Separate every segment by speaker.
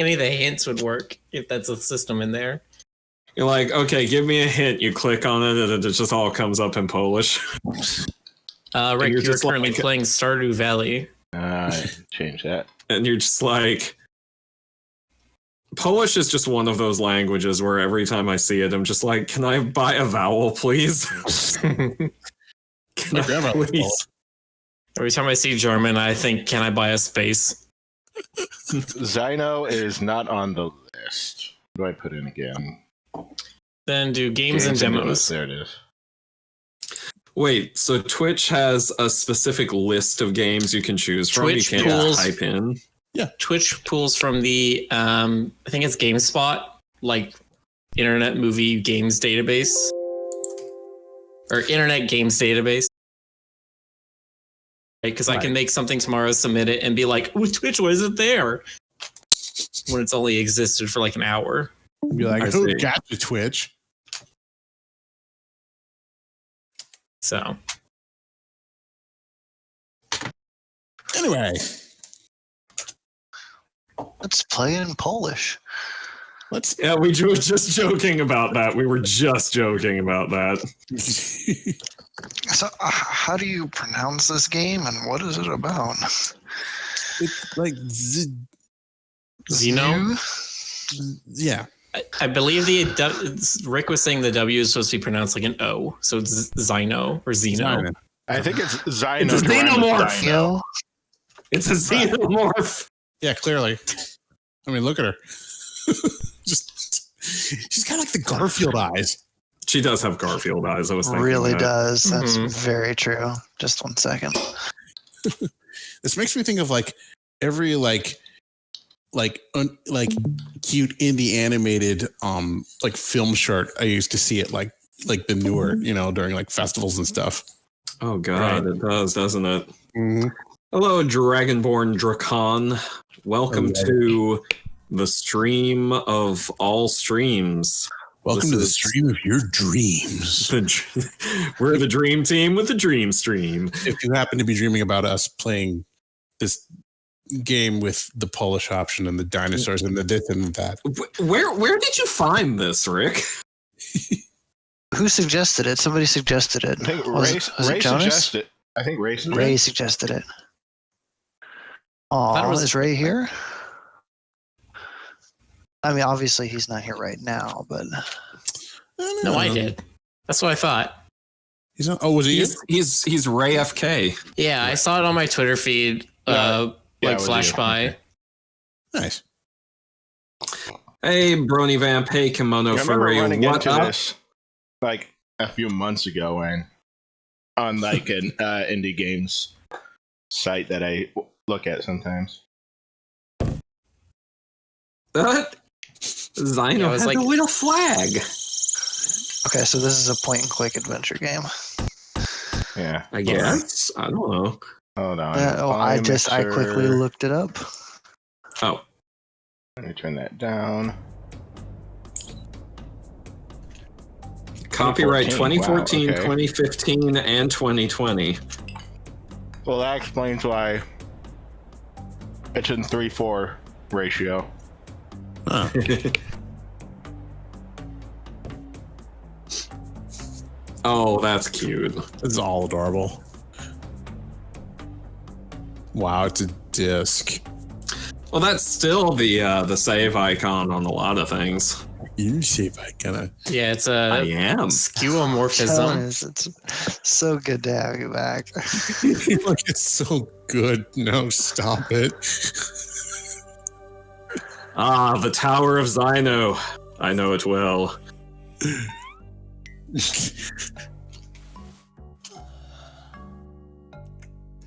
Speaker 1: Any of the hints would work if that's a system in there.
Speaker 2: You're like, okay, give me a hint. You click on it, and it just all comes up in Polish.
Speaker 1: Rick, you're currently playing Stardew Valley.
Speaker 3: Change that.
Speaker 2: And you're just like... Polish is just one of those languages where every time I see it, I'm just like, can I buy a vowel, please? Please?
Speaker 1: Every time I see German, I think, can I buy a space?
Speaker 3: Zniw is not on the list. What do I put in again?
Speaker 1: Then do games and demos.
Speaker 3: There it is.
Speaker 2: Wait, so Twitch has a specific list of games you can choose from?
Speaker 1: Twitch
Speaker 2: you can't just type in?
Speaker 4: Yeah.
Speaker 1: Twitch pulls from the, I think it's GameSpot, like Internet Movie Games Database. Or Internet Games Database. Because I can make something tomorrow, submit it, and be like, oh, Twitch, why is it there? When it's only existed for like an hour.
Speaker 4: Be like, who got the Twitch?
Speaker 1: So.
Speaker 4: Anyway.
Speaker 5: Let's play in Polish.
Speaker 2: Yeah, we were just joking about that. We were just joking about that.
Speaker 5: So, how do you pronounce this game, and what is it about?
Speaker 4: It's like
Speaker 1: Zniw?
Speaker 4: Yeah.
Speaker 1: I believe Rick was saying the W is supposed to be pronounced like an O, so it's Zino or Zeno.
Speaker 3: I think it's Zino.
Speaker 2: It's a xenomorph. It's a xenomorph.
Speaker 4: Yeah, clearly. I mean, look at her. She's got like the Garfield eyes.
Speaker 2: She does have Garfield eyes. I was thinking
Speaker 5: really
Speaker 2: that.
Speaker 5: does. That's very true. Just 1 second.
Speaker 4: This makes me think of like every like cute indie animated like film short I used to see it like the newer, during like festivals and stuff.
Speaker 2: Oh god, It does, doesn't it?
Speaker 4: Mm-hmm.
Speaker 2: Hello, Dragonborn Drakon. Welcome to the stream of all streams.
Speaker 4: Welcome to the stream of your dreams.
Speaker 2: We're the dream team with the dream stream.
Speaker 4: If you happen to be dreaming about us playing this game with the Polish option and the dinosaurs and the this and that.
Speaker 2: Where did you find this, Rick?
Speaker 5: Who suggested it? Somebody suggested it.
Speaker 3: I think
Speaker 5: was it Jonas?
Speaker 3: suggested it. I think
Speaker 5: Ray suggested it. Oh, is Ray here? I mean, obviously he's not here right now, but
Speaker 1: no, I did. That's what I thought.
Speaker 4: He's not. Oh, was he?
Speaker 2: He's Ray FK.
Speaker 1: Yeah, I saw it on my Twitter feed. Flash by.
Speaker 4: Nice.
Speaker 2: Hey, Brony Vamp. Hey, Kimono Furry.
Speaker 3: Running into this like a few months ago, and on like an indie games site that I look at sometimes.
Speaker 2: Zniw has like a little flag.
Speaker 5: Okay, so this is a point-and-click adventure game.
Speaker 3: Yeah,
Speaker 2: I guess. I don't know.
Speaker 3: Hold on.
Speaker 5: I quickly looked it up.
Speaker 2: Oh.
Speaker 3: Let me turn that down.
Speaker 2: Copyright 2014,
Speaker 3: wow, okay.
Speaker 2: 2015, and 2020.
Speaker 3: Well, that explains why it's in 3:4 ratio.
Speaker 4: Huh.
Speaker 2: Oh, that's cute.
Speaker 4: It's all adorable. Wow, it's a disc.
Speaker 2: Well, that's still the save icon on a lot of things.
Speaker 4: You save icon.
Speaker 1: Yeah, it's
Speaker 2: I am
Speaker 1: skeuomorphism.
Speaker 5: It's so good to have you back.
Speaker 4: Like, it's so good. No, stop it.
Speaker 2: Ah, the Tower of Zniw. I know it well.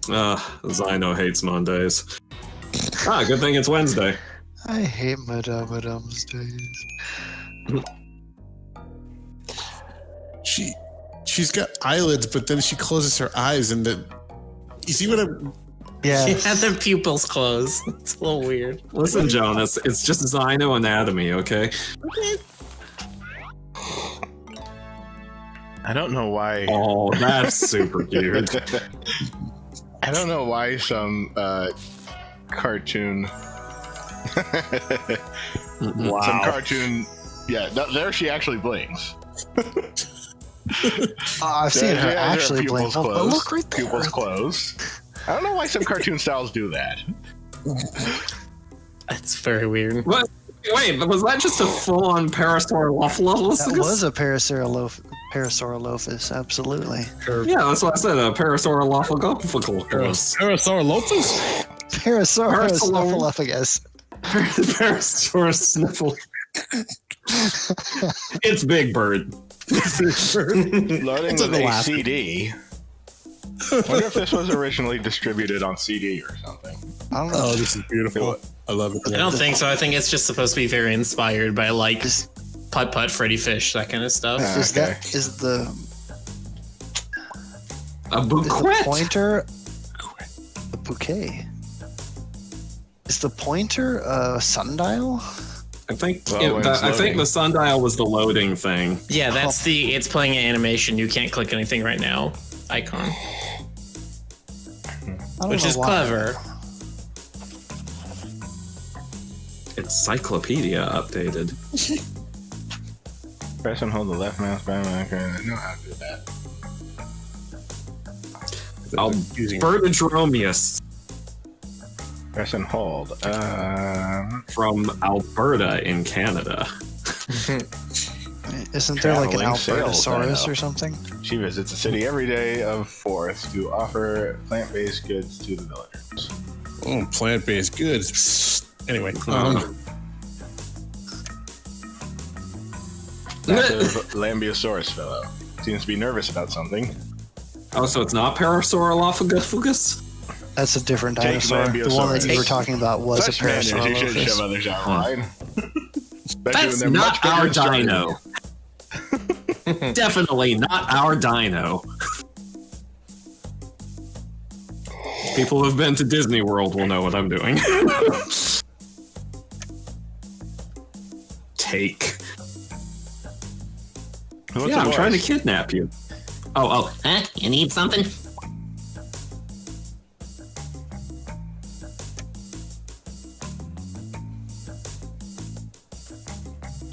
Speaker 2: Zniw hates Mondays. Good thing it's Wednesday.
Speaker 5: I hate Madame's days.
Speaker 4: She's got eyelids, but then she closes her eyes, and you see what I'm.
Speaker 5: Yeah,
Speaker 1: she had the pupils closed. It's a little weird.
Speaker 2: Listen, Jonas, it's just Zniw anatomy, okay?
Speaker 3: I don't know why.
Speaker 2: Oh, that's super cute.
Speaker 3: I don't know why some cartoon Some cartoon. Yeah, there she actually blinks.
Speaker 5: I've seen her actually blink.
Speaker 3: Closed.
Speaker 5: Oh, look right there.
Speaker 3: Pupils closed. I don't know why some cartoon styles do that.
Speaker 1: That's very weird.
Speaker 2: What? Wait, but was that just a full-on Parasaurolophus?
Speaker 5: That was a Parasaurolophus, absolutely.
Speaker 2: Yeah, that's what I said. A Parasaurolophus.
Speaker 4: Parasaurolophus?
Speaker 5: Parasaurolophus.
Speaker 2: Parasaurus sniffle. It's Big Bird.
Speaker 3: Loading with a CD. I wonder if this was originally distributed on CD or something.
Speaker 5: I don't know.
Speaker 4: Oh, this is beautiful. I love it.
Speaker 1: I don't think so. I think it's just supposed to be very inspired by like Putt Putt, Freddy Fish, that kind of stuff.
Speaker 5: Is the pointer a bouquet? Is the pointer a sundial?
Speaker 2: I think the sundial was the loading thing.
Speaker 1: Yeah, that's it's playing an animation. You can't click anything right now icon, which is clever.
Speaker 2: Encyclopedia updated.
Speaker 3: Press and hold the left mouse button. I know how to do that.
Speaker 2: Albertadromius.
Speaker 3: Press and hold.
Speaker 2: From Alberta in Canada.
Speaker 5: Isn't there like an
Speaker 3: Traveling sales,
Speaker 5: Albertosaurus
Speaker 3: I know.
Speaker 5: or something?
Speaker 3: She visits the city every day of 4th to offer plant-based goods to the villagers.
Speaker 4: Oh, plant-based goods. Anyway,
Speaker 3: Massive Lambeosaurus fellow. Seems to be nervous about something.
Speaker 2: Oh, so it's not Parasaurolophus?
Speaker 5: That's a different
Speaker 3: Take
Speaker 5: dinosaur. The one that you were talking about was
Speaker 3: Such
Speaker 5: a
Speaker 3: manners, you should shove
Speaker 5: Parasaurolophus.
Speaker 3: others out of line. Especially
Speaker 2: That's
Speaker 3: when they're
Speaker 2: not
Speaker 3: much bigger
Speaker 2: our
Speaker 3: and stronger.
Speaker 2: dino. Definitely not our dino. People who have been to Disney World will know what I'm doing. Take.
Speaker 3: What's
Speaker 2: Yeah,
Speaker 3: the
Speaker 2: I'm trying to
Speaker 3: voice?
Speaker 2: kidnap you.
Speaker 6: Huh? You need something?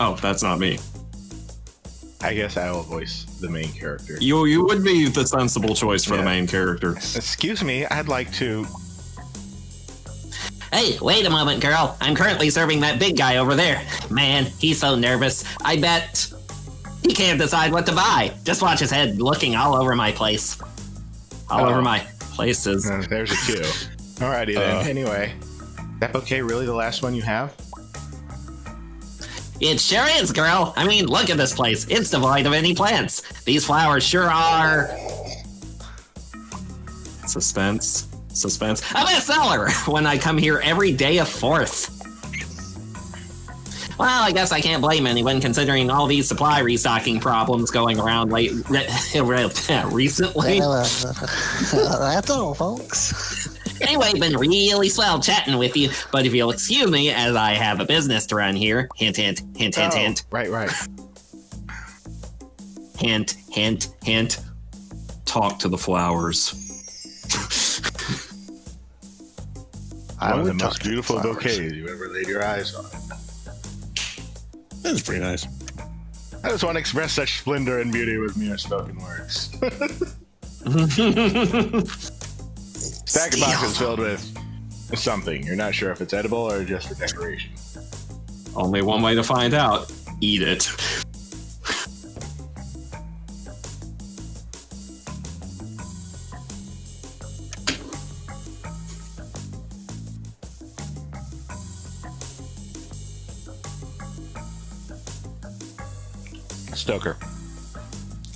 Speaker 2: Oh, that's not me.
Speaker 3: I guess I will voice the main character.
Speaker 2: You would be the sensible choice for the
Speaker 3: Yeah.
Speaker 2: main character.
Speaker 3: Excuse me, I'd like to...
Speaker 6: Hey, wait a moment, girl. I'm currently serving that big guy over there. Man, he's so nervous. I bet he can't decide what to buy. Just watch his head looking all over my place. All over my places.
Speaker 3: There's a cue. Alrighty then. Anyway, that bouquet really the last one you have?
Speaker 6: It sure is, girl. I mean, look at this place. It's devoid of any plants. These flowers sure are...
Speaker 2: Suspense.
Speaker 6: a bestseller when I come here every day of 4th. Well, I guess I can't blame anyone considering all these supply restocking problems going around recently.
Speaker 5: That's all, folks.
Speaker 6: Anyway, been really swell chatting with you, but if you'll excuse me, as I have a business to run here. Hint, hint, hint, hint, hint.
Speaker 3: Right.
Speaker 6: Hint, hint, hint.
Speaker 2: Talk to the flowers.
Speaker 3: One of the
Speaker 5: would talk
Speaker 3: most
Speaker 5: to
Speaker 3: beautiful
Speaker 5: flowers.
Speaker 3: bouquets you ever laid your eyes on.
Speaker 4: That's pretty nice.
Speaker 3: I just want to express such splendor and beauty with mere spoken words. Stack of boxes filled with something. You're not sure if it's edible or just for decoration.
Speaker 2: Only one way to find out. Eat it.
Speaker 3: Stoker.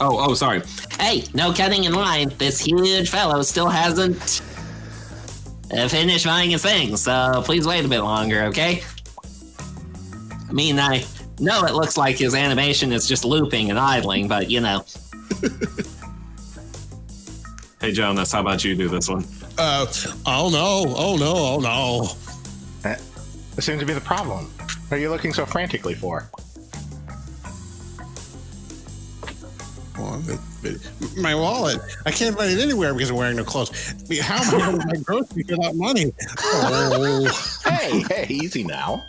Speaker 2: Oh, sorry.
Speaker 6: Hey, no cutting in line. This huge fellow still hasn't finished buying his things, so please wait a bit longer, okay? I mean, I know it looks like his animation is just looping and idling, but you know.
Speaker 2: Hey, Jonas, how about you do this one?
Speaker 4: Oh no.
Speaker 3: That seems to be the problem. What are you looking so frantically for?
Speaker 4: Well, my wallet. I can't find it anywhere because I'm wearing no clothes. How am I going to buy groceries without money? Oh.
Speaker 3: Hey, easy now.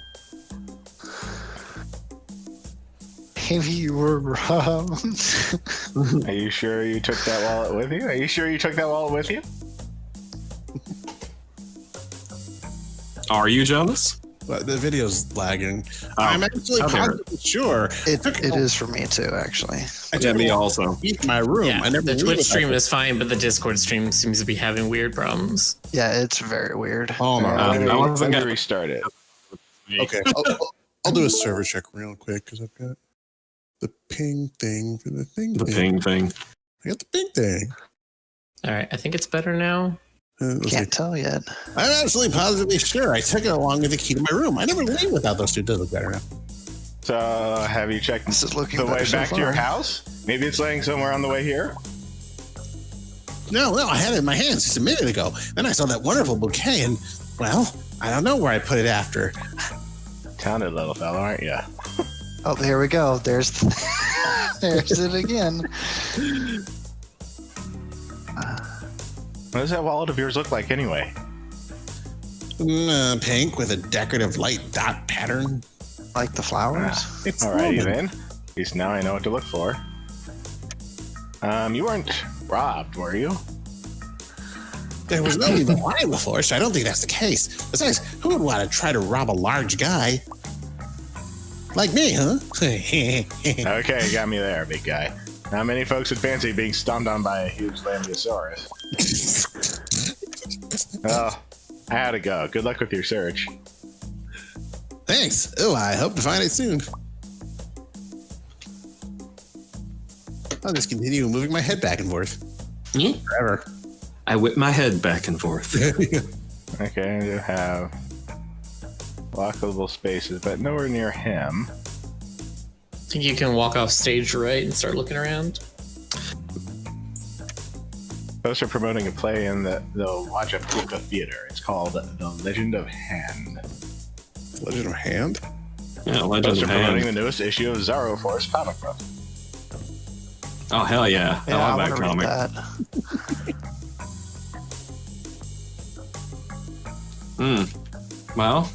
Speaker 5: Maybe you were robbed.
Speaker 3: Are you sure you took that wallet with you? Are you sure you took that wallet with you?
Speaker 2: Are you jealous?
Speaker 4: But the video's lagging. I'm actually
Speaker 2: okay.
Speaker 4: positively sure.
Speaker 5: It is for me too, actually.
Speaker 2: Yeah, me also.
Speaker 4: Leave my room.
Speaker 1: Yeah,
Speaker 4: I never
Speaker 1: the
Speaker 4: leave
Speaker 1: Twitch
Speaker 4: without
Speaker 1: stream
Speaker 4: it.
Speaker 1: is fine, but the Discord stream seems to be having weird problems.
Speaker 5: Yeah, it's very weird.
Speaker 4: Oh my
Speaker 3: Let
Speaker 4: god.
Speaker 3: me,
Speaker 2: I wasn't
Speaker 3: let me
Speaker 2: gonna-
Speaker 3: restart it.
Speaker 4: Okay. I'll do a server check real quick because I've got the ping thing for the thing.
Speaker 2: The ping thing.
Speaker 4: I got the ping thing.
Speaker 1: All right, I think it's better now.
Speaker 4: Let's see.
Speaker 5: Can't tell yet.
Speaker 4: I'm absolutely positively sure I took it along with the key to my room. I never leave without those two. It does look better now.
Speaker 3: So, have you checked
Speaker 5: This is looking
Speaker 3: the way
Speaker 5: better so
Speaker 3: back to your
Speaker 5: far.
Speaker 3: house? Maybe it's laying somewhere on the way here?
Speaker 4: No, I had it in my hands just a minute ago. Then I saw that wonderful bouquet, and well, I don't know where I put it after.
Speaker 3: Talented little fellow, aren't you?
Speaker 5: Oh, there we go. There's there's it again.
Speaker 3: What does that wallet of yours look like anyway?
Speaker 4: Pink with a decorative light dot pattern.
Speaker 5: Like the flowers.
Speaker 4: It's
Speaker 3: Alrighty
Speaker 4: Roman.
Speaker 3: then. At least now I know what to look for. You weren't robbed, were you?
Speaker 4: There was nobody behind before, so I don't think that's the case. Besides, who would want to try to rob a large guy? Like me, huh?
Speaker 3: Okay, you got me there, big guy. Not many folks would fancy being stomped on by a huge Lambeosaurus. Well, I had to go. Good luck with your search.
Speaker 4: Thanks. Oh, I hope to find it soon. I'll just continue moving my head back and forth.
Speaker 6: Yeah.
Speaker 4: Forever.
Speaker 2: I whip my head back and forth.
Speaker 3: Okay, I do have lockable spaces, but nowhere near him.
Speaker 1: I think you can walk off stage right and start looking around.
Speaker 3: Folks are promoting a play in the Wajapuka Theater. It's called The Legend of Hand.
Speaker 4: Legend of Hand?
Speaker 2: Yeah,
Speaker 3: Folks
Speaker 2: Legend
Speaker 3: are
Speaker 2: of
Speaker 3: promoting
Speaker 2: Hand.
Speaker 3: the newest issue of Zaro Force comic book.
Speaker 2: Oh, hell yeah.
Speaker 5: Yeah,
Speaker 2: I
Speaker 5: I
Speaker 2: love that
Speaker 5: want to read
Speaker 2: comic.
Speaker 5: that.
Speaker 2: Well,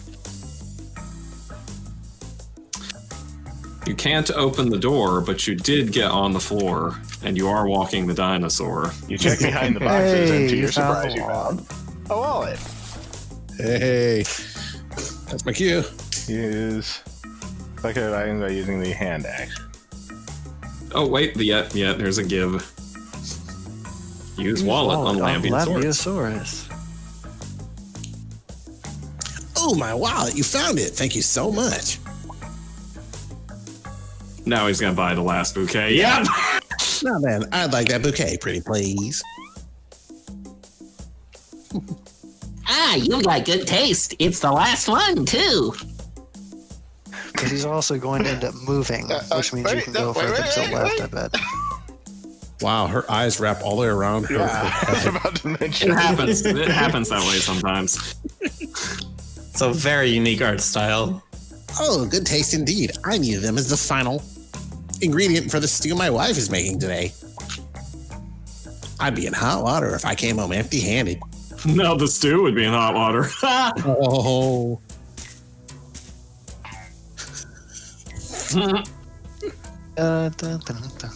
Speaker 2: you can't open the door, but you did get on the floor, and you are walking the dinosaur.
Speaker 3: You check behind the boxes, and to
Speaker 5: Hey,
Speaker 3: your
Speaker 5: you found
Speaker 3: surprise, you
Speaker 5: the wallet.
Speaker 3: found a wallet.
Speaker 4: Hey. That's my cue.
Speaker 3: Use click it items by using the hand action.
Speaker 2: Oh, wait, there's a give. Use wallet on Lambeosaurus.
Speaker 5: Lambeosaurus.
Speaker 4: Oh, my wallet. You found it. Thank you so much.
Speaker 2: Now he's gonna buy the last bouquet. Yeah.
Speaker 4: Now then, I'd like that bouquet, pretty please.
Speaker 6: Ah, you've got good taste. It's the last one, too.
Speaker 5: Because he's also going to end up moving, which means you can go further to the left, I bet.
Speaker 4: Wow, her eyes wrap all the way around her.
Speaker 3: Yeah, I was about to mention.
Speaker 2: It happens. It happens that way sometimes.
Speaker 1: It's a very unique art style.
Speaker 4: Oh, good taste indeed. I needed them as the final ingredient for the stew my wife is making today. I'd be in hot water if I came home empty-handed.
Speaker 2: No, the stew would be in hot water.
Speaker 4: Oh.
Speaker 5: Dun, dun, dun, dun.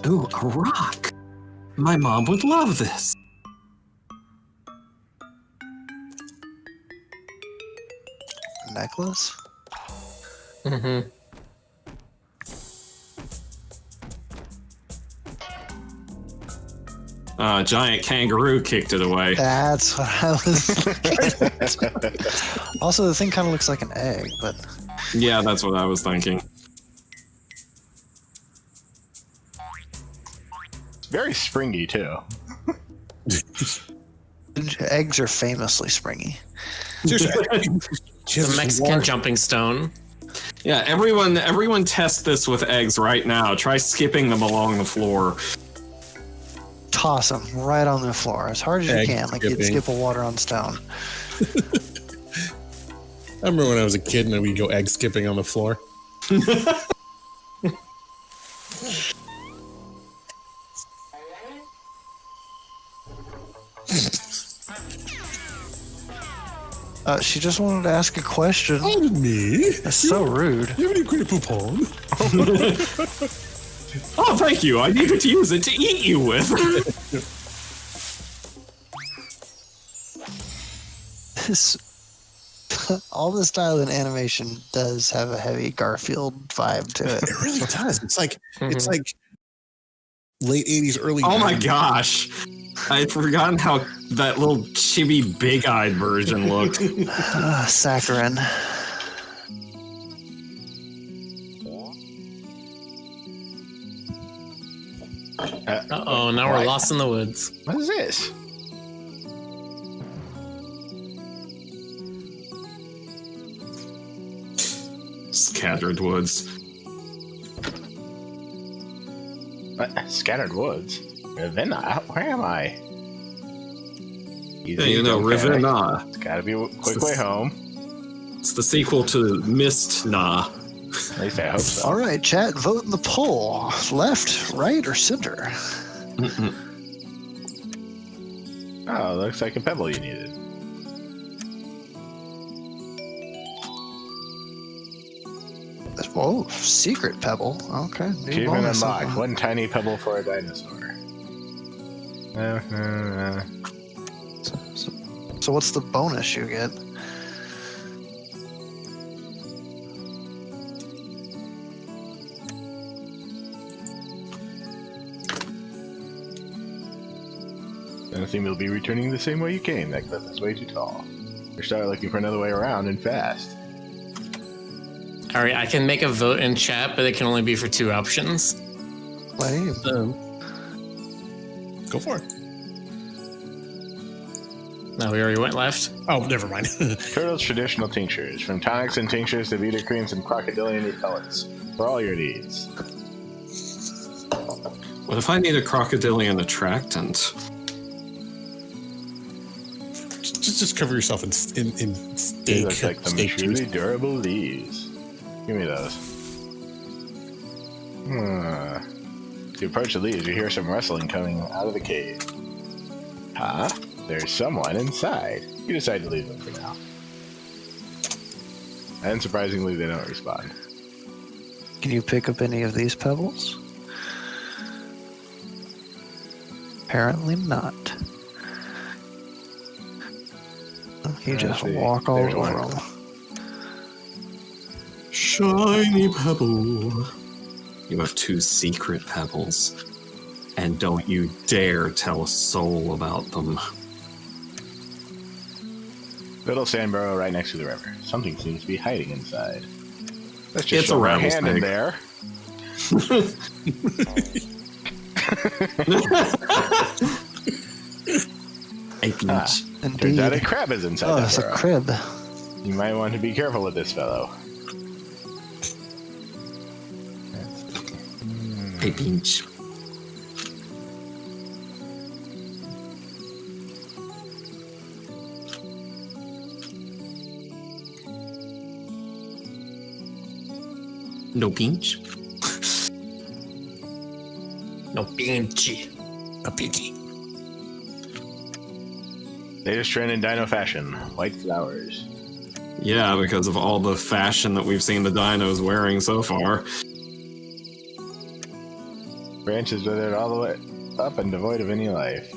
Speaker 2: Ooh, a rock. My mom would love this.
Speaker 5: Necklace?
Speaker 1: Mm-hmm.
Speaker 2: Giant kangaroo kicked it away.
Speaker 5: That's what I was looking. Also, the thing kind of looks like an egg, but
Speaker 2: Yeah, that's what I was thinking.
Speaker 3: Very springy too.
Speaker 5: eggs are famously springy.
Speaker 1: The Mexican jumping stone.
Speaker 2: Yeah, everyone test this with eggs right now. Try skipping them along the floor.
Speaker 5: Toss them right on the floor as hard as
Speaker 4: Egg
Speaker 5: you can, like you'd
Speaker 4: skipping.
Speaker 5: skip a water on stone.
Speaker 4: I remember when I was a kid and we'd go egg skipping on the floor.
Speaker 5: She just wanted to ask a question.
Speaker 4: Oh, me?
Speaker 5: That's so rude.
Speaker 4: You have any critter poupon?
Speaker 2: Oh, thank you. I needed to use it to eat you with.
Speaker 5: This, all the style and animation does have a heavy Garfield vibe to it.
Speaker 4: It really does. It's like late 80s, early
Speaker 2: Oh my
Speaker 4: 90s.
Speaker 2: gosh. I'd forgotten how that little chibi big-eyed version looked.
Speaker 5: Saccharin.
Speaker 1: Uh-oh, now we're lost in the woods.
Speaker 3: What is this?
Speaker 2: Scattered woods.
Speaker 3: Scattered woods? Ravenna? Where am I?
Speaker 2: Yeah, you know, Ravenna.
Speaker 3: It's gotta be a quick way home.
Speaker 2: It's the sequel to Mist Na.
Speaker 3: At least I hope so.
Speaker 5: All right, chat, vote in the poll. Left, right, or center?
Speaker 3: Oh, looks like a pebble you needed.
Speaker 5: Whoa, secret pebble. Okay. New
Speaker 3: Achievement
Speaker 5: bonus.
Speaker 3: unlocked. One tiny pebble for a dinosaur.
Speaker 5: So what's the bonus you get?
Speaker 3: I think you'll be returning the same way you came. That cliff is way too tall. Or start looking for another way around and fast.
Speaker 1: All right, I can make a vote in chat, but it can only be for 2 options.
Speaker 5: Lame.
Speaker 4: Go for it.
Speaker 1: No, we already went left.
Speaker 4: Oh, never mind.
Speaker 3: Turtle's traditional tinctures. From tonics and tinctures to Vita creams and crocodilian repellents. For all your needs.
Speaker 2: What if I need a crocodilian attractant?
Speaker 4: just cover yourself in steak.
Speaker 3: They look like some
Speaker 4: steak
Speaker 3: truly
Speaker 4: juice.
Speaker 3: durable leaves. Give me those. As you approach the leaves, you hear some rustling coming out of the cave. Huh? There's someone inside. You decide to leave them for now. And surprisingly, they don't respond.
Speaker 5: Can you pick up any of these pebbles? Apparently not. You just
Speaker 3: see.
Speaker 5: walk all
Speaker 3: There's
Speaker 5: over
Speaker 3: one.
Speaker 5: them.
Speaker 2: Shiny pebble. You have 2 secret pebbles. And don't you dare tell a soul about them.
Speaker 3: Little sand burrow right next to the river. Something seems to be hiding inside. Let's just
Speaker 2: It's a
Speaker 3: shove our hand in
Speaker 2: A
Speaker 3: there.
Speaker 2: peach.
Speaker 3: Turns out a
Speaker 5: Indeed.
Speaker 3: crab is inside
Speaker 5: Oh,
Speaker 3: that
Speaker 5: it's a
Speaker 3: burrow.
Speaker 5: crib.
Speaker 3: You might want to be careful with this fellow.
Speaker 2: A peach. No peach?
Speaker 1: No pinchy.
Speaker 4: A peachy.
Speaker 3: Latest trend in dino fashion. White flowers.
Speaker 2: Yeah, because of all the fashion that we've seen the dinos wearing so far.
Speaker 3: Branches withered all the way up and devoid of any life.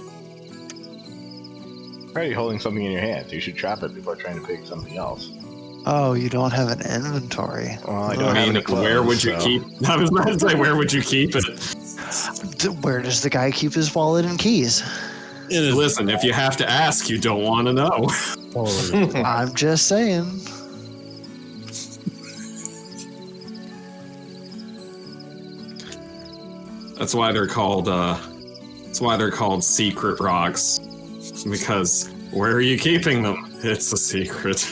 Speaker 3: Already holding something in your hands. You should trap it before trying to pick something else.
Speaker 5: Oh, you don't have an inventory.
Speaker 3: Well, I
Speaker 2: I
Speaker 3: don't have
Speaker 2: mean,
Speaker 3: any clothes,
Speaker 2: where would you
Speaker 3: so-
Speaker 2: keep... I was about to say, where would you keep it?
Speaker 5: Where does the guy keep his wallet and keys?
Speaker 2: Listen, if you have to ask, you don't want to know.
Speaker 5: I'm just saying.
Speaker 2: That's why they're called, secret rocks. Because where are you keeping them? It's a secret.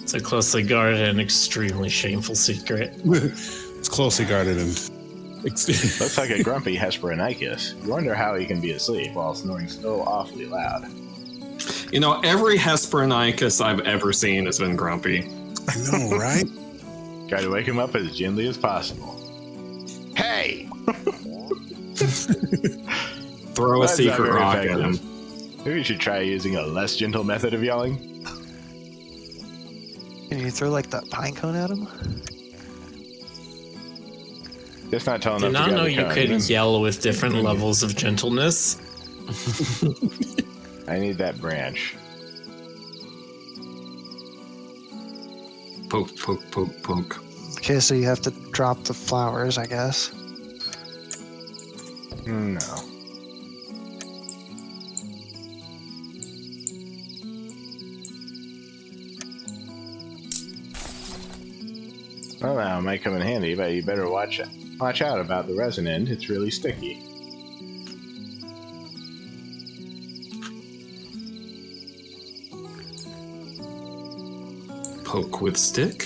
Speaker 1: It's a closely guarded and extremely shameful secret.
Speaker 4: It's closely guarded and.
Speaker 3: Looks like a grumpy Hesperonychus. You wonder how he can be asleep while snoring so awfully loud.
Speaker 2: You know, every Hesperonychus I've ever seen has been grumpy.
Speaker 4: I know, right?
Speaker 3: Try to wake him up as gently as possible. Hey!
Speaker 2: Throw a
Speaker 3: That's not
Speaker 2: secret
Speaker 3: very
Speaker 2: rock at
Speaker 3: effective.
Speaker 2: him.
Speaker 3: Maybe you should try using a less gentle method of yelling.
Speaker 5: Can you throw like that pine cone at him?
Speaker 3: Just not tall
Speaker 1: Did
Speaker 3: enough
Speaker 1: not
Speaker 3: to
Speaker 1: know
Speaker 3: grab the
Speaker 1: you
Speaker 3: cone.
Speaker 1: could yell with different levels of gentleness.
Speaker 3: I need that branch.
Speaker 2: Poke, poke, poke, poke.
Speaker 5: Okay, so you have to drop the flowers, I guess.
Speaker 3: No. Well, now it might come in handy, but you better watch out about the resin end. It's really sticky.
Speaker 2: Poke with stick.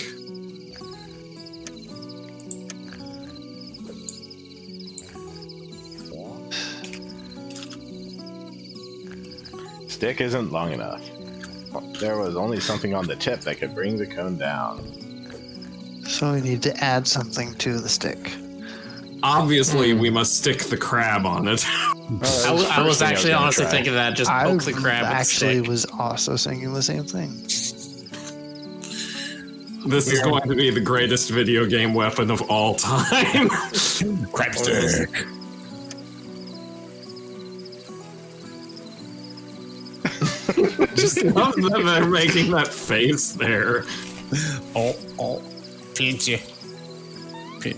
Speaker 3: Stick isn't long enough. There was only something on the tip that could bring the cone down.
Speaker 5: So we need to add something to the stick.
Speaker 2: Obviously, we must stick the crab on it.
Speaker 1: I was actually honestly thinking that. Just poke the crab with a
Speaker 5: actually
Speaker 1: stick.
Speaker 5: was also thinking the same thing.
Speaker 2: This is going to be the greatest video game weapon of all time.
Speaker 4: Crab stick.
Speaker 2: Just love that they're making that face there.
Speaker 4: Oh, feed you.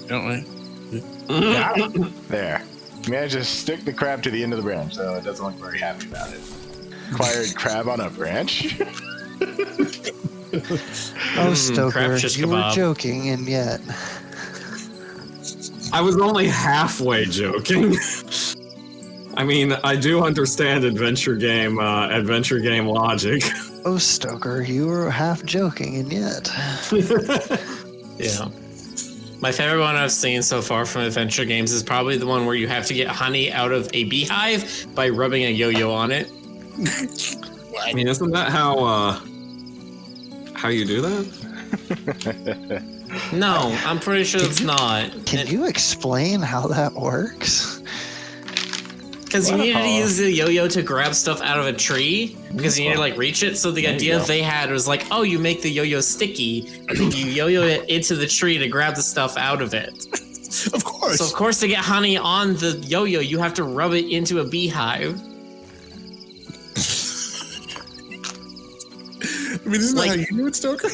Speaker 4: Don't we?
Speaker 3: Yeah. There. May I just stick the crab to the end of the branch, so it doesn't look very happy about it. Acquired crab on a branch?
Speaker 5: Oh, Stoker,
Speaker 1: crab shish
Speaker 5: you were
Speaker 1: kebab.
Speaker 5: joking, and yet...
Speaker 2: I was only halfway joking. I mean, I do understand adventure game logic.
Speaker 5: Oh, Stoker, you were half joking, and yet...
Speaker 1: Yeah. My favorite one I've seen so far from adventure games is probably the one where you have to get honey out of a beehive by rubbing a yo-yo on it.
Speaker 2: I mean, isn't that how you do that?
Speaker 1: No, I'm pretty sure it's not.
Speaker 5: Can you explain how that works?
Speaker 1: Because you needed to use the yo-yo to grab stuff out of a tree, because you need to like reach it. So the idea they had was like, oh, you make the yo-yo sticky, and then you yo-yo it into the tree to grab the stuff out of it.
Speaker 4: Of course.
Speaker 1: So of course, to get honey on the yo-yo, you have to rub it into a beehive.
Speaker 4: I mean, isn't that how you do it, Stoker?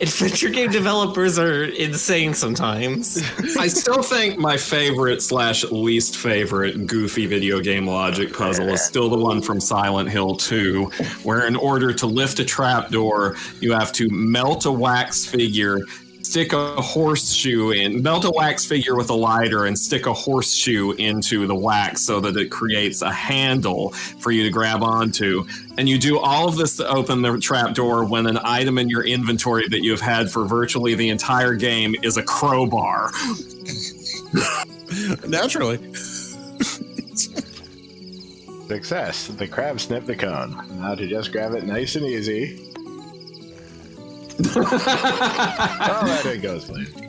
Speaker 1: Adventure game developers are insane sometimes.
Speaker 2: I still think my favorite / least favorite goofy video game logic puzzle is still the one from Silent Hill 2, where in order to lift a trapdoor, you have to melt a wax figure, stick a horseshoe in, melt a wax figure with a lighter and stick a horseshoe into the wax so that it creates a handle for you to grab onto. And you do all of this to open the trapdoor when an item in your inventory that you've had for virtually the entire game is a crowbar.
Speaker 4: Naturally.
Speaker 3: Success. The crab snipped the cone. Now to just grab it nice and easy. Oh, that didn't go as planned.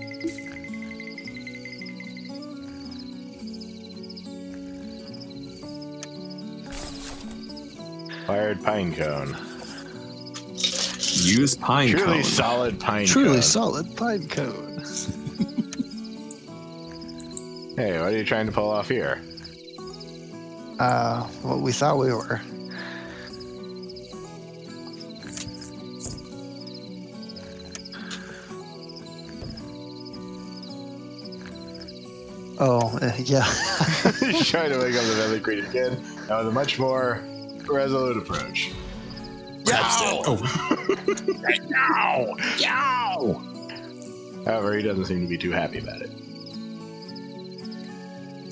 Speaker 3: Fired pine cone.
Speaker 2: Use pine
Speaker 3: Truly
Speaker 2: cone.
Speaker 3: solid pine
Speaker 5: Truly
Speaker 3: cone.
Speaker 5: solid pine cone.
Speaker 3: Hey, what are you trying to pull off here?
Speaker 5: What we thought we were. Oh, yeah.
Speaker 3: He's trying to wake up the belly creature again. That was a much more resolute approach.
Speaker 4: Yow! Oh.
Speaker 3: Yow! Yow! However, he doesn't seem to be too happy about it.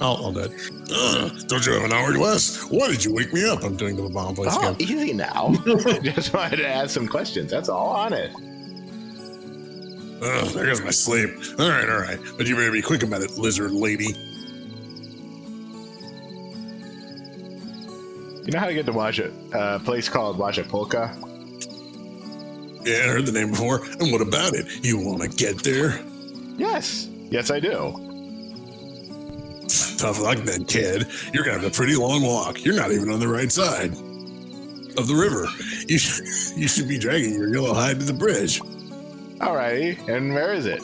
Speaker 4: Oh, all good. Don't you have an hourglass? Why did you wake me up? I'm doing the bomb place
Speaker 3: Oh,
Speaker 4: again.
Speaker 3: easy now. Just wanted to ask some questions. That's all on it.
Speaker 4: There goes my sleep. All right. But you better be quick about it, lizard lady.
Speaker 3: You know how to get to watch a place called Watch a Polka?
Speaker 4: Yeah, I heard the name before. And what about it? You want to get there?
Speaker 3: Yes. Yes, I do.
Speaker 4: Tough luck then, kid. You're going to have a pretty long walk. You're not even on the right side.
Speaker 7: of the river. You should be dragging your yellow hide to the bridge.
Speaker 3: Alrighty, and where is it?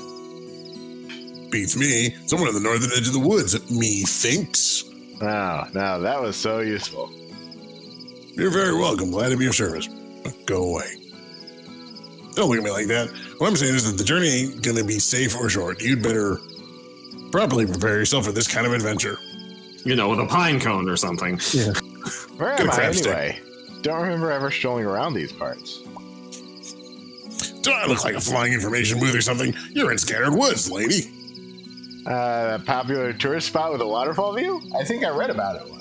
Speaker 7: Beats me. Somewhere on the northern edge of the woods, methinks.
Speaker 3: Oh, no, that was so useful.
Speaker 7: You're very welcome. Glad to be of service. Go away. Don't look at me like that. What I'm saying is that the journey ain't going to be safe or short. You'd better properly prepare yourself for this kind of adventure.
Speaker 2: You know, with a pine cone or something.
Speaker 7: Yeah.
Speaker 3: Where
Speaker 7: Good
Speaker 3: am I
Speaker 7: crab stick.
Speaker 3: anyway? Don't remember ever strolling around these parts.
Speaker 7: Do I look like a flying information booth or something? You're in Scattered Woods, lady.
Speaker 3: A popular tourist spot with a waterfall view? I think I read about it once.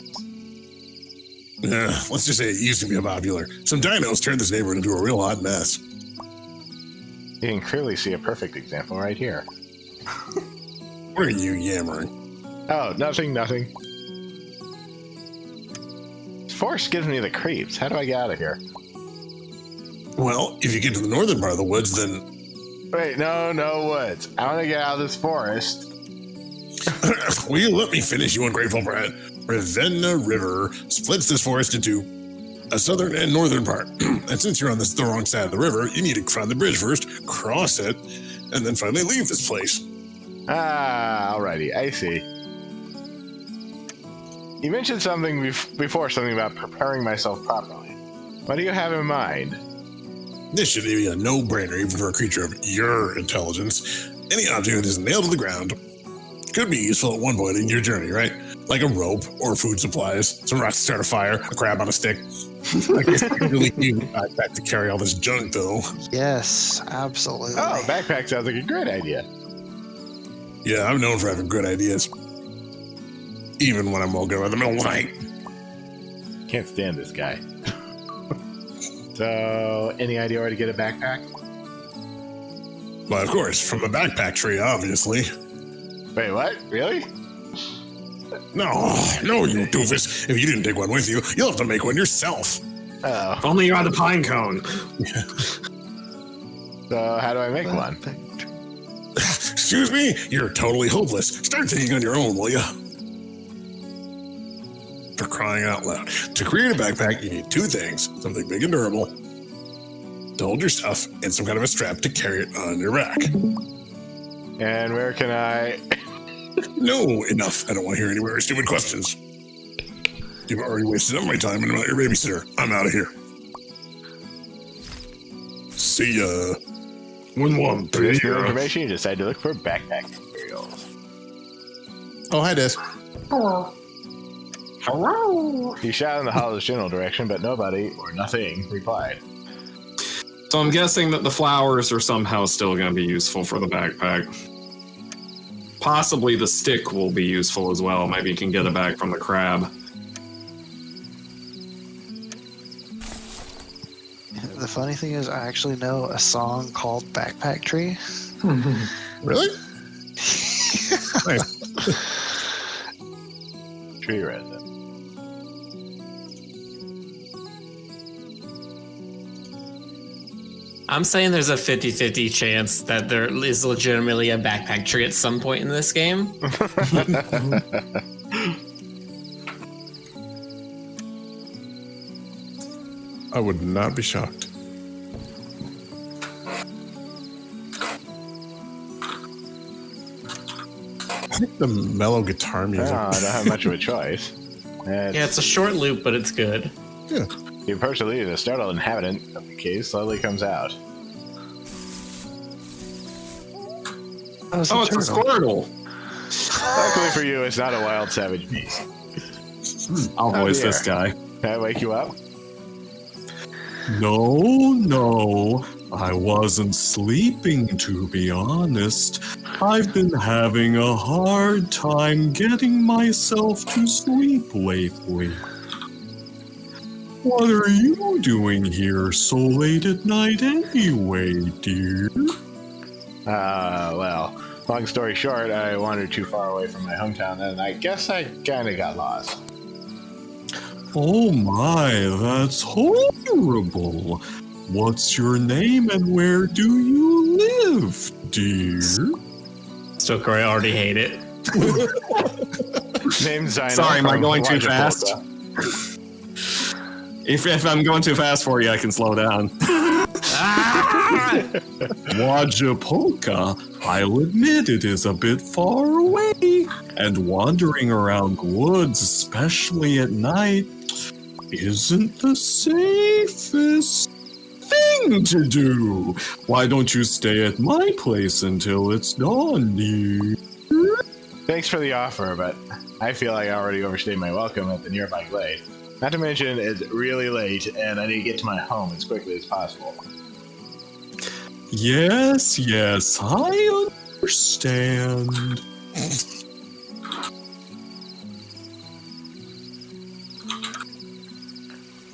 Speaker 7: Let's just say it used to be popular. Some dinos turned this neighborhood into a real hot mess.
Speaker 3: You can clearly see a perfect example right here.
Speaker 7: What are you yammering?
Speaker 3: Oh, nothing. This forest gives me the creeps. How do I get out of here?
Speaker 7: Well, if you get to the northern part of the woods, then...
Speaker 3: Wait, no woods. I want to get out of this forest.
Speaker 7: Will you let me finish, you ungrateful brat? Ravenna River splits this forest into a southern and northern part. And since you're on the wrong side of the river, you need to find the bridge first, cross it, and then finally leave this place.
Speaker 3: Ah, alrighty, I see. You mentioned something before, something about preparing myself properly. What do you have in mind?
Speaker 7: This should be a no-brainer, even for a creature of your intelligence. Any object that is nailed to the ground could be useful at one point in your journey, right? Like a rope or food supplies, some rocks to start a fire, a crab on a stick. I guess it's really cute backpack to carry all this junk, though.
Speaker 5: Yes, absolutely.
Speaker 3: Oh, backpack sounds like a great idea.
Speaker 7: Yeah, I'm known for having good ideas. Even when I'm woken up in the middle of the night.
Speaker 3: Can't stand this guy. So, any idea where to get a backpack?
Speaker 7: Well, of course, from a backpack tree, obviously.
Speaker 3: Wait, what? Really?
Speaker 7: No, you doofus. If you didn't take one with you, you'll have to make one yourself.
Speaker 3: Oh.
Speaker 2: If only you had a pine cone.
Speaker 3: So, how do I make one?
Speaker 7: Excuse me? You're totally hopeless. Start thinking on your own, will you? For crying out loud. To create a backpack, you need two things. Something big and durable to hold your stuff, and some kind of a strap to carry it on your back.
Speaker 3: And where can I...
Speaker 7: No, enough. I don't want to hear any more stupid questions. You've already wasted up my time and I'm not your babysitter. I'm out of here. See ya.
Speaker 2: One
Speaker 3: For this new information, you decide to look for backpack materials.
Speaker 4: Oh, hi, Des.
Speaker 6: Hello.
Speaker 3: He shouted in the hollow's general direction, but nobody or nothing replied.
Speaker 2: So I'm guessing that the flowers are somehow still going to be useful for the backpack. Possibly the stick will be useful as well. Maybe you can get it back from the crab.
Speaker 5: The funny thing is, I actually know a song called Backpack Tree.
Speaker 7: Really?
Speaker 3: Tree resident.
Speaker 1: I'm saying there's a 50-50 chance that there is legitimately a backpack tree at some point in this game.
Speaker 7: I would not be shocked. I like the mellow guitar music.
Speaker 3: Oh, I don't have much of a choice.
Speaker 1: Yeah, it's a short loop, but it's good.
Speaker 7: Yeah.
Speaker 3: The approach of the startled inhabitant of the cave slowly comes out.
Speaker 5: Oh, it's
Speaker 2: Oh,
Speaker 5: a
Speaker 2: it's a
Speaker 5: turtle.
Speaker 2: Squirtle.
Speaker 3: Luckily for you, it's not a wild savage beast.
Speaker 2: I'll
Speaker 3: Oh,
Speaker 2: voice
Speaker 3: dear.
Speaker 2: this guy.
Speaker 3: Can I wake you up?
Speaker 2: No, I wasn't sleeping, to be honest. I've been having a hard time getting myself to sleep lately. What are you doing here so late at night anyway, dear?
Speaker 3: Well, long story short, I wandered too far away from my hometown and I guess I kinda got lost.
Speaker 2: Oh my, that's horrible. What's your name and where do you live, dear?
Speaker 1: Stoker, I already hate it.
Speaker 3: Name's Zino.
Speaker 2: Sorry, am I
Speaker 3: from
Speaker 2: going too
Speaker 3: Elijah
Speaker 2: fast?
Speaker 3: Polka.
Speaker 2: If I'm going too fast for you, I can slow down. Wajapolka, I'll admit it is a bit far away, and wandering around the woods, especially at night, isn't the safest thing to do. Why don't you stay at my place until it's dawn, dear?
Speaker 3: Thanks for the offer, but I feel like I already overstayed my welcome at the nearby glade. Not to mention, it's really late, and I need to get to my home as quickly as possible.
Speaker 2: Yes, I understand.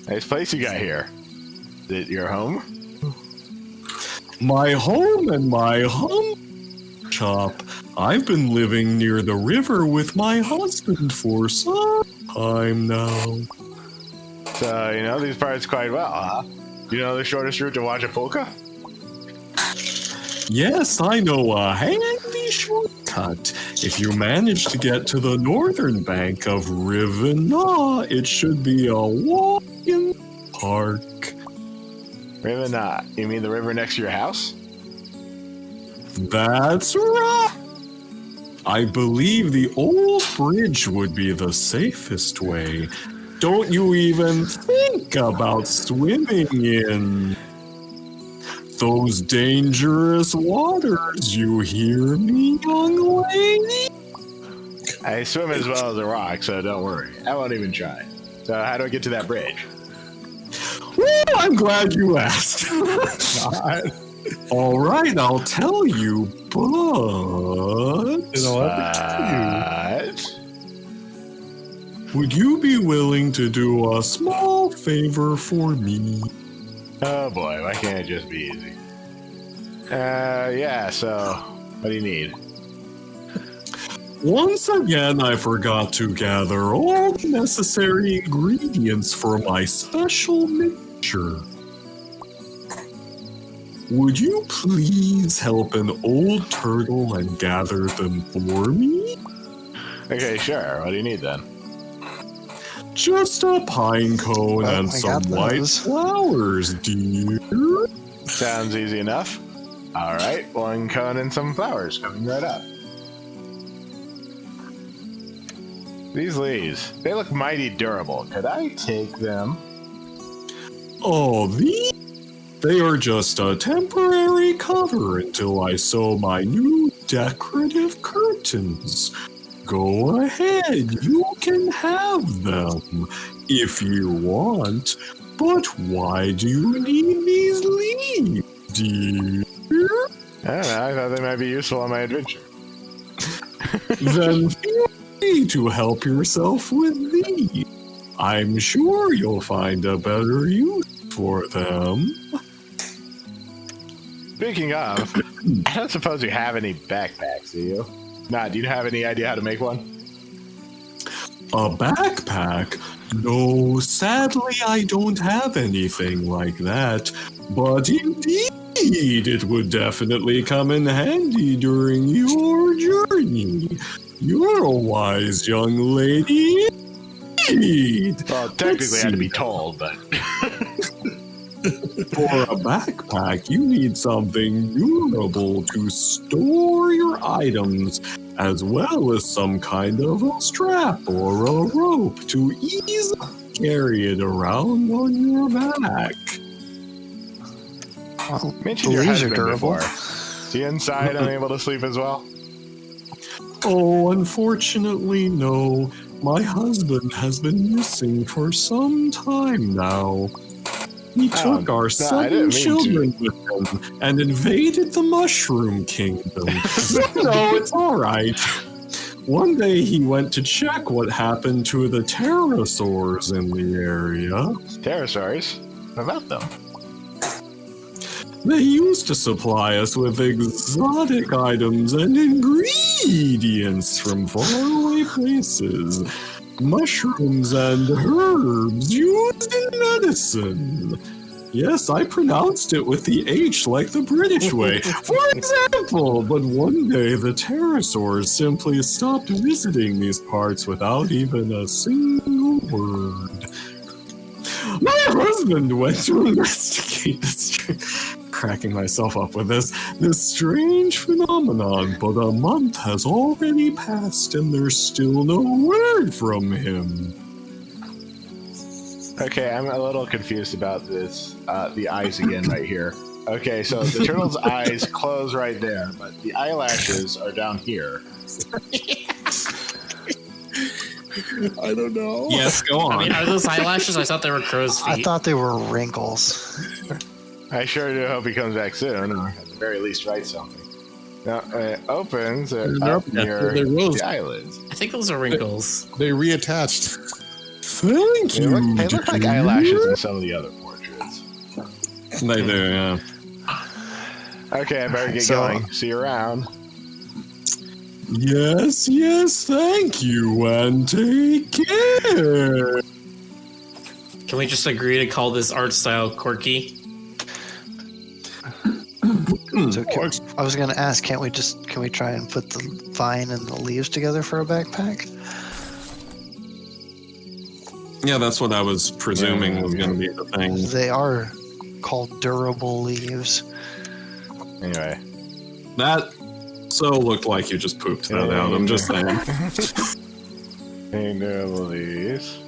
Speaker 3: Nice place you got here. Is it your home?
Speaker 2: My home and my hum shop. I've been living near the river with my husband for some time now.
Speaker 3: So, you know these parts quite well, huh? You know the shortest route to Wajapolka?
Speaker 2: Yes, I know a handy shortcut. If you manage to get to the northern bank of Rivena, it should be a walk-in park.
Speaker 3: Rivena? You mean the river next to your house?
Speaker 2: That's right. I believe the old bridge would be the safest way. Don't you even think about swimming in those dangerous waters, you hear me, young lady?
Speaker 3: I swim as well as a rock, so don't worry. I won't even try. So how do I get to that bridge?
Speaker 2: Well, I'm glad you asked. All right, I'll tell you, but...
Speaker 7: You know what?
Speaker 2: Would you be willing to do a small favor for me?
Speaker 3: Oh boy, why can't it just be easy? Yeah, so what do you need?
Speaker 2: Once again, I forgot to gather all the necessary ingredients for my special mixture. Would you please help an old turtle and gather them for me?
Speaker 3: Okay, sure. What do you need then?
Speaker 2: Just a pine cone
Speaker 5: Oh,
Speaker 2: and
Speaker 5: I
Speaker 2: some
Speaker 5: got
Speaker 2: white
Speaker 5: those.
Speaker 2: flowers, dear.
Speaker 3: Sounds easy enough. All right, one cone and some flowers coming right up. These leaves, they look mighty durable. Could I take them?
Speaker 2: Oh, they are just a temporary cover until I sew my new decorative curtains. Go ahead, you can have them if you want. But why do you need these leaves, dear?
Speaker 3: I don't know, I thought they might be useful on my adventure.
Speaker 2: Then feel free to help yourself with these. I'm sure you'll find a better use for them.
Speaker 3: Speaking of, I don't suppose you have any backpacks, do you? Nah, do you have any idea how to make one?
Speaker 2: A backpack? No, sadly I don't have anything like that. But indeed, it would definitely come in handy during your journey. You're a wise young lady. Indeed.
Speaker 3: Well, technically I had to be told, but...
Speaker 2: For a backpack, you need something durable to store your items, as well as some kind of a strap or a rope to easily carry it around on your back.
Speaker 5: Well,
Speaker 3: Mentioned
Speaker 5: the
Speaker 3: your
Speaker 5: leaves are
Speaker 3: husband
Speaker 5: durable.
Speaker 3: before. Is he inside unable to sleep as well?
Speaker 2: Oh, unfortunately, no. My husband has been missing for some time now. He took our
Speaker 3: I
Speaker 2: seven
Speaker 3: didn't mean
Speaker 2: children with him and invaded the Mushroom Kingdom. No, it's all right. One day he went to check what happened to the pterosaurs in the area.
Speaker 3: Pterosaurs? What about them?
Speaker 2: They used to supply us with exotic items and ingredients from faraway places. Mushrooms and herbs used in medicine. Yes, I pronounced it with the H like the British way, for example. But one day the pterosaurs simply stopped visiting these parts without even a single word. My husband went to investigate this. Cracking myself up with this strange phenomenon, but a month has already passed and there's still no word from him.
Speaker 3: Okay, I'm a little confused about this. The eyes again right here. Okay, so the turtle's eyes close right there, but the eyelashes are down here.
Speaker 7: I don't know.
Speaker 2: Yes, go on.
Speaker 1: I mean, are those eyelashes? I thought they were crow's feet.
Speaker 5: I thought they were wrinkles.
Speaker 3: I sure do hope he comes back soon, or at the very least write something. Now, it opens up near the eyelids.
Speaker 1: I think those are wrinkles.
Speaker 7: They reattached.
Speaker 2: Thank you.
Speaker 3: They look like eyelashes in some of the other portraits.
Speaker 2: They do, yeah.
Speaker 3: Okay, I better get going. See you around.
Speaker 2: Yes, thank you, and take care.
Speaker 1: Can we just agree to call this art style quirky?
Speaker 5: So I was going to ask, can we try and put the vine and the leaves together for a backpack?
Speaker 2: Yeah, that's what I was presuming was going to be the thing.
Speaker 5: They are called durable leaves.
Speaker 3: Anyway.
Speaker 2: That so looked like you just pooped that out. I'm just saying.
Speaker 3: Durable leaves.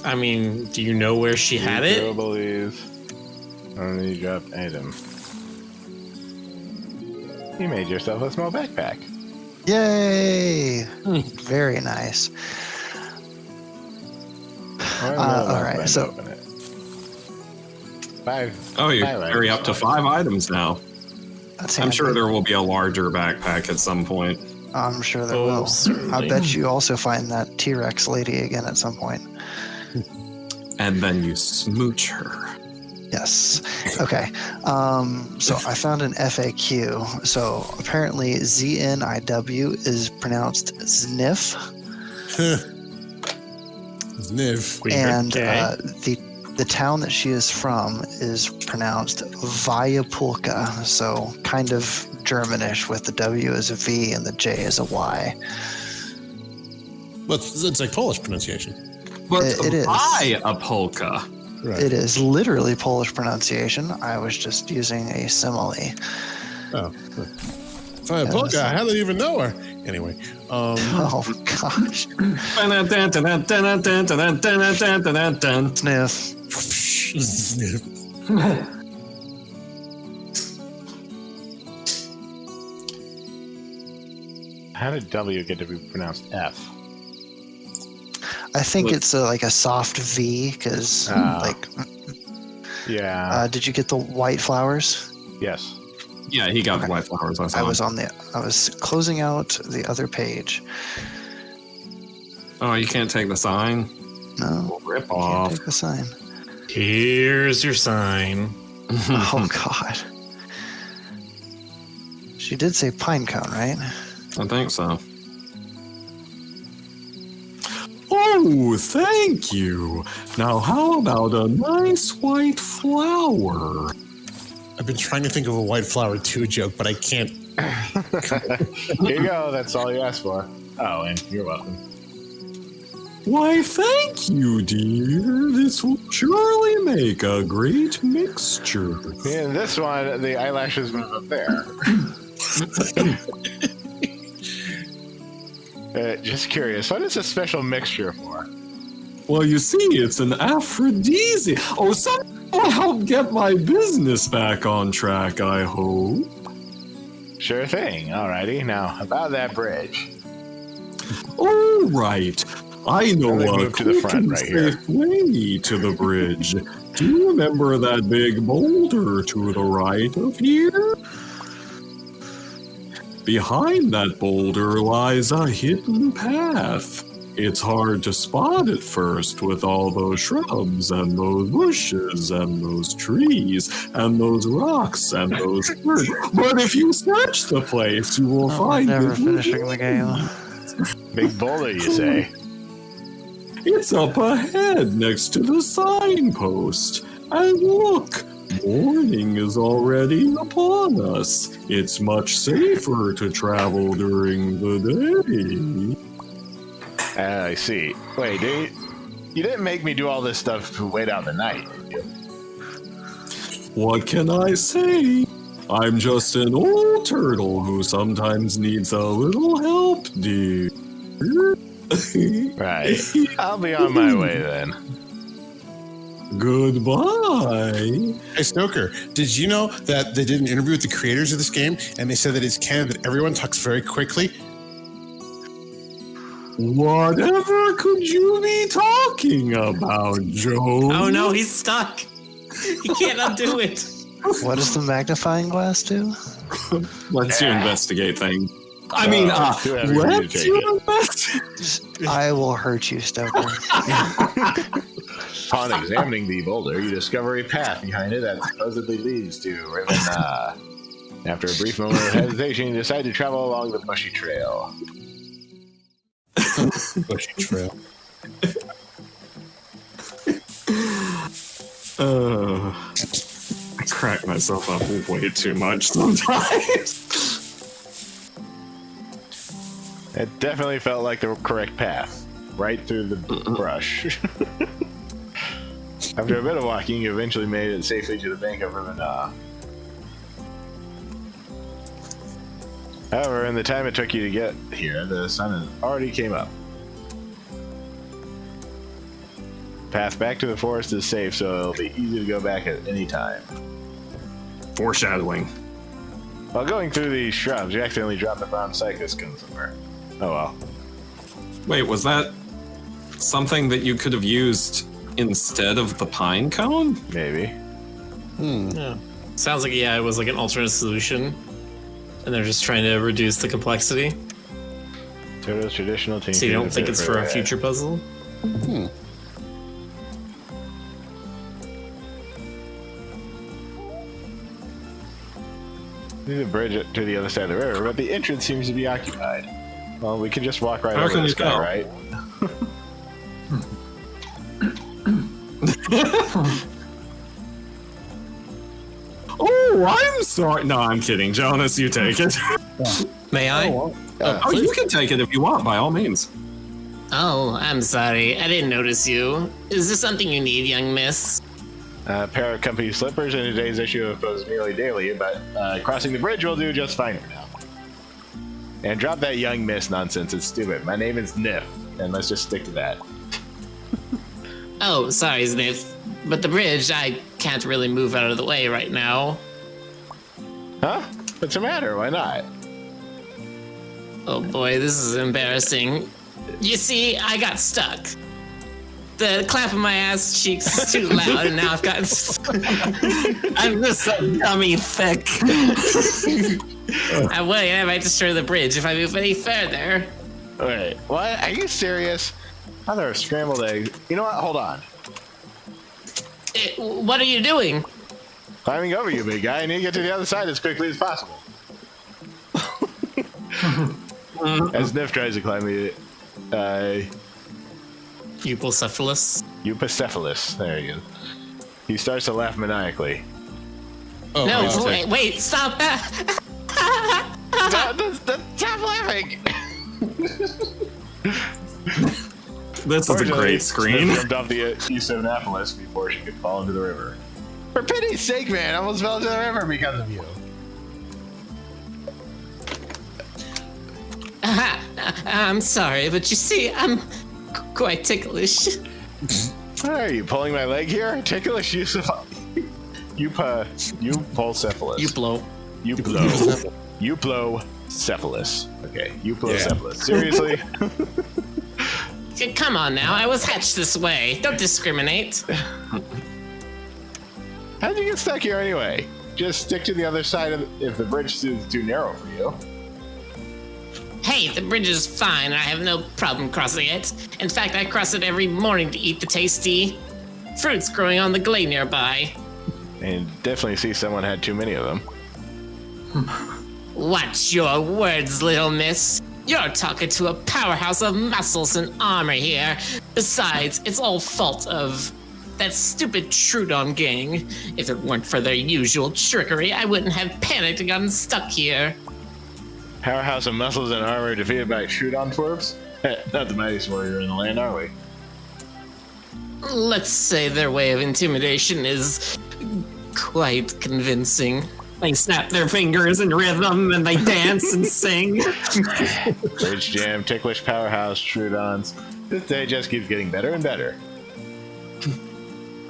Speaker 1: I mean, do you know where she had it?
Speaker 3: Durable leaves. Only drop item. You made yourself a small backpack.
Speaker 5: Yay! Very nice. All right, so
Speaker 2: Oh, you carry up to 5 items now.
Speaker 5: that's
Speaker 2: I'm
Speaker 5: handy.
Speaker 2: sure there will be a larger backpack at some point.
Speaker 5: I'm sure there
Speaker 1: Oh,
Speaker 5: will.
Speaker 1: certainly.
Speaker 5: I bet you also find that T-Rex lady again at some point.
Speaker 2: And then you smooch her.
Speaker 5: Yes. Okay. So I found an FAQ. So apparently ZNIW is pronounced Zniw.
Speaker 7: Zniw.
Speaker 5: And
Speaker 1: Okay.
Speaker 5: the town that she is from is pronounced Viapulka, so kind of Germanish with the W as a V and the J as a Y.
Speaker 7: But it's like Polish pronunciation.
Speaker 2: But
Speaker 5: It is.
Speaker 2: buy a polka.
Speaker 7: Right.
Speaker 5: It is literally Polish pronunciation. I was just using a simile.
Speaker 7: Oh. Fine, polka. How do you even know her? Anyway.
Speaker 5: Oh gosh. Sniff.
Speaker 7: Zniw.
Speaker 3: how did W get to be pronounced F?
Speaker 5: I think it's like a soft V because like.
Speaker 3: Yeah.
Speaker 5: Did you get the white flowers?
Speaker 3: Yes.
Speaker 2: Yeah, he got the white flowers.
Speaker 5: I was closing out the other page.
Speaker 2: Oh, you can't take the sign?
Speaker 5: No,
Speaker 2: Rip
Speaker 5: can't
Speaker 2: off.
Speaker 5: take the sign.
Speaker 1: Here's your sign.
Speaker 5: Oh God. She did say pine cone, right?
Speaker 2: I think so. Oh, thank you. Now, how about a nice white flower?
Speaker 7: I've been trying to think of a white flower 2 joke, but I can't.
Speaker 3: Here you go. That's all you asked for. Oh, and you're welcome.
Speaker 2: Why, thank you, dear. This will surely make a great mixture.
Speaker 3: In this one, the eyelashes move up there. Just curious, what is this special mixture for?
Speaker 2: Well, you see, it's an aphrodisiac. Oh, something will help get my business back on track, I hope.
Speaker 3: Sure thing. Alrighty. Now, about that bridge.
Speaker 2: All right. I know
Speaker 3: Let me
Speaker 2: a
Speaker 3: move to the
Speaker 2: quick
Speaker 3: front
Speaker 2: and
Speaker 3: right here.
Speaker 2: safe way to the bridge. Do you remember that big boulder to the right of here? Behind that boulder lies a hidden path. It's hard to spot at first with all those shrubs and those bushes and those trees and those rocks and those birds. But if you search the place, you will find
Speaker 5: Never
Speaker 2: it.
Speaker 5: finishing the game.
Speaker 3: Big boulder, you say?
Speaker 2: It's up ahead next to the signpost. And look, morning is already upon us. It's much safer to travel during the day.
Speaker 3: I see. Wait, You didn't make me do all this stuff to wait out the night, did you?
Speaker 2: What can I say? I'm just an old turtle who sometimes needs a little help, dear.
Speaker 3: Right. I'll be on my way then.
Speaker 2: Goodbye.
Speaker 7: Hey, Stoker, did you know that they did an interview with the creators of this game and they said that it's canon that everyone talks very quickly?
Speaker 2: Whatever could you be talking about, Joe?
Speaker 1: Oh no, he's stuck. He can't undo it.
Speaker 5: What does the magnifying glass do?
Speaker 2: Let's you investigate things. I mean,
Speaker 3: whoever you
Speaker 2: let's
Speaker 3: take
Speaker 2: you
Speaker 3: it.
Speaker 2: investigate.
Speaker 5: I will hurt you, Stoker.
Speaker 3: Upon examining the boulder, you discover a path behind it that supposedly leads to Ravenna. After a brief moment of hesitation, you decide to travel along the bushy trail.
Speaker 7: Bushy trail.
Speaker 2: I crack myself up way too much sometimes.
Speaker 3: It definitely felt like the correct path. Right through the brush. After a bit of walking, you eventually made it safely to the bank of Ravenna. However, in the time it took you to get here, the sun already came up. Path back to the forest is safe, so it'll be easy to go back at any time.
Speaker 2: Foreshadowing.
Speaker 3: While going through these shrubs, you accidentally dropped the brown cycus cone somewhere. Oh well.
Speaker 2: Wait, was that something that you could have used instead of the pine cone?
Speaker 3: Maybe.
Speaker 1: Yeah. Sounds like, yeah, it was like an alternate solution. And they're just trying to reduce the complexity.
Speaker 3: Toto's traditional team.
Speaker 1: So you don't think it's for a future puzzle?
Speaker 3: There's a bridge to the other side of the river, but the entrance seems to be occupied. Well, we can just walk right
Speaker 2: How
Speaker 3: over
Speaker 2: can
Speaker 3: this
Speaker 2: you
Speaker 3: guy,
Speaker 2: tell?
Speaker 3: right?
Speaker 2: Oh, I'm sorry. No, I'm kidding. Jonas, you take it.
Speaker 1: May I?
Speaker 2: Oh, you can take it if you want, by all means.
Speaker 1: Oh, I'm sorry. I didn't notice you. Is this something you need, young miss?
Speaker 3: A pair of comfy slippers in today's issue of Post nearly daily, but crossing the bridge will do just fine for now. And drop that young miss nonsense. It's stupid. My name is Nif, and let's just stick to that.
Speaker 1: Oh, sorry, Zniw. But the bridge, I can't really move out of the way right now.
Speaker 3: Huh? What's the matter? Why not?
Speaker 1: Oh boy, this is embarrassing. You see, I got stuck. The clap of my ass cheeks is too loud, and now I've gotten stuck. I'm just so dummy thick. I might destroy the bridge if I move any further.
Speaker 3: Wait, what? Are you serious? Mother of scrambled eggs. You know what? Hold on.
Speaker 1: What are you doing?
Speaker 3: Climbing over you, big guy. I need to get to the other side as quickly as possible. As Nif tries to climb the
Speaker 1: Eupocephalus.
Speaker 3: Eupocephalus. There you go. He starts to laugh maniacally.
Speaker 7: Oh,
Speaker 1: No,
Speaker 7: wow.
Speaker 1: wait, stop that!
Speaker 3: Stop laughing!
Speaker 2: This is a great screen.
Speaker 3: She jumped off the Eupocephalus before she could fall into the river. For pity's sake, man! I almost fell into the river because of you.
Speaker 1: I'm sorry, but you see, I'm quite ticklish.
Speaker 3: Why are you pulling my leg here? Ticklish Eupocephalus. Euplocephalus. Okay, Euplocephalus. Seriously?
Speaker 1: Come on now, I was hatched this way. Don't discriminate.
Speaker 3: How'd you get stuck here anyway? Just stick to the other side if the bridge is too narrow for you.
Speaker 1: Hey, the bridge is fine. I have no problem crossing it. In fact, I cross it every morning to eat the tasty fruits growing on the glade nearby.
Speaker 3: And definitely see someone had too many of them.
Speaker 1: Watch your words, little miss. You're talking to a powerhouse of muscles and armor here. Besides, it's all fault of that stupid Trudon gang. If it weren't for their usual trickery, I wouldn't have panicked and gotten stuck here.
Speaker 3: Powerhouse of muscles and armor defeated by Trudon twerps? Not the mightiest warrior in the land, are we?
Speaker 1: let's say their way of intimidation is quite convincing.
Speaker 6: They snap their fingers in rhythm and they dance and sing.
Speaker 3: Bridge Jam, Ticklish Powerhouse, Trudons. This day just keeps getting better and better.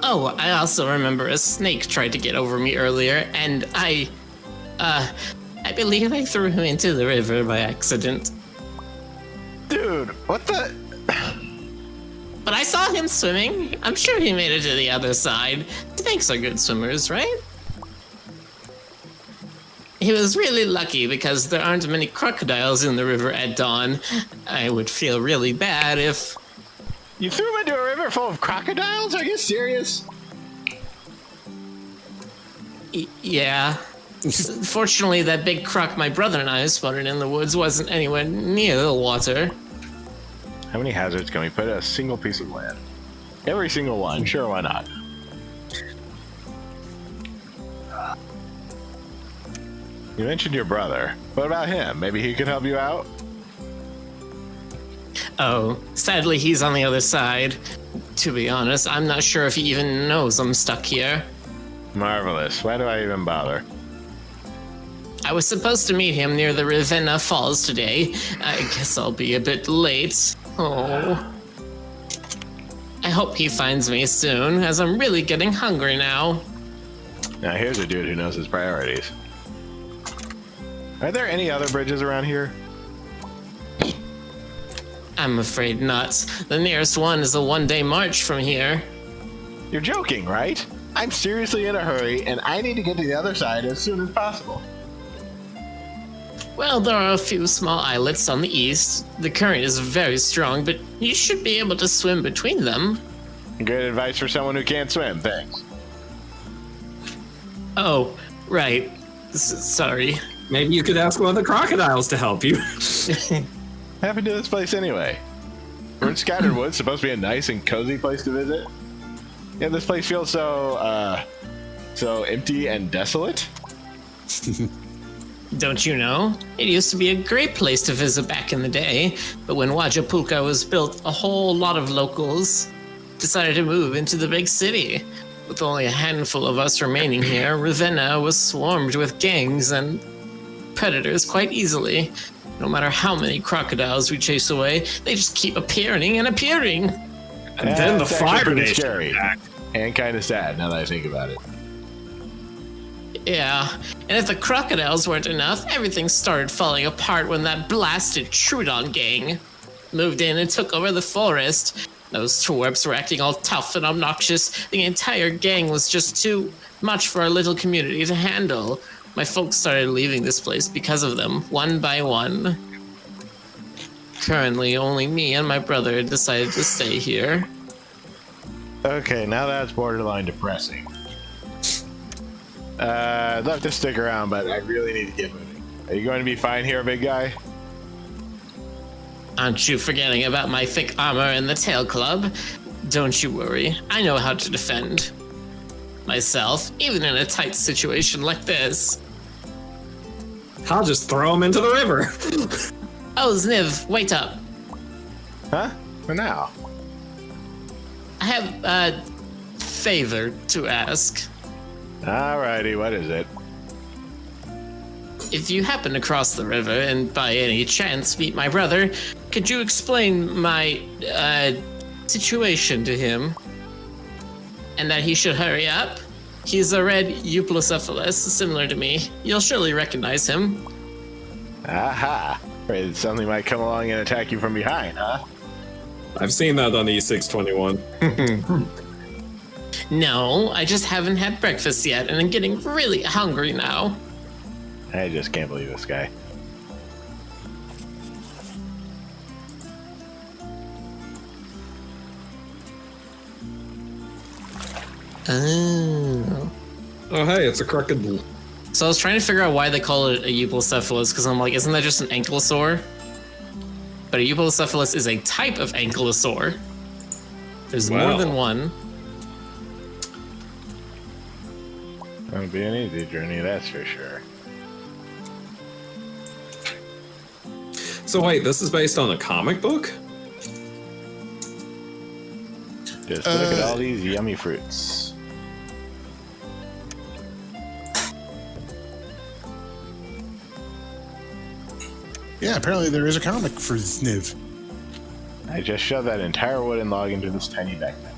Speaker 1: Oh, I also remember a snake tried to get over me earlier, and I believe I threw him into the river by accident.
Speaker 3: Dude, what the?
Speaker 1: But I saw him swimming. I'm sure he made it to the other side. Snakes are good swimmers, right? He was really lucky because there aren't many crocodiles in the river at dawn. I would feel really bad if...
Speaker 3: You threw him into a river full of crocodiles? Are you serious?
Speaker 1: Yeah. Fortunately, that big croc my brother and I spotted in the woods wasn't anywhere near the water.
Speaker 3: How many hazards can we put at a single piece of land? Every single one. Sure, why not? You mentioned your brother. What about him? Maybe he could help you out?
Speaker 1: Oh, sadly he's on the other side. To be honest, I'm not sure if he even knows I'm stuck here.
Speaker 3: Marvelous. Why do I even bother?
Speaker 1: I was supposed to meet him near the Ravenna Falls today. I guess I'll be a bit late. Oh. I hope he finds me soon, as I'm really getting hungry now.
Speaker 3: Now here's a dude who knows his priorities. Are there any other bridges around here?
Speaker 1: I'm afraid not. The nearest one is a one-day march from here.
Speaker 3: You're joking, right? I'm seriously in a hurry, and I need to get to the other side as soon as possible.
Speaker 1: Well, there are a few small islets on the east. The current is very strong, but you should be able to swim between them.
Speaker 3: Good advice for someone who can't swim, thanks.
Speaker 1: Oh, right. Sorry.
Speaker 2: Maybe you could ask one of the crocodiles to help you.
Speaker 3: What happened to this place anyway? We're in Scattered Woods, supposed to be a nice and cozy place to visit. Yeah, this place feels so empty and desolate.
Speaker 1: Don't you know? It used to be a great place to visit back in the day, but when Wajapulka was built, a whole lot of locals decided to move into the big city. With only a handful of us remaining here, Ravenna was swarmed with gangs and predators quite easily. No matter how many crocodiles we chase away, they just keep appearing and appearing.
Speaker 2: And then the
Speaker 3: That's actually
Speaker 2: Fire
Speaker 3: pretty
Speaker 2: Nation
Speaker 3: scary
Speaker 2: attacked.
Speaker 3: and kind of sad now that I think about it.
Speaker 1: Yeah, and if the crocodiles weren't enough, everything started falling apart when that blasted Trudon gang moved in and took over the forest. Those twerps were acting all tough and obnoxious. The entire gang was just too much for our little community to handle. My folks started leaving this place because of them, one by one. Currently, only me and my brother decided to stay here.
Speaker 3: Okay, now that's borderline depressing. I'd love to stick around, but I really need to get moving. Are you going to be fine here, big guy?
Speaker 1: Aren't you forgetting about my thick armor and the tail club? Don't you worry, I know how to defend myself, even in a tight situation like this.
Speaker 2: I'll just throw him into the river.
Speaker 1: Oh, Zniw, wait up.
Speaker 3: Huh? For now.
Speaker 1: I have a favor to ask.
Speaker 3: Alrighty, what is it?
Speaker 1: If you happen to cross the river and by any chance meet my brother, could you explain my situation to him? And that he should hurry up? He's a red Euplocephalus, similar to me. You'll surely recognize him.
Speaker 3: Aha! Afraid something might come along and attack you from behind, huh?
Speaker 2: I've seen that on E621.
Speaker 1: No, I just haven't had breakfast yet, and I'm getting really hungry now.
Speaker 3: I just can't believe this guy.
Speaker 1: Oh.
Speaker 2: Oh, hey, it's a crooked.
Speaker 1: So I was trying to figure out why they call it a Euplocephalus, because I'm like, isn't that just an ankylosaur? But a Euplocephalus is a type of ankylosaur. There's more than one.
Speaker 3: Gonna be an easy journey, that's for sure.
Speaker 2: So wait, this is based on a comic book?
Speaker 3: Just look at all these yummy fruits.
Speaker 7: Yeah, apparently there is a comic for Zniw.
Speaker 3: I just shoved that entire wooden log into this tiny backpack.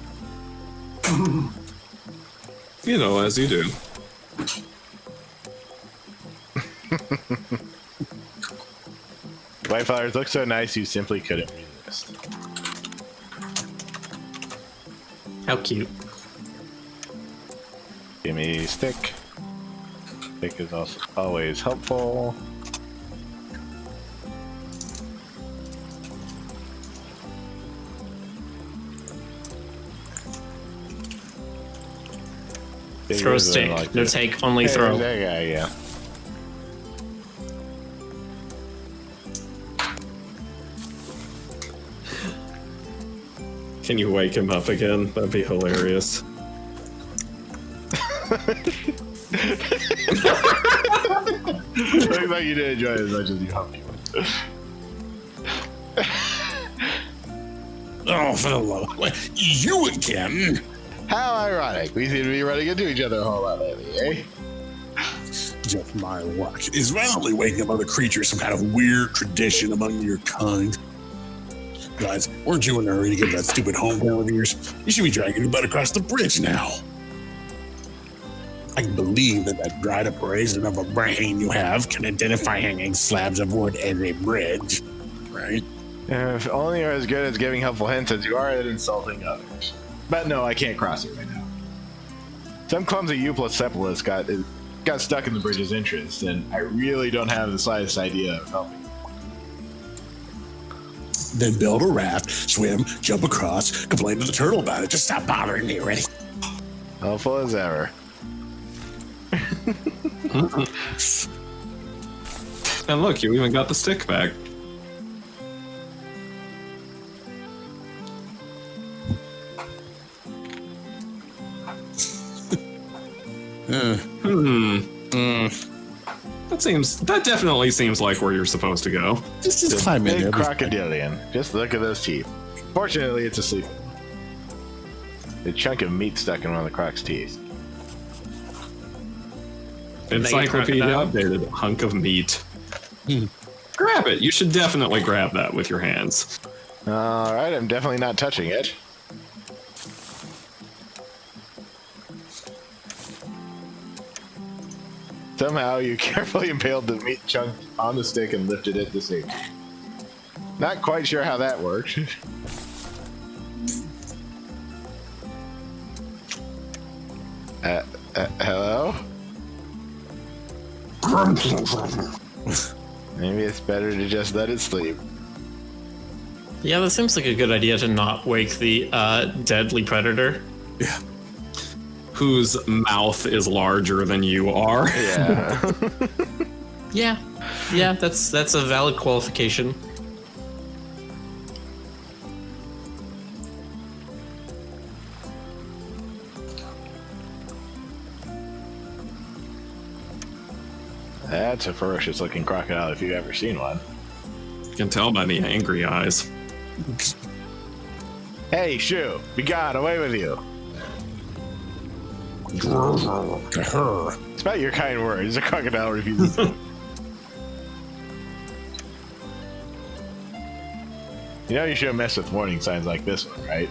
Speaker 2: You know, as you do.
Speaker 3: White flowers look so nice you simply couldn't resist.
Speaker 1: How cute.
Speaker 3: Give me stick. Stick is also always helpful.
Speaker 1: Throw a stick.
Speaker 3: Like
Speaker 1: No
Speaker 3: this.
Speaker 1: take, only
Speaker 3: Hey,
Speaker 1: throw.
Speaker 3: That guy, yeah.
Speaker 2: Can you wake him up again? That'd be hilarious.
Speaker 3: Looks like you didn't enjoy it as much as you hoped you would.
Speaker 7: Oh, for the love of you again.
Speaker 3: How ironic. We seem to be running into each other a whole lot lately, eh?
Speaker 7: Just my luck. Is randomly waking up other creatures some kind of weird tradition among your kind? Guys, weren't you in a hurry to get that stupid hometown of yours? You should be dragging your butt across the bridge now. I can believe that dried up raisin of a brain you have can identify hanging slabs of wood as a bridge, right?
Speaker 3: If only you're as good at giving helpful hints as you are at insulting others. But no, I can't cross it right now. Some clumsy Euploscephalus got stuck in the bridge's entrance, and I really don't have the slightest idea of helping.
Speaker 7: Then build a raft, swim, jump across, complain to the turtle about it. Just stop bothering me already.
Speaker 3: Helpful as ever.
Speaker 2: And look, you even got the stick back. That definitely seems like where you're supposed to go.
Speaker 7: Just climb in
Speaker 3: Big
Speaker 7: there.
Speaker 3: crocodilian. Just look at those teeth. Fortunately, it's asleep. A chunk of meat stuck in one of the croc's teeth.
Speaker 2: Encyclopedia
Speaker 1: crocodile.
Speaker 2: updated. Hunk of meat. Grab it. You should definitely grab that with your hands.
Speaker 3: Alright, I'm definitely not touching it. Somehow you carefully impaled the meat chunk on the stick and lifted it to safety. Not quite sure how that worked. Hello? Maybe it's better to just let it sleep.
Speaker 1: Yeah, that seems like a good idea to not wake the deadly predator.
Speaker 2: Whose mouth is larger than you are.
Speaker 3: Yeah.
Speaker 1: Yeah, that's a valid qualification.
Speaker 3: That's a ferocious looking crocodile if you've ever seen one.
Speaker 2: You can tell by the angry eyes.
Speaker 3: Hey, Shoo, be gone, away with you.
Speaker 7: To her.
Speaker 3: It's about your kind words. A crocodile refuses to. You know you shouldn't mess with warning signs like this one, right?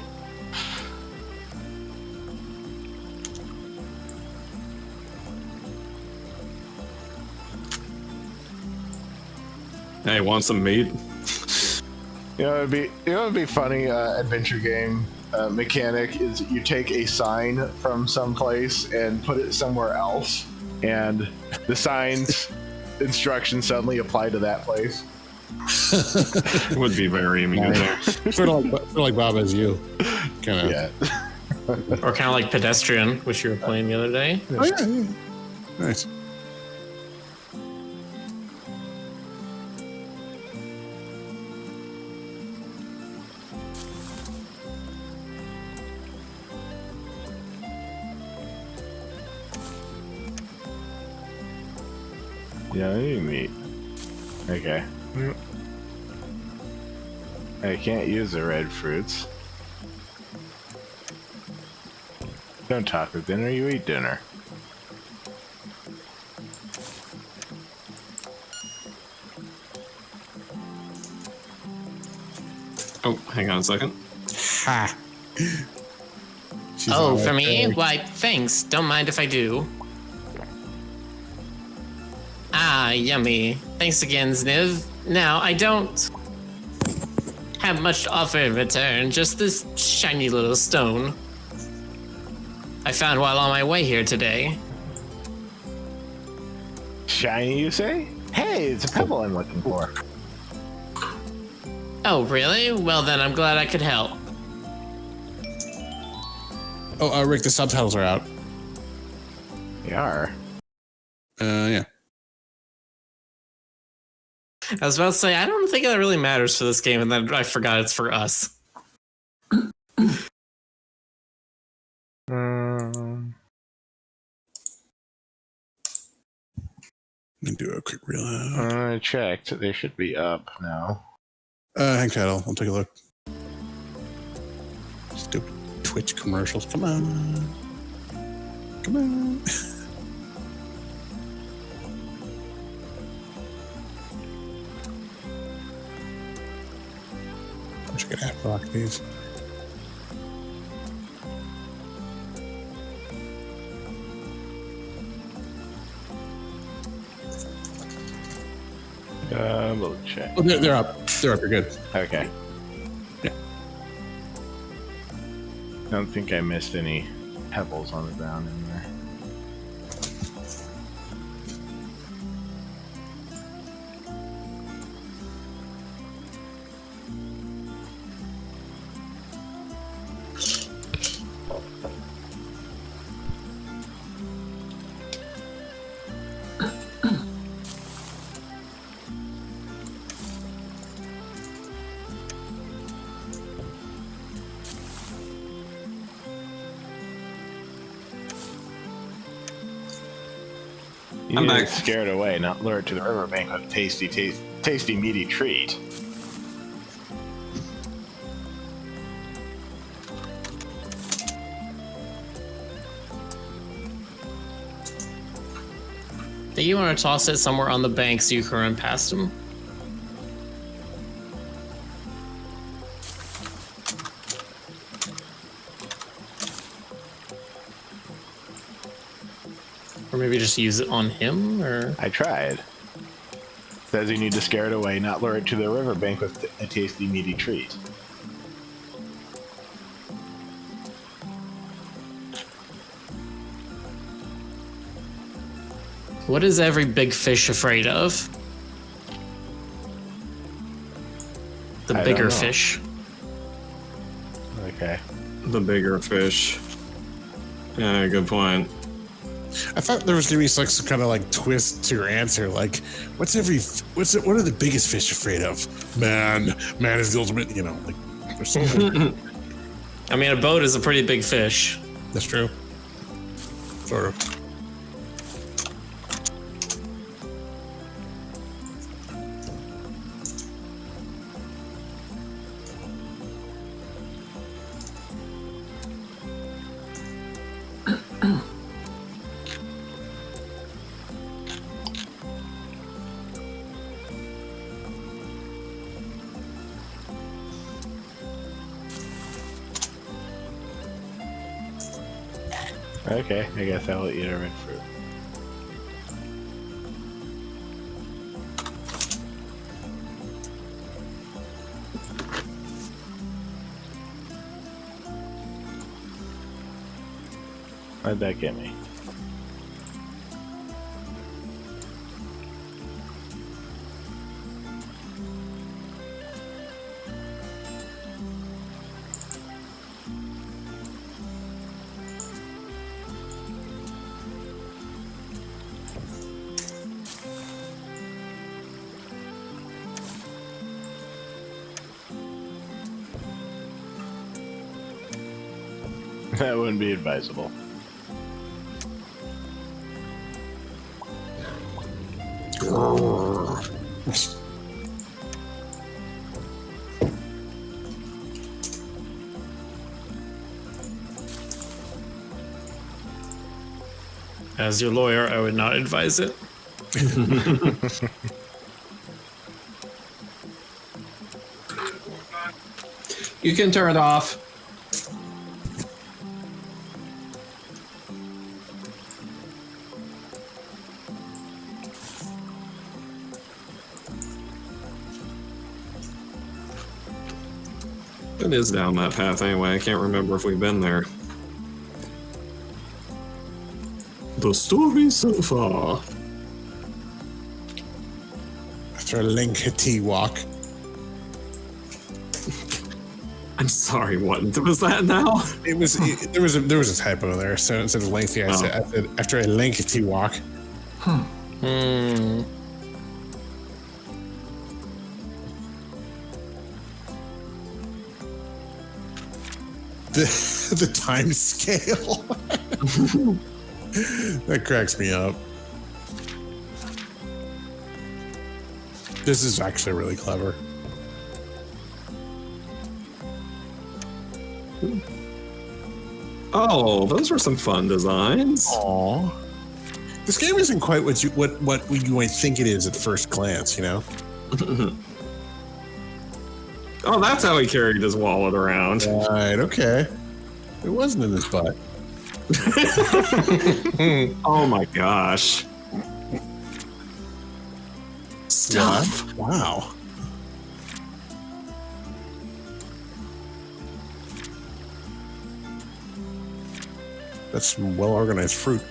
Speaker 2: Hey, want some meat?
Speaker 3: You know, it'd be funny. Adventure game mechanic is you take a sign from someplace and put it somewhere else, and the sign's instructions suddenly apply to that place.
Speaker 2: It would be very amusing.
Speaker 7: Sort of like Bob as you. Kind of.
Speaker 3: Yeah.
Speaker 1: Or kind of like Pedestrian, which you were playing the other day.
Speaker 7: Oh, yeah. Nice.
Speaker 3: Yeah, I need meat. Okay. I can't use the red fruits. Don't talk with dinner, you eat dinner.
Speaker 2: Oh, hang on a second.
Speaker 4: Ha. She's
Speaker 1: Oh,
Speaker 4: all
Speaker 1: for me?
Speaker 4: okay.
Speaker 1: Why, thanks. Don't mind if I do. Ah, yummy. Thanks again, Zniw. Now, I don't have much to offer in return, just this shiny little stone I found while on my way here today.
Speaker 3: Shiny, you say? Hey, it's a pebble I'm looking for.
Speaker 1: Oh, really? Well then, I'm glad I could help.
Speaker 4: Oh, Rick, the subtitles are out.
Speaker 3: They are.
Speaker 4: Yeah.
Speaker 1: I was about to say, I don't think that really matters for this game, and then I forgot it's for us.
Speaker 7: Let me do a quick real.
Speaker 3: I checked. They should be up now.
Speaker 7: Hang tight, I'll take a look.
Speaker 4: Stupid Twitch commercials. Come on. Come on. Wish I could have rock these.
Speaker 3: We'll check.
Speaker 4: Oh, they're up. They're up. You're good.
Speaker 3: Okay.
Speaker 4: Yeah.
Speaker 3: I don't think I missed any pebbles on the ground in there. You
Speaker 2: I'm
Speaker 3: need to
Speaker 2: back.
Speaker 3: get scared away, not lured to the riverbank with tasty, meaty treat.
Speaker 1: Do you want to toss it somewhere on the bank so you can run past him? Or maybe just use it on him, or...
Speaker 3: I tried. Says you need to scare it away, not lure it to the riverbank with a tasty, meaty treat.
Speaker 1: What is every big fish afraid of? The
Speaker 3: I don't
Speaker 1: bigger
Speaker 3: know.
Speaker 1: fish.
Speaker 3: Okay.
Speaker 2: The bigger fish. Yeah, good point.
Speaker 4: I thought there was gonna be some kind of like twist to your answer. Like, what are the biggest fish afraid of? Man is the ultimate. You know, like there's so many.
Speaker 1: I mean, a boat is a pretty big fish.
Speaker 4: That's true. Sort of.
Speaker 3: Okay, I guess I'll eat a red fruit. What'd that get me? That wouldn't be advisable.
Speaker 1: As your lawyer, I would not advise it.
Speaker 2: You can turn it off. It is down that path anyway. I can't remember if we've been there. The story so far.
Speaker 4: After a lengthy walk.
Speaker 2: I'm sorry, what was that now?
Speaker 4: There was a typo there. So instead of lengthy, I said after a lengthy walk. The time scale. That cracks me up. This is actually really clever.
Speaker 2: Oh, those were some fun designs.
Speaker 4: Aww. This game isn't quite what you might think it is at first glance, you know?
Speaker 2: Oh, that's how he carried his wallet around.
Speaker 4: Right, okay. It wasn't in his butt.
Speaker 2: Oh my gosh. Stuff.
Speaker 4: Wow. That's some well-organized fruit.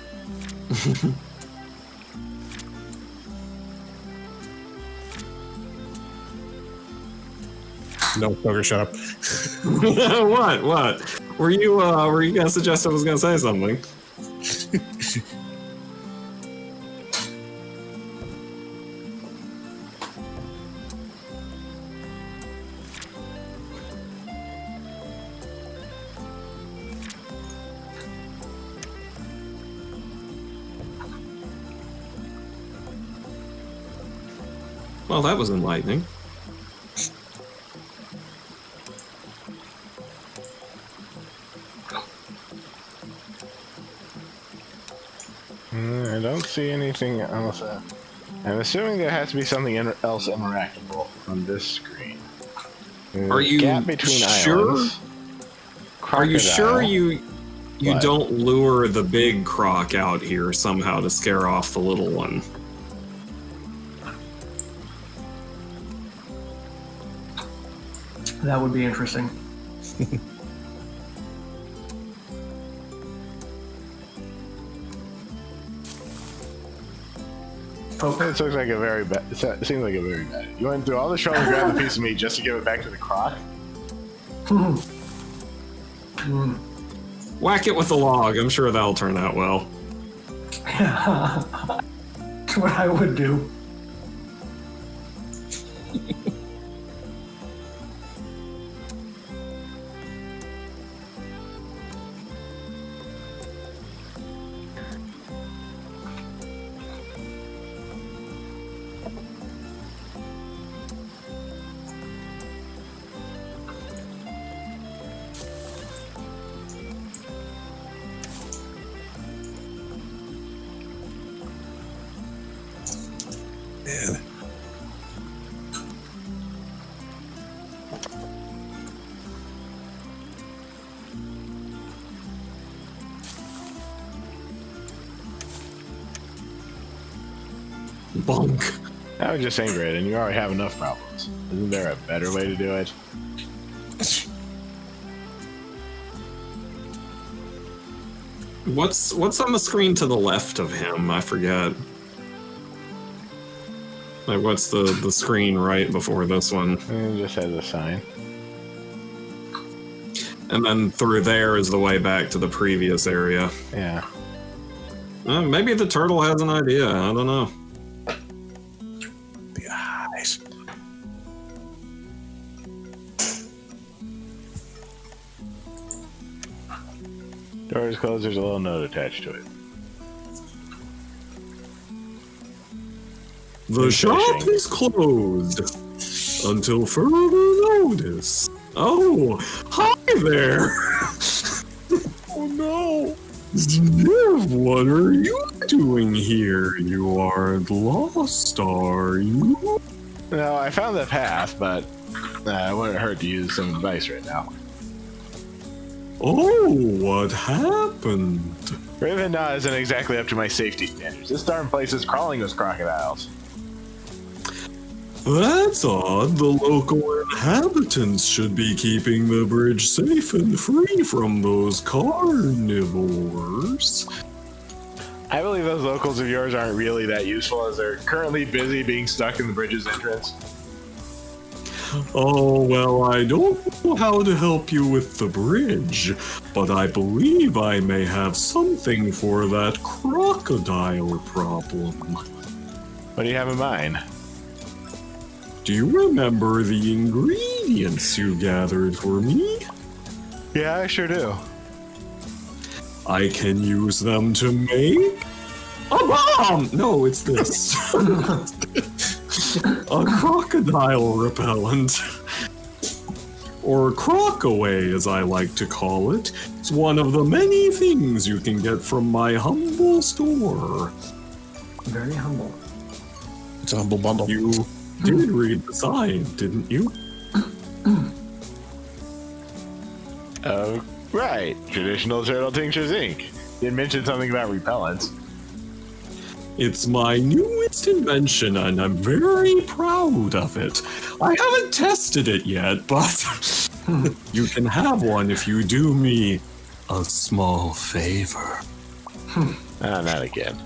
Speaker 4: No, Poker, shut up.
Speaker 2: What? Were you gonna suggest I was gonna say something? Well, that was enlightening.
Speaker 3: I don't see anything else. I'm assuming there has to be something else interactable on this screen.
Speaker 2: Are you
Speaker 3: Gap between
Speaker 2: sure?
Speaker 3: islands.
Speaker 2: Are you sure you
Speaker 3: What?
Speaker 2: don't lure the big croc out here somehow to scare off the little one?
Speaker 8: That would be interesting. Poker.
Speaker 3: It looks like a very bad. It seems like a very bad. You went through all the trouble to grab the piece of meat just to give it back to the croc.
Speaker 2: Whack it with a log. I'm sure that'll turn out well.
Speaker 8: That's what I would do.
Speaker 4: Man.
Speaker 2: Bonk.
Speaker 3: That was just ain't great, and you already have enough problems. Isn't there a better way to do it?
Speaker 2: What's on the screen to the left of him? I forget. Like, what's the screen right before this one?
Speaker 3: It just has a sign.
Speaker 2: And then through there is the way back to the previous area.
Speaker 3: Yeah.
Speaker 2: Maybe the turtle has an idea. I don't know.
Speaker 4: The eyes.
Speaker 3: Door is closed. There's a little note attached to it.
Speaker 2: The shop is closed until further notice. Oh, hi there.
Speaker 4: Oh no.
Speaker 2: Zniw, what are you doing here? You aren't lost, are you?
Speaker 3: No, I found the path, but it wouldn't hurt to use some advice right now.
Speaker 2: Oh, what happened?
Speaker 3: Griffin isn't exactly up to my safety standards. This darn place is crawling with crocodiles.
Speaker 2: That's odd. The local inhabitants should be keeping the bridge safe and free from those carnivores.
Speaker 3: I believe those locals of yours aren't really that useful, as they're currently busy being stuck in the bridge's entrance.
Speaker 2: Oh, well, I don't know how to help you with the bridge, but I believe I may have something for that crocodile problem.
Speaker 3: What do you have in mind?
Speaker 2: Do you remember the ingredients you gathered for me?
Speaker 3: Yeah, I sure do.
Speaker 2: I can use them to make a bomb! No, it's this. A crocodile repellent. Or crocaway, as I like to call it. It's one of the many things you can get from my humble store.
Speaker 8: Very humble.
Speaker 4: It's a humble bundle.
Speaker 2: You did read the sign, didn't you?
Speaker 3: Oh, right. Traditional Turtle Tinctures Inc. Did mention something about repellents.
Speaker 2: It's my newest invention, and I'm very proud of it. I haven't tested it yet, but you can have one if you do me a small favor.
Speaker 3: Not again.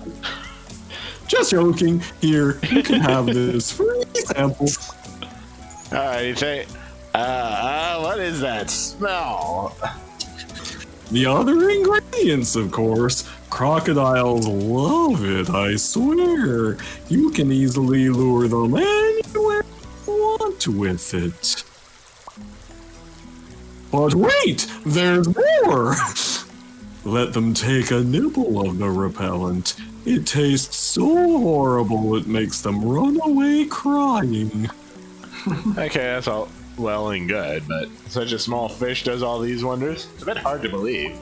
Speaker 2: Just joking. Here, you can have this free sample.
Speaker 3: Alright, you say, what is that smell?
Speaker 2: The other ingredients, of course. Crocodiles love it, I swear. You can easily lure them anywhere you want with it. But wait, there's more! Let them take a nibble of the repellent. It tastes so horrible it makes them run away crying.
Speaker 3: Okay, that's all well and good, but such a small fish does all these wonders? It's a bit hard to believe.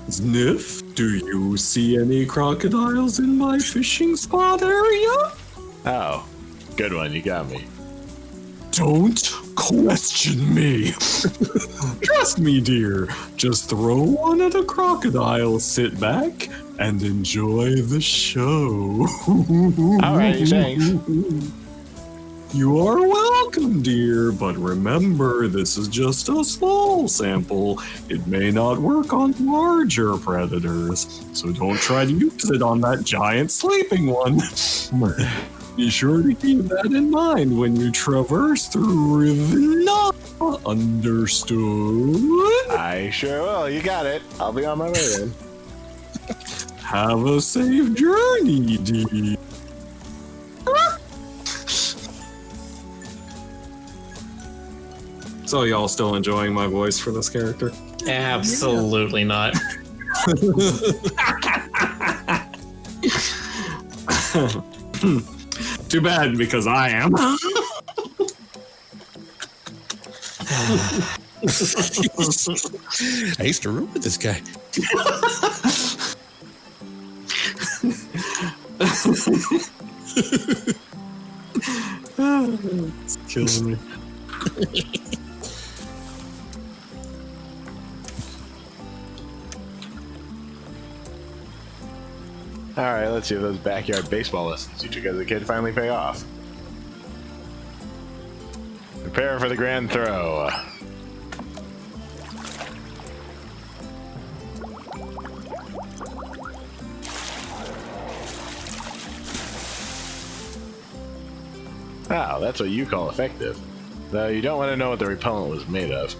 Speaker 2: Sniff, do you see any crocodiles in my fishing spot area?
Speaker 3: Oh, good one, you got me.
Speaker 2: Don't question me. Trust me, dear. Just throw one at a crocodile, sit back, and enjoy the show.
Speaker 3: Alright, thanks.
Speaker 2: You are welcome, dear, but remember, this is just a small sample. It may not work on larger predators, so don't try to use it on that giant sleeping one. Be sure to keep that in mind when you traverse through Rivenna. Understood?
Speaker 3: I sure will, you got it. I'll be on my way then.
Speaker 2: Have a safe journey, dear. So y'all still enjoying my voice for this character?
Speaker 1: Absolutely not.
Speaker 2: Too bad, because I am.
Speaker 4: I used to room with this guy.
Speaker 2: It's killing me.
Speaker 3: Alright, let's see if those backyard baseball lessons you took as a kid finally pay off. Prepare for the grand throw. Oh, that's what you call effective. Though you don't want to know what the repellent was made of.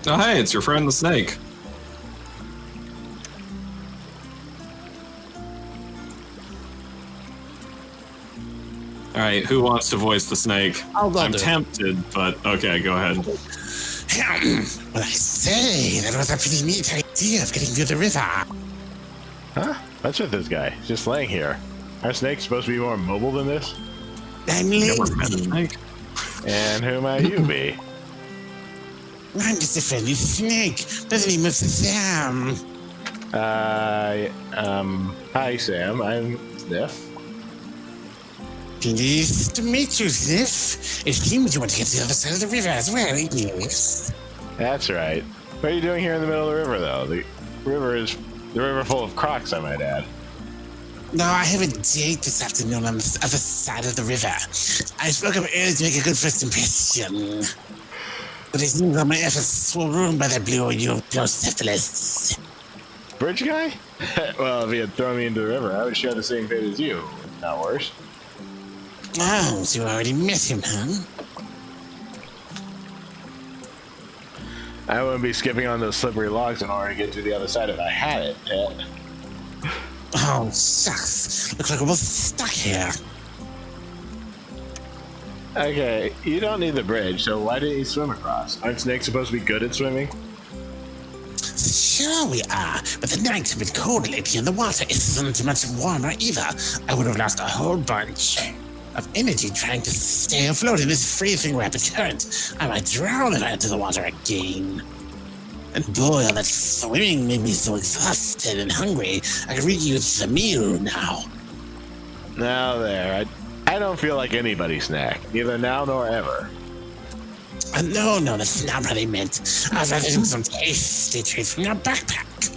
Speaker 2: Oh, hey, it's your friend the snake. All right, who wants to voice the snake? I'm
Speaker 4: do it.
Speaker 2: tempted, but okay, go ahead.
Speaker 4: Well, I say, that was a pretty neat idea of getting through the river.
Speaker 3: Huh? What's with this guy? He's just laying here. Are snakes supposed to be more mobile than this?
Speaker 4: I'm
Speaker 2: Never met a
Speaker 4: lazy.
Speaker 2: snake.
Speaker 3: And who might you be?
Speaker 4: I'm just a friendly snake. Doesn't even move Sam.
Speaker 3: Hi Sam, I'm Sniff.
Speaker 4: Pleased to meet you, Sniff. It seems you want to get to the other side of the river as well, yes?
Speaker 3: That's right. What are you doing here in the middle of the river, though? The river full of crocs, I might add.
Speaker 4: No, I have a date this afternoon on the other side of the river. I spoke up earlier to make a good first impression. But it seems that my efforts were ruined by that blue Euoplocephalus.
Speaker 3: Bridge guy? Well, if he had thrown me into the river, I would share the same fate as you. Not worse.
Speaker 4: Oh, so you already met him, huh?
Speaker 3: I wouldn't be skipping on those slippery logs in order to get to the other side if I had it.
Speaker 4: Oh, shucks. Looks like we're both stuck here.
Speaker 3: Okay, you don't need the bridge, so why didn't you swim across? Aren't snakes supposed to be good at swimming?
Speaker 4: Sure we are, but the nights have been cold lately and the water isn't much warmer either. I would have lost a whole bunch of energy trying to stay afloat in this freezing rapid current. I might drown if I enter the water again. And boy, all that swimming made me so exhausted and hungry, I could really use a meal now.
Speaker 3: Now there, I don't feel like anybody snack, neither now nor ever.
Speaker 4: No, that's not what I meant. I was rather doing some tasty treats from your backpack.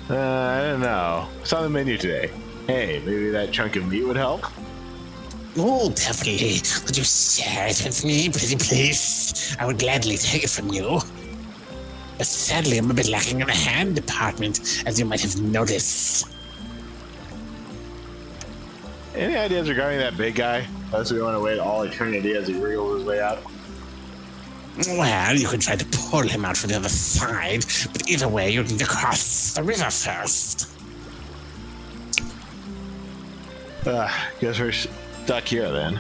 Speaker 3: I don't know. What's on the menu today? Hey, maybe that chunk of meat would help?
Speaker 4: Oh, definitely. Would you share it with me, pretty please? I would gladly take it from you. But sadly, I'm a bit lacking in the hand department, as you might have noticed.
Speaker 3: Any ideas regarding that big guy? Unless we want to wait all eternity as he wriggles his way out.
Speaker 4: Well, you could try to pull him out from the other side, but either way, you need to cross the river first.
Speaker 3: Guess we're stuck here then.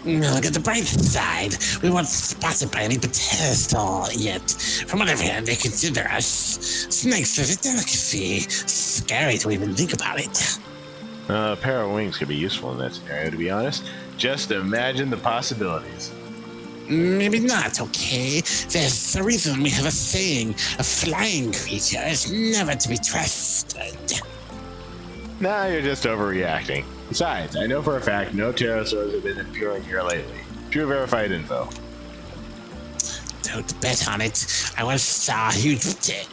Speaker 4: Look at the bright side. We weren't spotted by any pedestal yet. From what I've heard, they consider us snakes as a delicacy. Scary to even think about it.
Speaker 3: A pair of wings could be useful in that scenario, to be honest. Just imagine the possibilities.
Speaker 4: Maybe not, okay? There's a reason we have a saying, a flying creature is never to be trusted.
Speaker 3: Nah, you're just overreacting. Besides, I know for a fact no pterosaurs have been appearing here lately. True verified info.
Speaker 4: Don't bet on it. I once saw a huge tit.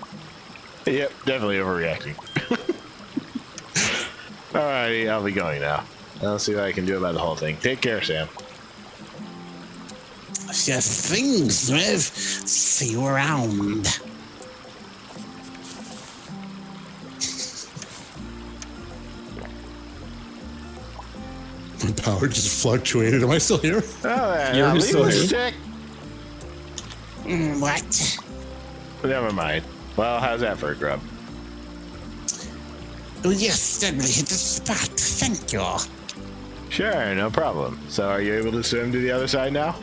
Speaker 3: Yep, definitely overreacting. Alrighty, I'll be going now. I'll see what I can do about the whole thing. Take care, Sam.
Speaker 4: Sure thing, Zniw. See you around.
Speaker 7: My power just fluctuated. Am I still here?
Speaker 3: Oh,
Speaker 2: You're
Speaker 3: leave
Speaker 2: still
Speaker 3: us
Speaker 2: here.
Speaker 3: check.
Speaker 4: What?
Speaker 3: Never mind. Well, how's that for a grub?
Speaker 4: Oh, yes, certainly hit the spot. Thank you.
Speaker 3: Sure, no problem. So are you able to swim to the other side now?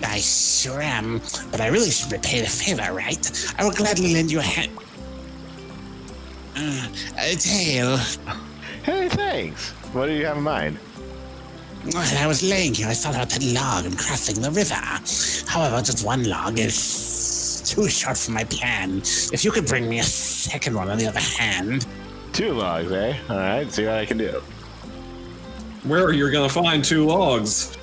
Speaker 4: I sure am, but I really should repay the favor, right? I will gladly lend you a hand. A tail.
Speaker 3: Hey, thanks. What do you have in mind?
Speaker 4: When I was laying here, I thought about that log and crossing the river. However, just one log is too short for my plan. If you could bring me a second one on the other hand.
Speaker 3: 2 logs, eh? Alright, see what I can do.
Speaker 2: Where are you gonna find 2 logs?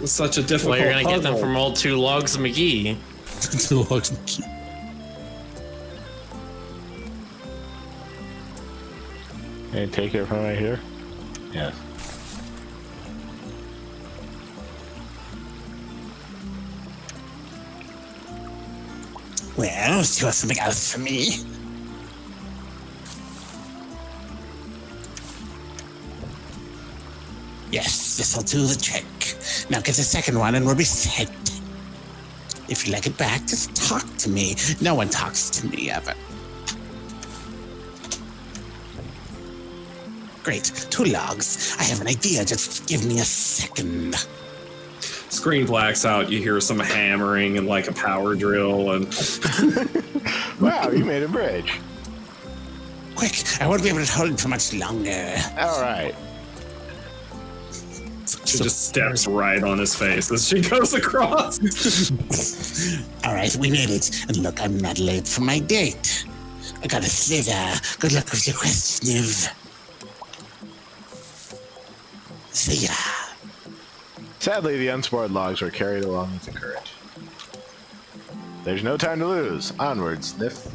Speaker 2: It's such a difficult
Speaker 1: Well, you're gonna get them
Speaker 2: puzzle.
Speaker 1: from old Two Logs McGee.
Speaker 7: Two logs and key.
Speaker 3: And take it from right here? Yes.
Speaker 4: Well, do you have something else for me? Yes, this'll do the trick. Now get the second one and we'll be set. If you like it back, just talk to me. No one talks to me ever. Great. 2 logs. I have an idea. Just give me a second.
Speaker 2: Screen blacks out. You hear some hammering and like a power drill, and
Speaker 3: Wow, you made a bridge.
Speaker 4: Quick, I won't be able to hold it for much longer.
Speaker 3: All right.
Speaker 2: she just steps right on his face as she goes across.
Speaker 4: All right, we made it. And look, I'm not late for my date. I got a slither. Good luck with your quest, Zniw. See ya.
Speaker 3: Sadly, the unspored logs were carried along with the current. There's no time to lose. Onwards, Zniw.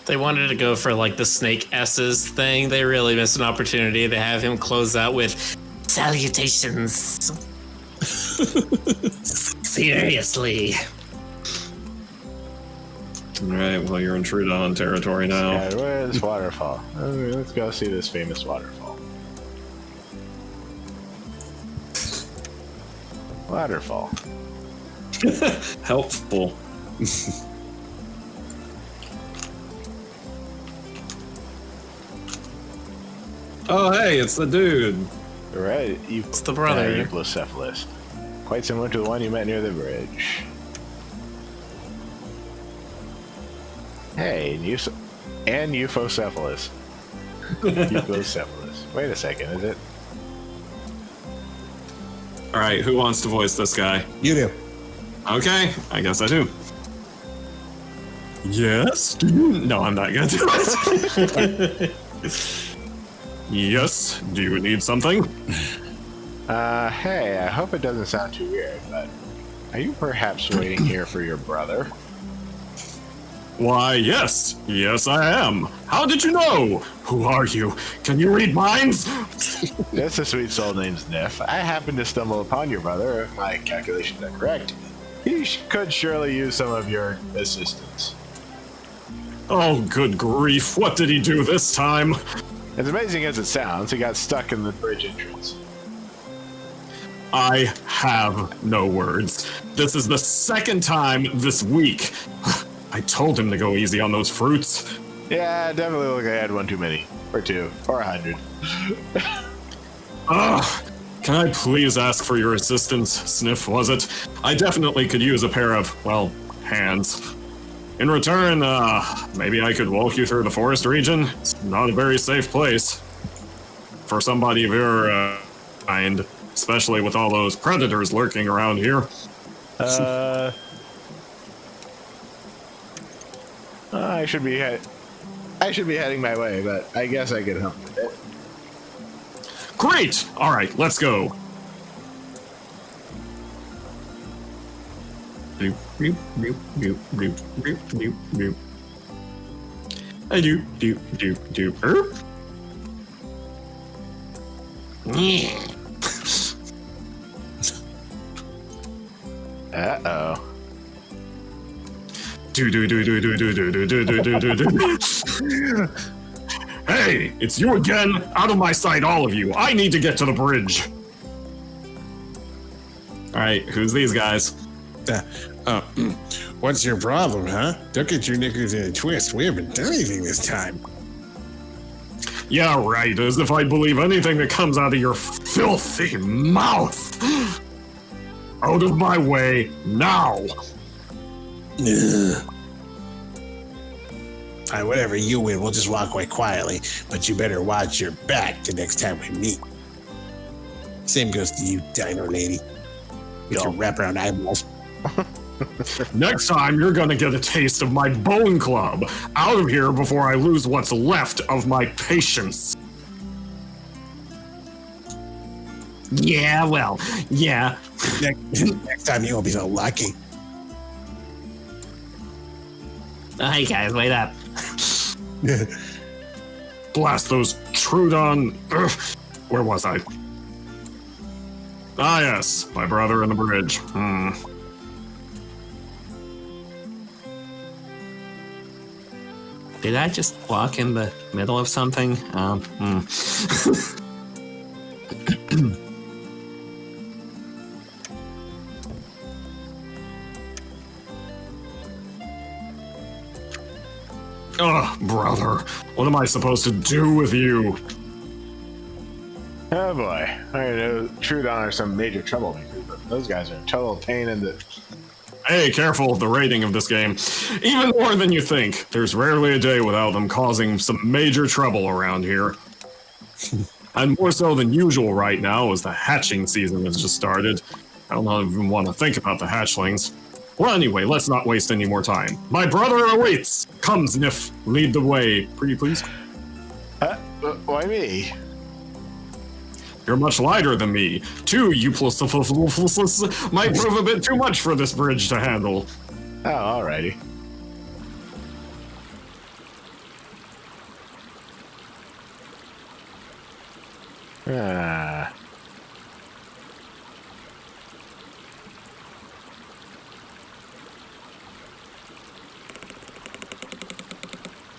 Speaker 1: They wanted to go for like the Snake S's thing. They really missed an opportunity to have him close out with salutations. Seriously.
Speaker 2: All right, well, you're in Trudon territory now.
Speaker 3: Yeah, where's this waterfall? Let's go see this famous waterfall. Waterfall.
Speaker 2: Helpful. Oh, hey, it's the dude.
Speaker 3: Right,
Speaker 1: It's the brother.
Speaker 3: Euplocephalus. Quite similar to the one you met near the bridge. Hey, and Euphocephalus. Euplocephalus. Wait a second, is it?
Speaker 2: All right, who wants to voice this guy?
Speaker 7: You do.
Speaker 2: Okay, I guess I do. Yes? Do you? No, I'm not gonna do it. Yes? Do you need something?
Speaker 3: Hey, I hope it doesn't sound too weird, but are you perhaps waiting here for your brother?
Speaker 2: Why, yes. Yes, I am. How did you know? Who are you? Can you read minds?
Speaker 3: That's a sweet soul named Zniw. I happened to stumble upon your brother. If my calculations are correct, he could surely use some of your assistance.
Speaker 2: Oh, good grief. What did he do this time?
Speaker 3: As amazing as it sounds, he got stuck in the bridge entrance.
Speaker 2: I have no words. This is the second time this week. I told him to go easy on those fruits.
Speaker 3: Yeah, definitely look like I had one too many. Or 2. Or 100.
Speaker 2: Ugh. Can I please ask for your assistance, Zniw, was it? I definitely could use a pair of, well, hands. In return, maybe I could walk you through the forest region. It's not a very safe place. For somebody of your, kind. Especially with all those predators lurking around here.
Speaker 3: I should be heading my way, but I guess I could help with it.
Speaker 2: Great! Alright, let's go. Doop, doop, doop, doop, doop, doop, doop, doop. I doop, doop, doop, doop.
Speaker 3: Uh-oh.
Speaker 2: Do do do do do do do do do do do do. Hey, it's you again! Out of my sight, all of you! I need to get to the bridge! Alright, who's these guys?
Speaker 7: What's your problem, huh? Don't get your knickers in a twist. We haven't done anything this time.
Speaker 2: Yeah, right, as if I'd believe anything that comes out of your filthy mouth! Out of my way, now!
Speaker 7: Alright, whatever, you win. We'll just walk away quietly. But you better watch your back the next time we meet. Same goes to you, dino lady. With your wraparound eyeballs.
Speaker 2: Next time, you're gonna get a taste of my bone club. Out of here before I lose what's left of my patience.
Speaker 6: Yeah, well, yeah.
Speaker 7: Next time you won't be so lucky.
Speaker 6: Oh, hey guys, wait up.
Speaker 2: Blast those Trudon. Where was I? Ah, yes, my brother in the bridge.
Speaker 6: Did I just walk in the middle of something?
Speaker 2: Oh, brother, what am I supposed to do with you?
Speaker 3: Oh boy. I know Trudon are some major troublemakers, but those guys are a total pain in the...
Speaker 2: Hey, careful of the rating of this game. Even more than you think. There's rarely a day without them causing some major trouble around here. And more so than usual right now, as the hatching season has just started. I don't even want to think about the hatchlings. Well, anyway, let's not waste any more time. My brother awaits! Come, Zniw, lead the way, pretty please.
Speaker 3: Why me?
Speaker 2: You're much lighter than me. 2 you plus might prove a bit too much for this bridge to handle.
Speaker 3: Oh, alrighty. Ah.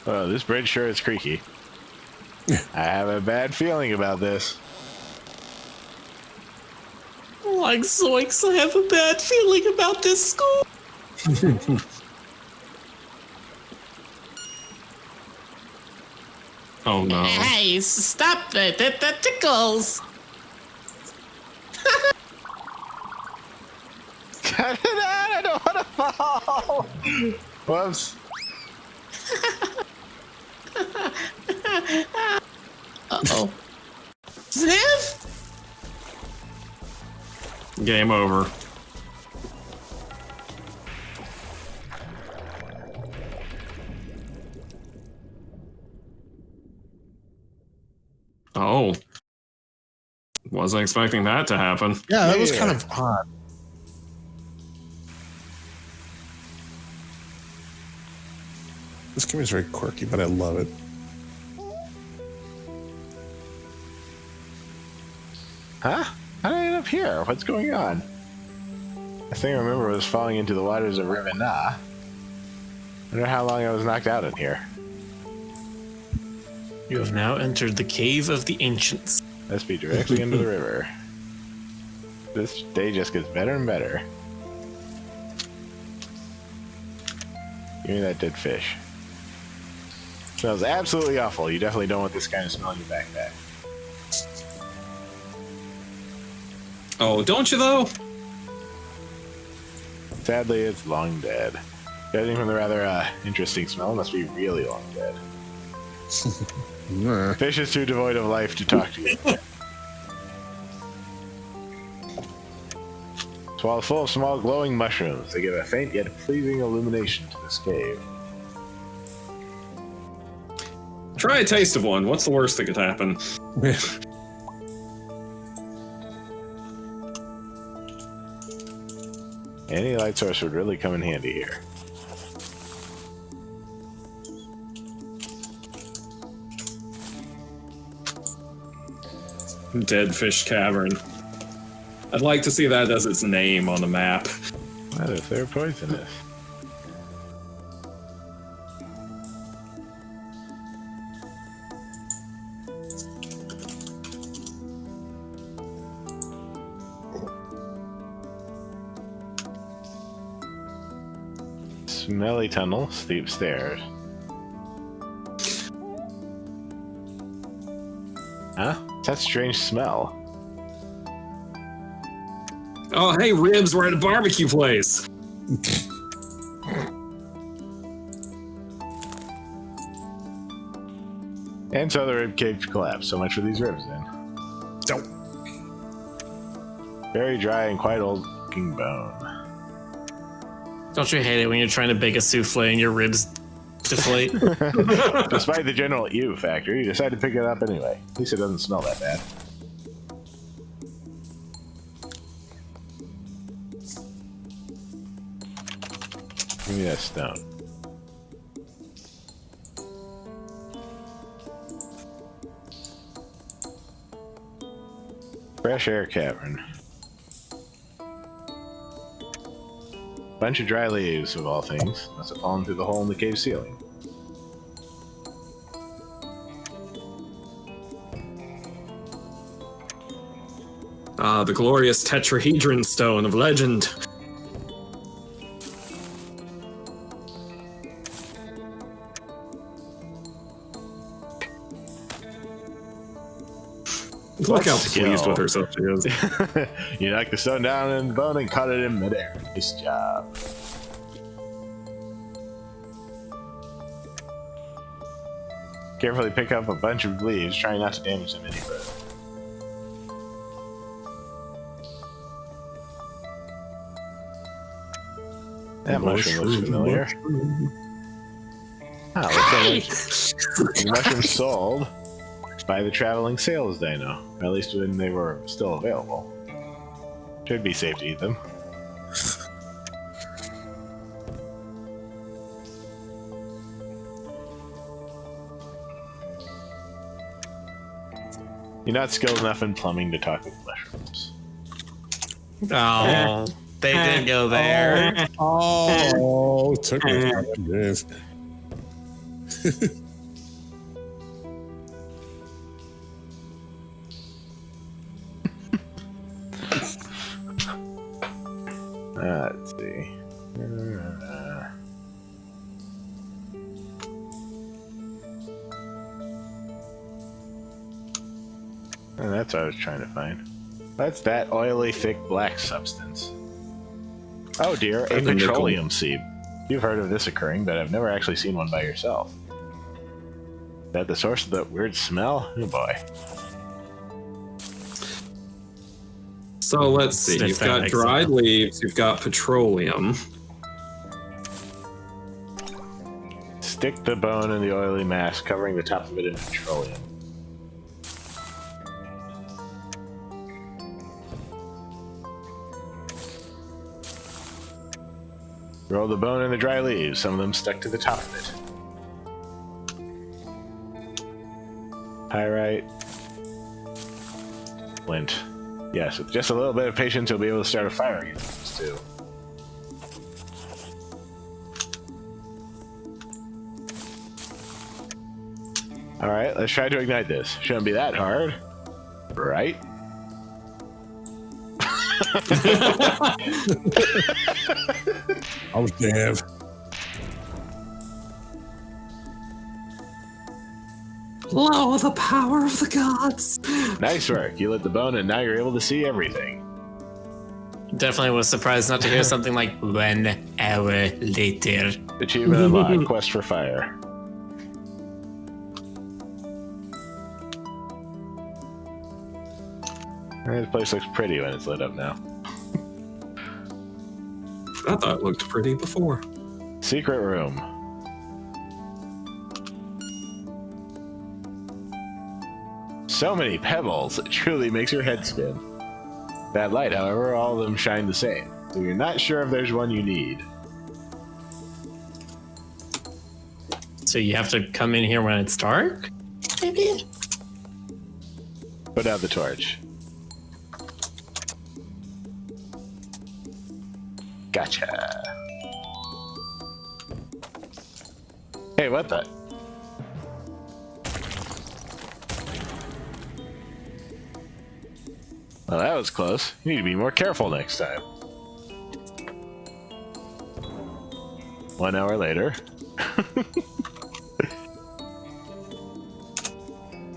Speaker 3: Well, this bridge sure is creaky. I have a bad feeling about this.
Speaker 1: Like zoinks, I have a bad feeling about this school.
Speaker 2: Oh no.
Speaker 1: Hey, stop it. That tickles.
Speaker 3: Cut it out! I don't want to fall! Whoops.
Speaker 1: Uh-oh. Zniw?
Speaker 2: Game over. Oh. Wasn't expecting that to happen.
Speaker 7: Yeah, that was kind of odd. This game is very quirky, but I love it.
Speaker 3: Huh? How did I end up here? What's going on? The thing I remember was falling into the waters of River Na. I wonder how long I was knocked out in here.
Speaker 1: You have now entered the Cave of the Ancients.
Speaker 3: Must be directly into the river. This day just gets better and better. Give me that dead fish. Smells absolutely awful. You definitely don't want this kind of smell in your backpack.
Speaker 2: Oh, don't you though?
Speaker 3: Sadly, it's long dead. Judging from the rather interesting smell, it must be really long dead. Fish is too devoid of life to talk to you. Swallow full of small glowing mushrooms. They give a faint yet pleasing illumination to this cave.
Speaker 2: Try a taste of one. What's the worst that could happen?
Speaker 3: Any light source would really come in handy here.
Speaker 2: Dead Fish Cavern. I'd like to see that as its name on the map.
Speaker 3: What if they're poisonous? Smelly tunnel, steep stairs. Huh? What's that strange smell?
Speaker 2: Oh, hey, ribs, we're at a barbecue place.
Speaker 3: And so the rib cage collapsed. So much for these ribs then.
Speaker 2: So,
Speaker 3: Very dry and quite old looking bone.
Speaker 1: Don't you hate it when you're trying to bake a souffle and your ribs deflate?
Speaker 3: Despite the general ew factor, you decide to pick it up anyway. At least it doesn't smell that bad. Give me that stone. Fresh air cavern. Bunch of dry leaves, of all things. Must have fallen through the hole in the cave ceiling.
Speaker 2: Ah, the glorious tetrahedron stone of legend. Look how
Speaker 3: skill.
Speaker 2: pleased with herself she is.
Speaker 3: You knock the stone down in the bone and caught it in midair. Nice job. Carefully pick up a bunch of leaves, trying not to damage them any further. That mushroom looks familiar. Looks like mushroom sold by the traveling sales dino. At least when they were still available. Should be safe to eat them. You're not skilled enough in plumbing to talk with mushrooms.
Speaker 1: Oh, they did go there.
Speaker 7: Oh, it took me. Yes.
Speaker 3: Let's see. And that's what I was trying to find. That's that oily, thick black substance. Oh dear, a petroleum seed. You've heard of this occurring, but I've never actually seen one by yourself. Is that the source of that weird smell? Oh boy.
Speaker 2: So let's see. You've got dried leaves. You've got petroleum.
Speaker 3: Stick the bone in the oily mass, covering the top of it in petroleum. Roll the bone in the dry leaves. Some of them stuck to the top of it. Pyrite. Flint. Yes, with just a little bit of patience, you'll be able to start a fire again. Too. Alright, let's try to ignite this. Shouldn't be that hard. Right?
Speaker 7: I was Dev.
Speaker 2: Lo, the power of the gods.
Speaker 3: Nice work. You lit the bone and now you're able to see everything.
Speaker 1: Definitely was surprised not to hear something like 1 hour later.
Speaker 3: Achievement unlocked. Quest for fire. This place looks pretty when it's lit up now.
Speaker 2: I thought it looked pretty before.
Speaker 3: Secret room. So many pebbles, it truly makes your head spin. That light, however, all of them shine the same, so you're not sure if there's one you need.
Speaker 1: So you have to come in here when it's dark? Maybe?
Speaker 3: Put out the torch. Gotcha. Hey, what the? Well, that was close. You need to be more careful next time. 1 hour later.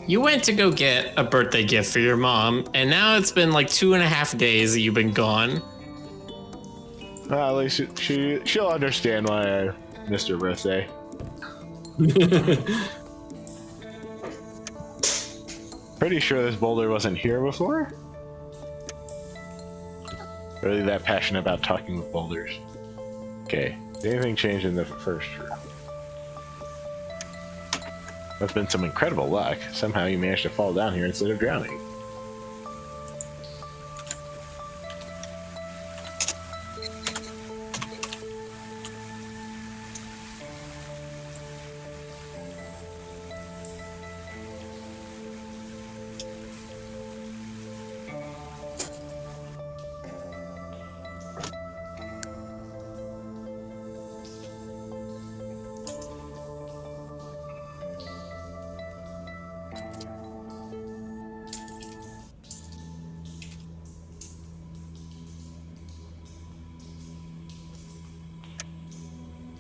Speaker 1: You went to go get a birthday gift for your mom, and now it's been like 2.5 days that you've been gone.
Speaker 3: Well, at least she'll understand why I missed her birthday. Pretty sure this boulder wasn't here before. Really that passionate about talking with boulders. Okay, did anything change in the first room? That's been some incredible luck. Somehow you managed to fall down here instead of drowning.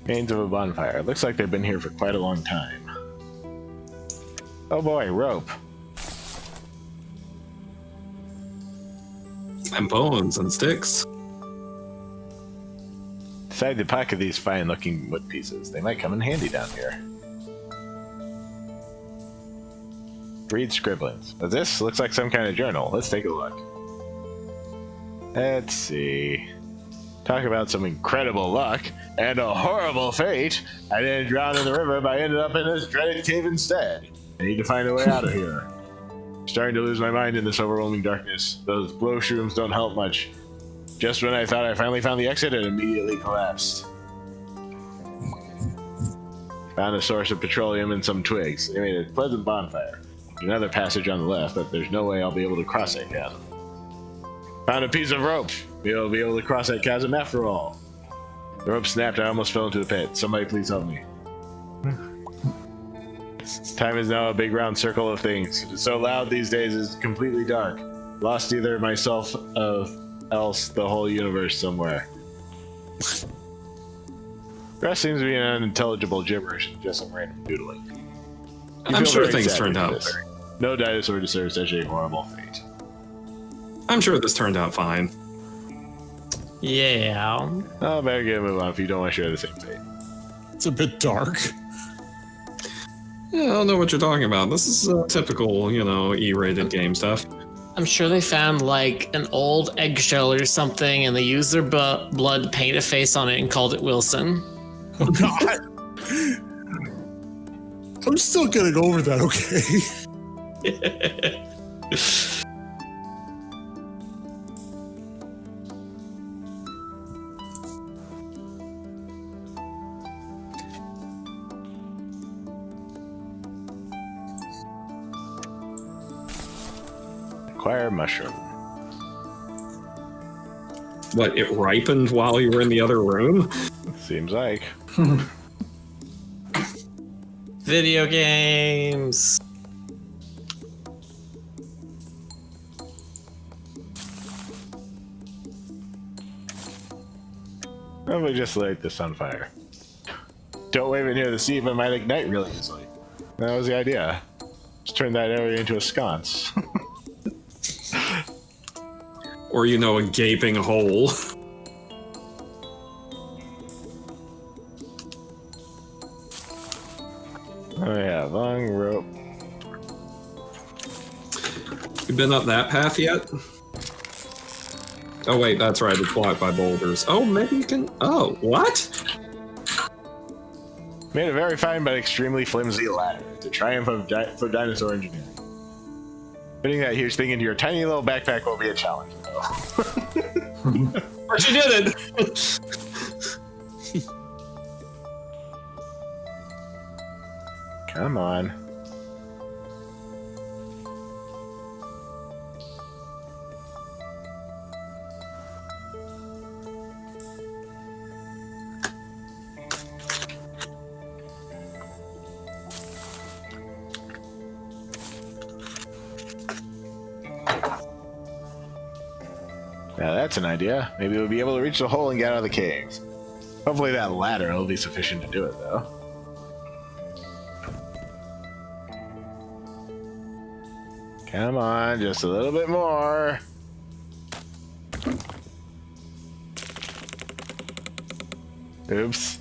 Speaker 3: Remains of a bonfire. Looks like they've been here for quite a long time. Oh boy, rope.
Speaker 2: And bones and sticks.
Speaker 3: Decided to pocket these fine-looking wood pieces. They might come in handy down here. Read scribblings. Now this looks like some kind of journal. Let's take a look. Let's see. Talk about some incredible luck and a horrible fate. I didn't drown in the river, but I ended up in this dreaded cave instead. I need to find a way out of here. Starting to lose my mind in this overwhelming darkness. Those blowshrooms don't help much. Just when I thought I finally found the exit, it immediately collapsed. Found a source of petroleum and some twigs. They made a pleasant bonfire. There's another passage on the left, but there's no way I'll be able to cross that chasm. Found a piece of rope. We'll be able to cross that chasm after all. The rope snapped. I almost fell into the pit. Somebody please help me. Time is now a big round circle of things. It is so loud these days it's completely dark. Lost either myself else the whole universe somewhere. The rest seems to be an unintelligible gibberish and just some random doodling.
Speaker 2: I'm sure things turned out.
Speaker 3: No dinosaur deserves such a horrible fate.
Speaker 2: I'm sure this turned out fine.
Speaker 1: Yeah.
Speaker 3: Oh, better get a move on if you don't want to share the same fate.
Speaker 7: It's a bit dark.
Speaker 2: Yeah, I don't know what you're talking about. This is typical, E-rated game stuff.
Speaker 1: I'm sure they found like an old eggshell or something and they used their blood, paint a face on it, and called it Wilson.
Speaker 7: Oh, God. I'm still getting over that, okay?
Speaker 3: Acquire mushroom.
Speaker 2: What, it ripened while you were in the other room?
Speaker 3: Seems like.
Speaker 1: Video games.
Speaker 3: Probably just light this on fire. Don't wave it near the sea, but it might ignite really easily. That was the idea. Just turn that area into a sconce.
Speaker 2: Or, a gaping hole.
Speaker 3: Oh yeah, long rope.
Speaker 2: You been up that path yet? Oh wait, that's right, it's blocked by boulders. Oh, maybe you can... Oh, what?
Speaker 3: Made a very fine but extremely flimsy ladder. The triumph of for dinosaur engineering. Putting that huge thing into your tiny little backpack will be a challenge, though.
Speaker 2: But you did it!
Speaker 3: Come on. Now that's an idea. Maybe we'll be able to reach the hole and get out of the cave. Hopefully that ladder will be sufficient to do it, though. Come on, just a little bit more. Oops.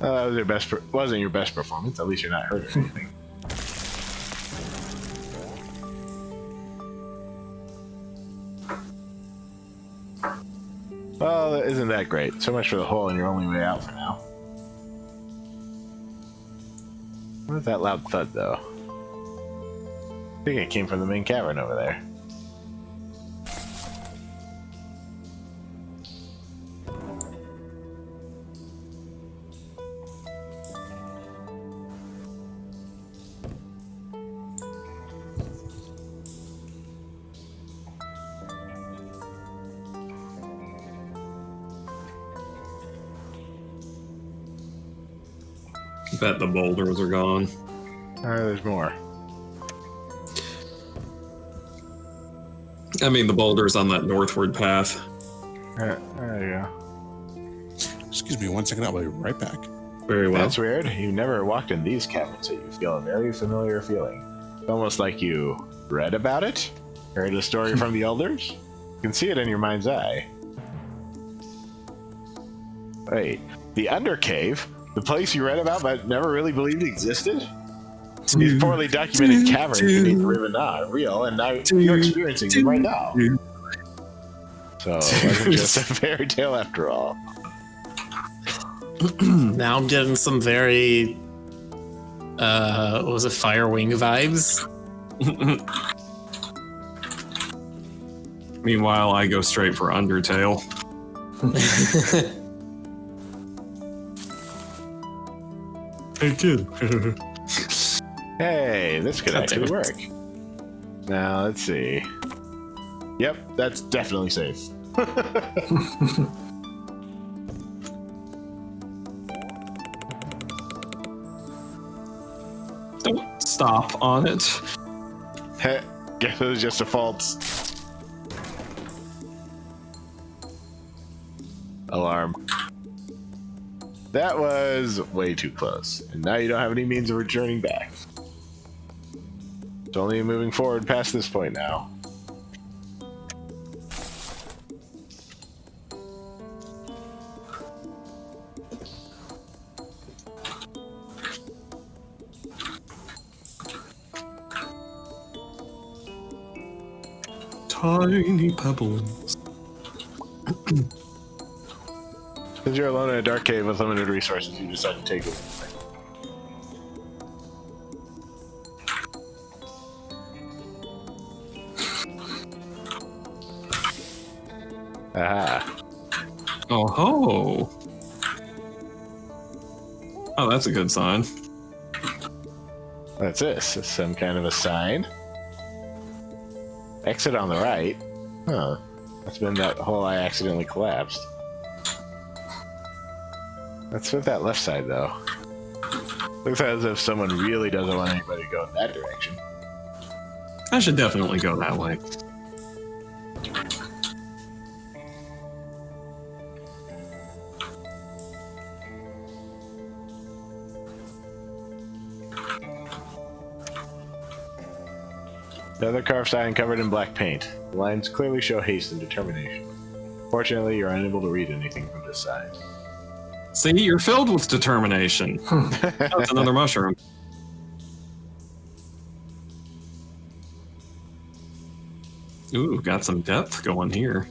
Speaker 3: Oh, that was your best. Wasn't your best performance. At least you're not hurt or anything. Well, that isn't that great. So much for the hole and your only way out for now. What was that loud thud, though? I think it came from the main cavern over there.
Speaker 2: Bet the boulders are gone.
Speaker 3: There's more.
Speaker 2: I mean, the boulders on that northward path.
Speaker 3: There you go.
Speaker 7: Excuse me 1 second, I'll be right back.
Speaker 2: Very well.
Speaker 3: That's weird. You've never walked in these caverns, so you feel a very familiar feeling. It's almost like you read about it, heard a story from the elders. You can see it in your mind's eye. Wait, the Undercave? The place you read about but never really believed existed? These poorly documented caverns beneath the river are real, and now you're experiencing them right now. So it wasn't just a fairy tale after all.
Speaker 1: Now I'm getting some very, what was it, Firewing vibes?
Speaker 2: Meanwhile, I go straight for Undertale. Hey, kid.
Speaker 3: Hey, this could actually work. Now, let's see. Yep, that's definitely safe.
Speaker 2: Don't stop on it.
Speaker 3: Guess it was just a false alarm. That was way too close, and now you don't have any means of returning back. It's only moving forward past this point now.
Speaker 2: Tiny pebbles.
Speaker 3: Since you're alone in a dark cave with limited resources, you decide to take it. Aha.
Speaker 2: Oh ho! Oh, that's a good sign.
Speaker 3: What's this? It's some kind of a sign. Exit on the right. Huh. That's been that hole I accidentally collapsed. Let's fit that left side, though. Looks as if someone really doesn't want anybody to go in that direction.
Speaker 2: I should definitely go that way.
Speaker 3: The other carved sign covered in black paint. The lines clearly show haste and determination. Fortunately, you're unable to read anything from this sign.
Speaker 2: See, you're filled with determination. That's another mushroom. Ooh, got some depth going here.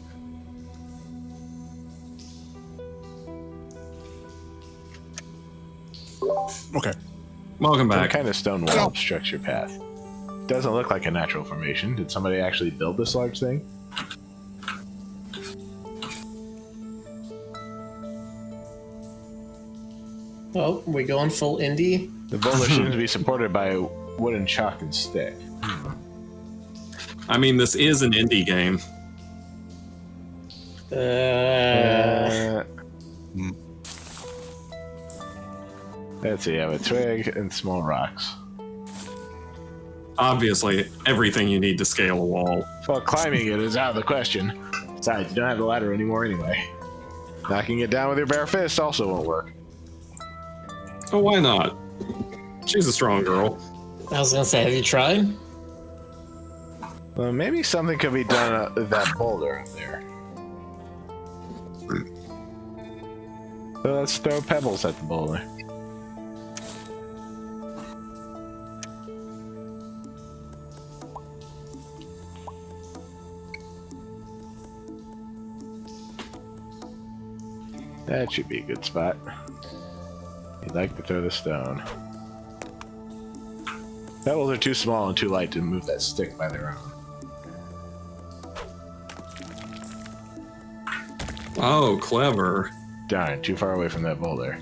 Speaker 7: Okay.
Speaker 2: Welcome
Speaker 3: What
Speaker 2: back.
Speaker 3: kind of stone wall obstructs your path? Doesn't look like a natural formation. Did somebody actually build this large thing?
Speaker 1: Oh, we going full indie?
Speaker 3: The boulder seems to be supported by a wooden chalk and stick.
Speaker 2: I mean, this is an indie game.
Speaker 3: Let's see, I have a twig and small rocks.
Speaker 2: Obviously, everything you need to scale a wall.
Speaker 3: Well, climbing it is out of the question. Besides, you don't have the ladder anymore anyway. Knocking it down with your bare fist also won't work.
Speaker 2: Oh, why not? She's a strong girl.
Speaker 1: I was gonna say, have you tried?
Speaker 3: Well, maybe something could be done with that boulder up there. So let's throw pebbles at the boulder. That should be a good spot. You'd like to throw the stone. Pebbles are too small and too light to move that stick by their own.
Speaker 2: Oh, clever.
Speaker 3: Darn, too far away from that boulder.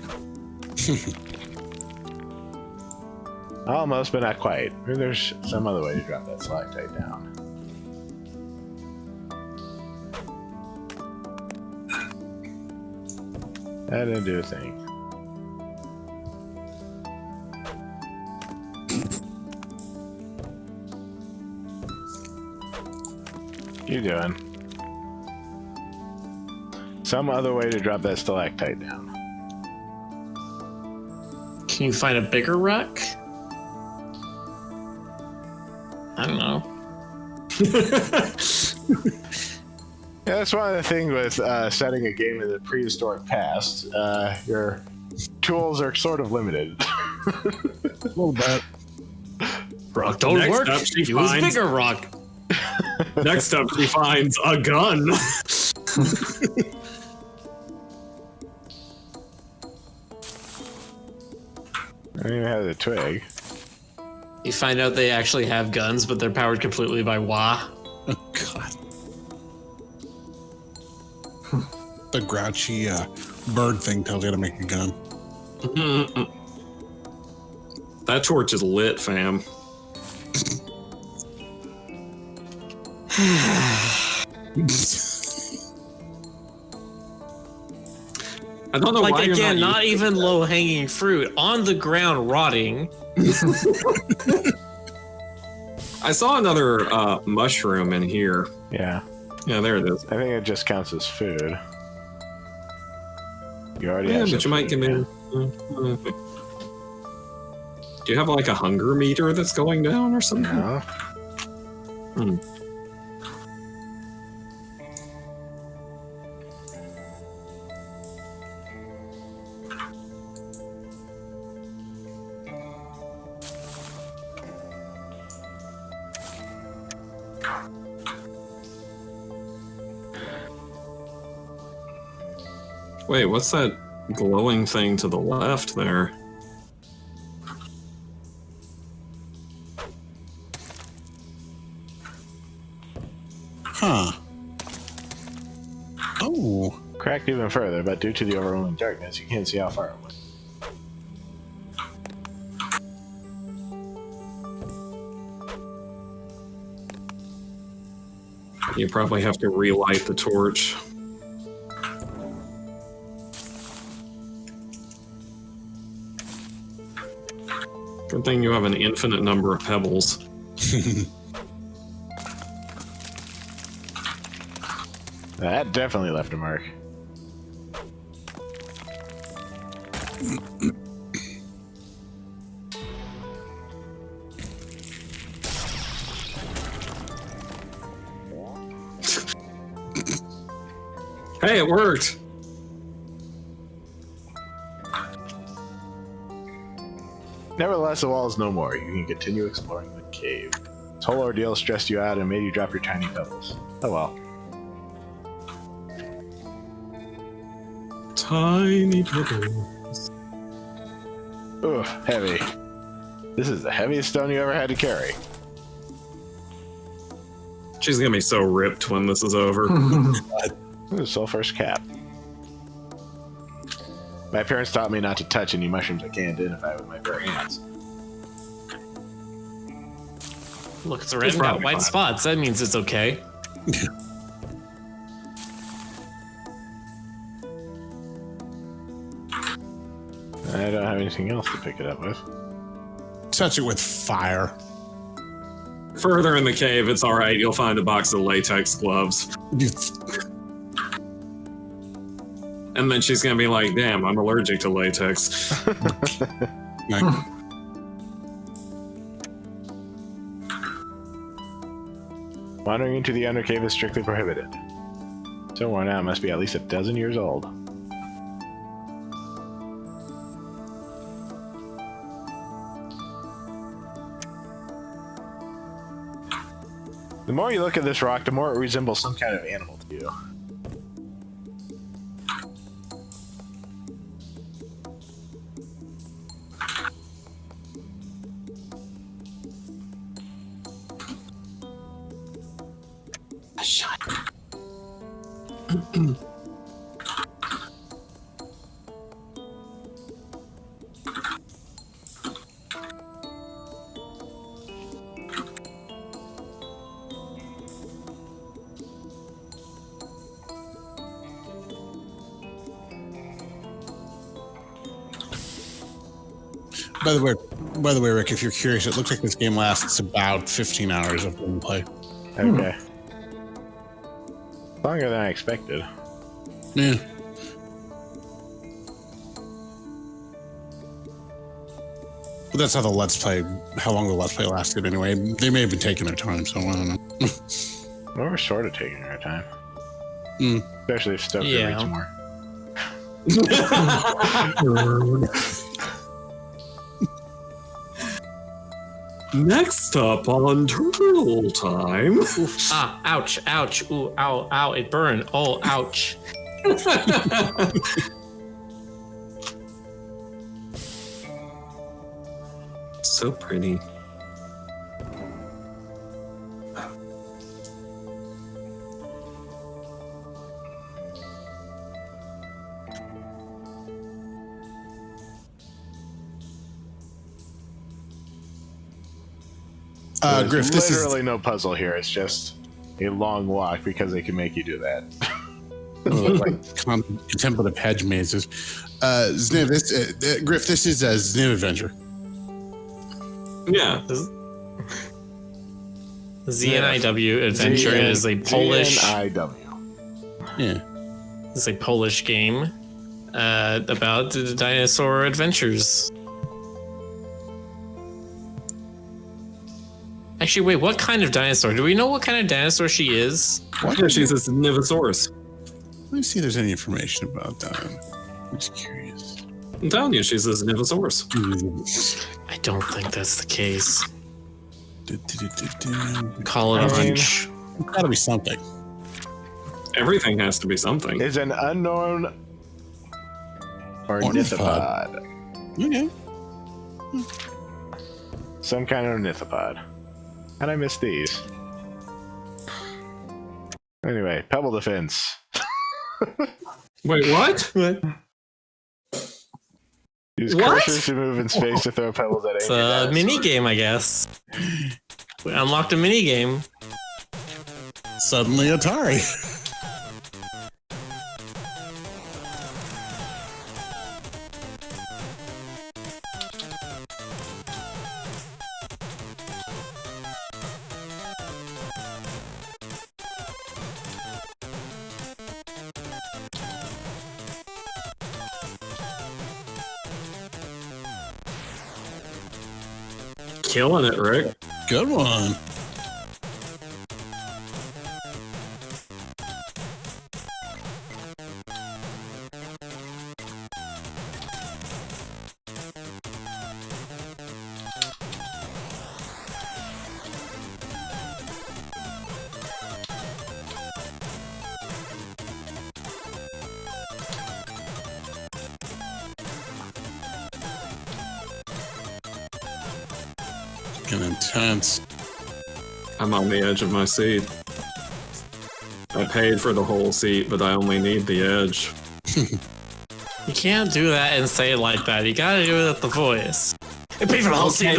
Speaker 3: Almost, but not quite. Maybe there's some other way to drop that stalactite down. That didn't do a thing. You doing? Some other way to drop that stalactite down.
Speaker 1: Can you find a bigger rock? I don't know.
Speaker 3: Yeah, that's one of the things with setting a game in the prehistoric past. Your tools are sort of limited.
Speaker 7: A little bit.
Speaker 1: Rock don't
Speaker 2: Next
Speaker 1: work.
Speaker 2: up, she
Speaker 1: Use
Speaker 2: finds-
Speaker 1: bigger rock.
Speaker 2: Next up, she finds a gun.
Speaker 3: I don't even have the twig.
Speaker 1: You find out they actually have guns, but they're powered completely by wah.
Speaker 7: Oh, God. The grouchy bird thing tells you how to make a gun.
Speaker 2: That torch is lit, fam. I don't know
Speaker 1: Like,
Speaker 2: why
Speaker 1: again,
Speaker 2: you're
Speaker 1: not even low-hanging fruit. On the ground, rotting.
Speaker 2: I saw another mushroom in here.
Speaker 3: Yeah.
Speaker 2: Yeah, there it is.
Speaker 3: I think it just counts as food. You already
Speaker 2: Yeah,
Speaker 3: have
Speaker 2: but
Speaker 3: some
Speaker 2: you might
Speaker 3: food,
Speaker 2: give me.
Speaker 3: yeah.
Speaker 2: Do you have like a hunger meter that's going down or something?
Speaker 3: No.
Speaker 2: Hmm. Wait, what's that glowing thing to the left there?
Speaker 7: Huh. Oh.
Speaker 3: Cracked even further, but due to the overwhelming darkness, you can't see how far it went.
Speaker 2: You probably have to relight the torch. Good thing you have an infinite number of pebbles.
Speaker 3: That definitely left a mark.
Speaker 2: Hey, it worked!
Speaker 3: Nevertheless, the wall is no more. You can continue exploring the cave. This whole ordeal stressed you out and made you drop your tiny pebbles. Oh well.
Speaker 2: Tiny pebbles.
Speaker 3: Ooh, heavy. This is the heaviest stone you ever had to carry.
Speaker 2: She's gonna be so ripped when this is over.
Speaker 3: Ooh, sulfur's cap. My parents taught me not to touch any mushrooms I can't identify with my bare hands.
Speaker 1: Look, it's red and got
Speaker 2: probably
Speaker 1: white
Speaker 2: fine.
Speaker 1: spots. That means it's okay.
Speaker 3: I don't have anything else to pick it up with.
Speaker 7: Touch it with fire.
Speaker 2: Further in the cave, it's alright, you'll find a box of latex gloves. And then she's gonna be like, damn, I'm allergic to latex.
Speaker 3: Wandering into the Undercave is strictly prohibited. So worn out, must be at least a dozen years old. The more you look at this rock, the more it resembles some kind of animal to you.
Speaker 2: A shot.
Speaker 7: By the way, Rick, if you're curious, it looks like this game lasts about 15 hours of gameplay.
Speaker 3: Okay. Longer than I expected.
Speaker 7: Yeah. But that's how long the Let's Play lasted anyway. They may have been taking their time, so I don't know.
Speaker 3: Well, we're sort of taking our time.
Speaker 7: Mm.
Speaker 3: Especially if stuff reads more.
Speaker 2: Next up on Turtle Time.
Speaker 1: Oof, ouch, ouch, ooh, ow, ow, it burned. Oh, ouch.
Speaker 2: So pretty.
Speaker 3: There's
Speaker 7: Griff, this is
Speaker 3: literally no puzzle here. It's just a long walk because they can make you do that.
Speaker 7: like contemplative hedge mazes. Zniw, Griff, this is a Zniw Adventure.
Speaker 2: Yeah.
Speaker 1: Zniw Adventure is a Polish.
Speaker 3: Zniw.
Speaker 7: Yeah.
Speaker 1: It's a Polish game about the dinosaur adventures. Actually, wait, what kind of dinosaur? Do we know what kind of dinosaur she is?
Speaker 2: Yeah, she's a Nivosaurus.
Speaker 7: Let me see if there's any information about that. I'm just curious.
Speaker 2: I'm telling you, she's a Nivosaurus.
Speaker 1: I don't think that's the case. Call it a hunch.
Speaker 7: It's gotta be something.
Speaker 2: Everything has to be something.
Speaker 3: Is an unknown ornithopod.
Speaker 7: Okay.
Speaker 3: Some kind of ornithopod. How'd I miss these? Anyway, Pebble Defense.
Speaker 2: Wait, what?
Speaker 3: Use
Speaker 2: What?
Speaker 3: cursors to move in space to throw pebbles at
Speaker 1: It's
Speaker 3: any
Speaker 1: a mini game, I guess. We unlocked a mini game.
Speaker 7: Suddenly Atari.
Speaker 2: Killing it, Rick.
Speaker 7: Good one. Fucking intense.
Speaker 2: I'm on the edge of my seat. I paid for the whole seat, but I only need the edge.
Speaker 1: You can't do that and say it like that. You gotta do it with the voice. I paid for the whole seat.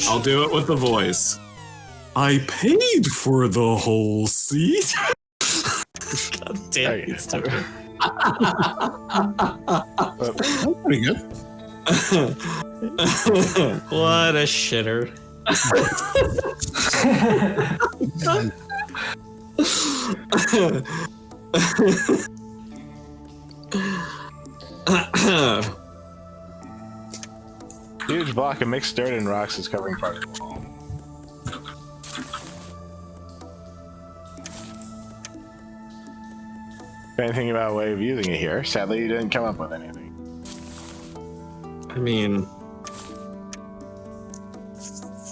Speaker 2: I'll do it with the voice. I paid for the whole seat.
Speaker 1: God damn it.
Speaker 7: That's pretty good.
Speaker 1: What a shitter.
Speaker 3: Huge block of mixed dirt and rocks is covering part of the wall. Anything about a way of using it here? Sadly, you didn't come up with anything.
Speaker 2: I mean,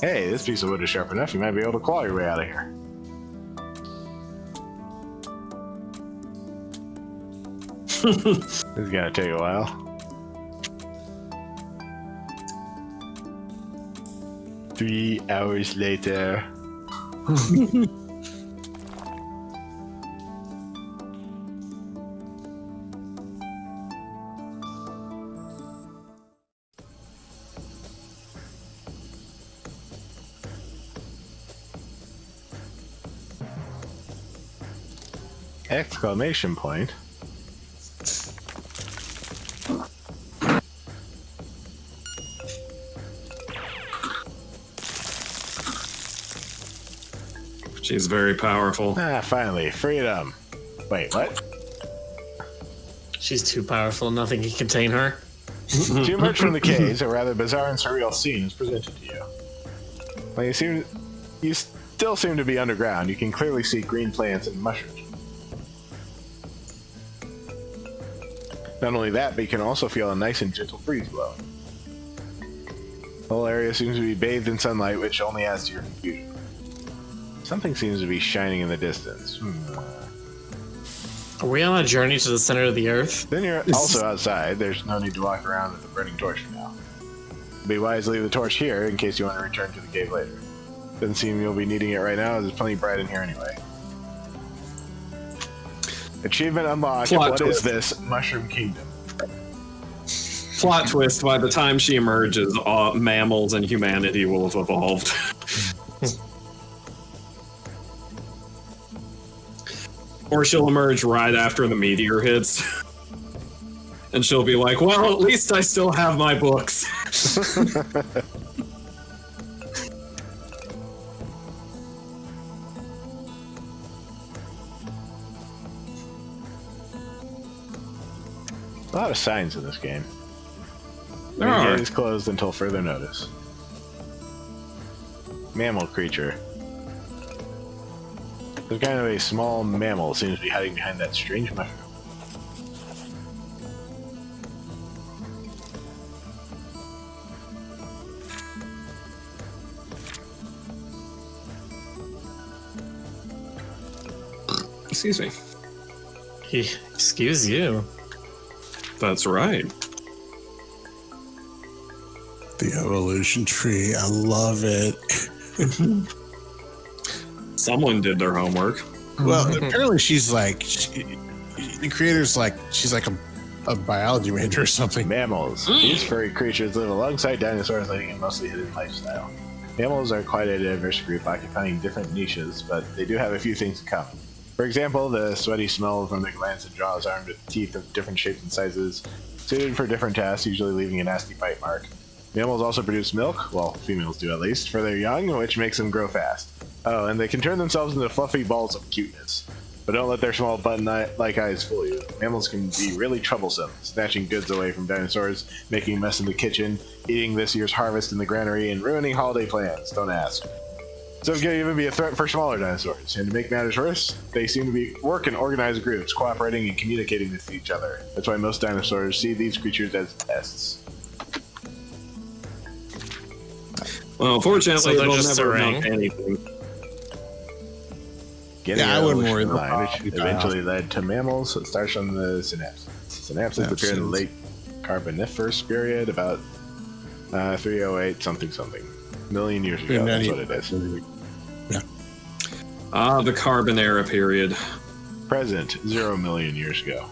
Speaker 3: Hey, this piece of wood is sharp enough, you might be able to claw your way out of here. This is gonna take a while. Three hours later. Exclamation point.
Speaker 2: she's very powerful.
Speaker 3: Ah, finally, freedom. Wait, what?
Speaker 1: She's too powerful. Nothing can contain her.
Speaker 3: As you emerge from the caves, a rather bizarre and surreal scene is presented to you. Well, you still seem to be underground. You can clearly see green plants and mushrooms. Not only that, but you can also feel a nice and gentle breeze blowing. The whole area seems to be bathed in sunlight, which only adds to your confusion. Something seems to be shining in the distance.
Speaker 1: Are we on a journey to the center of the earth?
Speaker 3: Then you're also outside. There's no need to walk around with a burning torch for now. Be wise to leave the torch here in case you want to return to the cave later. Doesn't seem you'll be needing it right now, as there's plenty bright in here anyway. Achievement unlocked. What is this? Mushroom Kingdom.
Speaker 2: Plot twist, by the time she emerges, mammals and humanity will have evolved. Or she'll emerge right after the meteor hits. And she'll be like, well, at least I still have my books.
Speaker 3: A lot of signs in this game.
Speaker 2: There are.
Speaker 3: The gate is closed until further notice. Mammal creature. Some kind of a small mammal seems to be hiding behind that strange mushroom.
Speaker 2: Excuse me.
Speaker 1: Excuse you.
Speaker 2: That's right.
Speaker 7: The evolution tree. I love it.
Speaker 2: Someone did their homework.
Speaker 7: Well, apparently she's like, the creator's like, she's like a biology major or something.
Speaker 3: Mammals. These furry creatures live alongside dinosaurs, leading a mostly hidden lifestyle. Mammals are quite a diverse group, occupying different niches, but they do have a few things in common. For example, the sweaty smell from their glands and jaws armed with teeth of different shapes and sizes, suited for different tasks, usually leaving a nasty bite mark. Mammals also produce milk, well, females do at least, for their young, which makes them grow fast. Oh, and they can turn themselves into fluffy balls of cuteness. But don't let their small button-like eyes fool you. Mammals can be really troublesome, snatching goods away from dinosaurs, making a mess in the kitchen, eating this year's harvest in the granary, and ruining holiday plans. Don't ask. Some can even be a threat for smaller dinosaurs. And to make matters worse, they seem to work in organized groups, cooperating and communicating with each other. That's why most dinosaurs see these creatures as pests.
Speaker 2: Well, fortunately,
Speaker 1: So they're
Speaker 2: they'll
Speaker 1: just
Speaker 2: never
Speaker 1: serene.
Speaker 2: know anything.
Speaker 7: Yeah, I wouldn't worry
Speaker 3: Evolution line,
Speaker 7: about
Speaker 3: which eventually led to mammals. It starts from the synapses. Synapses appear in the late Carboniferous period, about 308 something million years ago. That's what it is.
Speaker 7: Yeah.
Speaker 2: The Carbon Era period.
Speaker 3: Present 0 million years ago.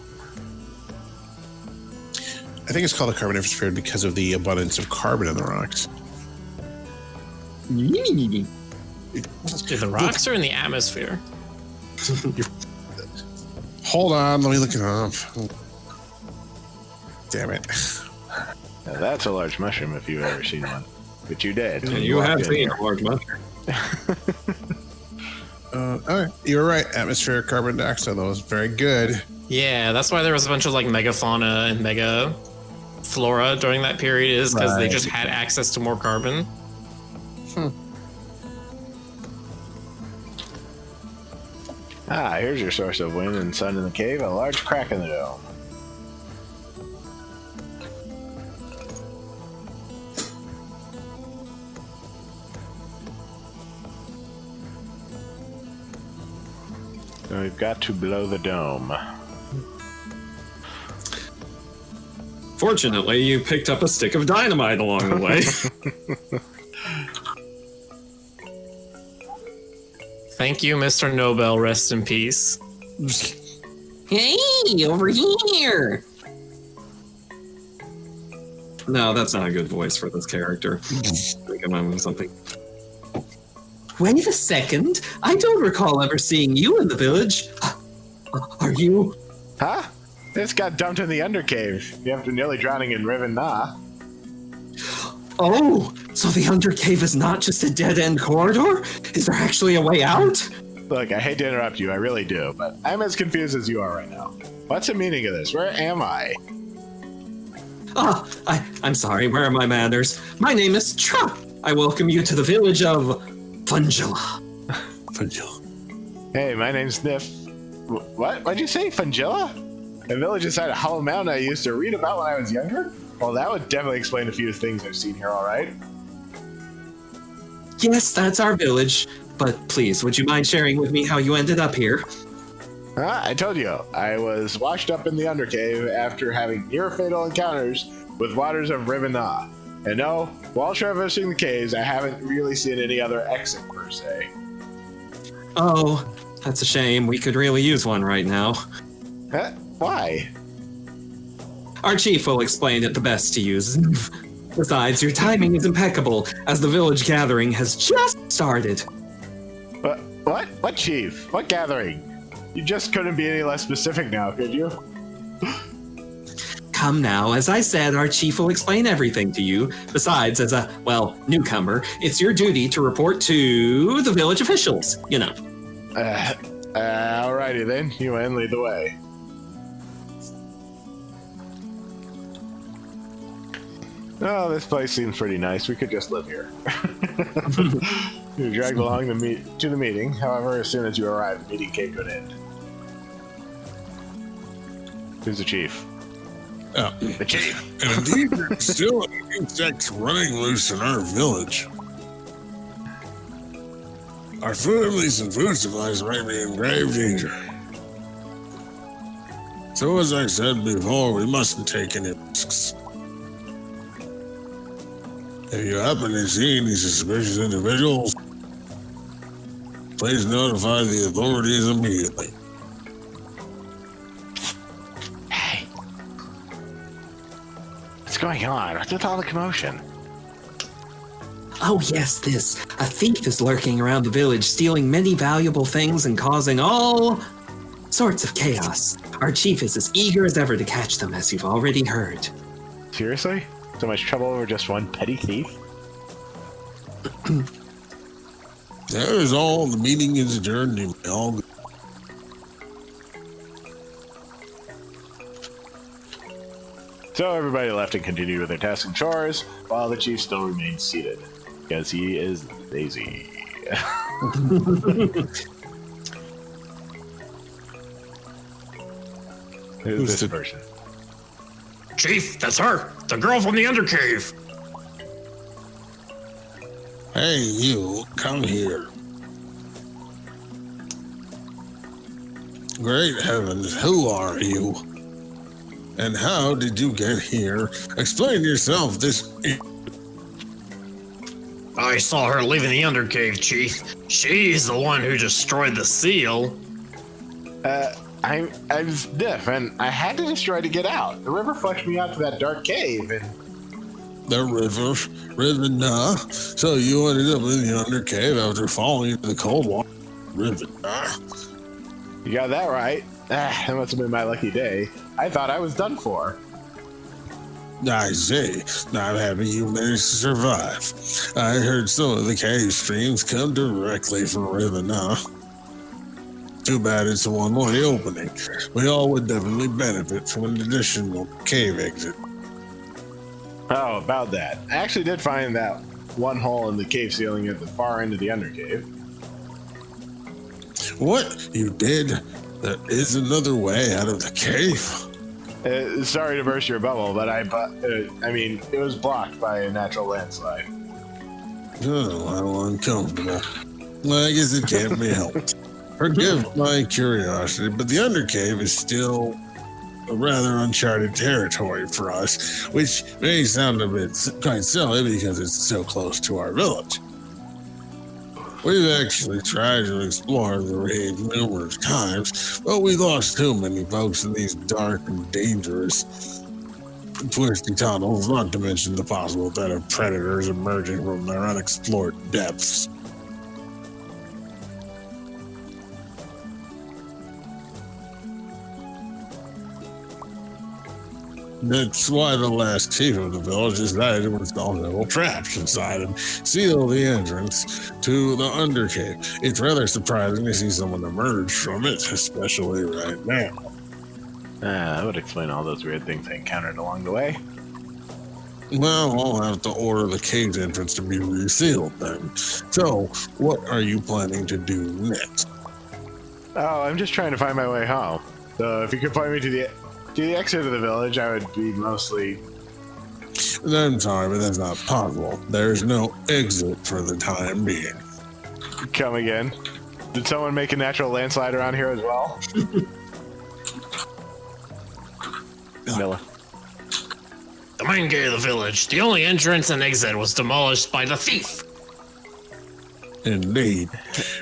Speaker 7: I think it's called a carboniferous period because of the abundance of carbon in the rocks.
Speaker 1: In the rocks or in the atmosphere?
Speaker 7: Hold on, let me look it up. Damn it.
Speaker 3: Now that's a large mushroom if you've ever seen one. But you did.
Speaker 2: And you
Speaker 3: walked
Speaker 2: have
Speaker 3: in
Speaker 2: seen
Speaker 3: here.
Speaker 2: a large mushroom.
Speaker 7: Okay, you were right. Atmospheric carbon dioxide, that was very good.
Speaker 1: Yeah, that's why there was a bunch of like megafauna and mega flora during that period, is because they
Speaker 7: Right.
Speaker 1: just had access to more carbon.
Speaker 3: Ah, here's your source of wind and sun in the cave, a large crack in the dome. So we've got to blow the dome.
Speaker 2: Fortunately, you picked up a stick of dynamite along the way.
Speaker 1: Thank you, Mr. Nobel. Rest in peace.
Speaker 6: Hey, over here!
Speaker 2: No, that's not a good voice for this character. Thinking of something.
Speaker 6: Wait a second. I don't recall ever seeing you in the village. Are you?
Speaker 3: Huh? This got dumped in the undercave. After nearly drowning in Riven Na.
Speaker 6: Oh, so the undercave is not just a dead-end corridor? Is there actually a way out?
Speaker 3: Look, I hate to interrupt you, I really do, but I'm as confused as you are right now. What's the meaning of this? Where am I?
Speaker 2: I'm sorry, where are my manners? My name is Trump. I welcome you to the village of Fungilla.
Speaker 7: Fungilla.
Speaker 3: Hey, my name's Sniff. What? What'd you say? Fungilla? A village inside a hollow mountain I used to read about when I was younger? Well, that would definitely explain a few things I've seen here, alright?
Speaker 2: Yes, that's our village. But please, would you mind sharing with me how you ended up here?
Speaker 3: I told you, I was washed up in the Undercave after having near-fatal encounters with waters of Rivena. And no, while traversing the caves, I haven't really seen any other exit, per se.
Speaker 2: Oh, that's a shame. We could really use one right now.
Speaker 3: Huh? Why?
Speaker 2: Our chief will explain it the best to you. Besides, your timing is impeccable, as the village gathering has just started.
Speaker 3: What? What chief? What gathering? You just couldn't be any less specific now, could you?
Speaker 2: Come now, as I said, our chief will explain everything to you. Besides, as a, well, newcomer, it's your duty to report to the village officials, you know.
Speaker 3: Alrighty then, you and lead the way. Oh, this place seems pretty nice. We could just live here. You were dragged along to the meeting. However, as soon as you arrived, the meeting came to an end. Who's the chief?
Speaker 7: Oh.
Speaker 3: The chief.
Speaker 7: And indeed, there's still insects running loose in our village. Our families and food supplies might be in grave danger. So as I said before, we mustn't take any risks. If you happen to see any suspicious individuals, please notify the authorities immediately.
Speaker 3: Hey. What's going on? What's with all the commotion?
Speaker 2: Oh yes, this. A thief is lurking around the village, stealing many valuable things and causing all sorts of chaos. Our chief is as eager as ever to catch them, as you've already heard.
Speaker 3: Seriously? So much trouble over just one petty thief?
Speaker 7: That is all. The meeting is adjourned. You may all go.
Speaker 3: So everybody left and continued with their tasks and chores, while the chief still remains seated, because he is lazy. Who's this person?
Speaker 1: Chief, that's her. The girl from the Undercave.
Speaker 7: Hey, you, come here. Great heavens, who are you? And how did you get here? Explain yourself this...
Speaker 1: I saw her leaving the Undercave, Chief. She's the one who destroyed the seal.
Speaker 3: I'm Zniw, and I had to destroy to get out. The river flushed me out to that dark cave, and...
Speaker 7: The river, nah. So you ended up in the Undercave after falling into the cold water. River, nah.
Speaker 3: You got that right. That must have been my lucky day. I thought I was done for.
Speaker 7: I see. I'm happy you managed to survive. I heard some of the cave streams come directly from River, nah. Too bad it's a one-way opening. We all would definitely benefit from an additional cave exit.
Speaker 3: Oh, about that. I actually did find that one hole in the cave ceiling at the far end of the Undercave.
Speaker 7: What? You did? There is another way out of the cave?
Speaker 3: Sorry to burst your bubble, but I mean, it was blocked by a natural landslide.
Speaker 7: Oh, how uncomfortable. Well, I guess it can't be helped. Forgive my curiosity, but the Undercave is still a rather uncharted territory for us, which may sound a bit quite silly because it's so close to our village. We've actually tried to explore the rave numerous times, but we lost too many folks in these dark and dangerous twisty tunnels, not to mention the possible threat of predators emerging from their unexplored depths. That's why the last chief of the village decided to install several traps inside and seal the entrance to the Undercave. It's rather surprising to see someone emerge from it, especially right now.
Speaker 3: That would explain all those weird things I encountered along the way.
Speaker 7: Well, I'll have to order the cave's entrance to be resealed then. So, what are you planning to do next?
Speaker 3: Oh, I'm just trying to find my way home. So if you could point me to the exit of the village, I would be mostly...
Speaker 7: I'm sorry, but that's not possible. There's no exit for the time being.
Speaker 3: Come again. Did someone make a natural landslide around here as well? Miller.
Speaker 1: The main gate of the village, the only entrance and exit was demolished by the thief.
Speaker 7: Indeed.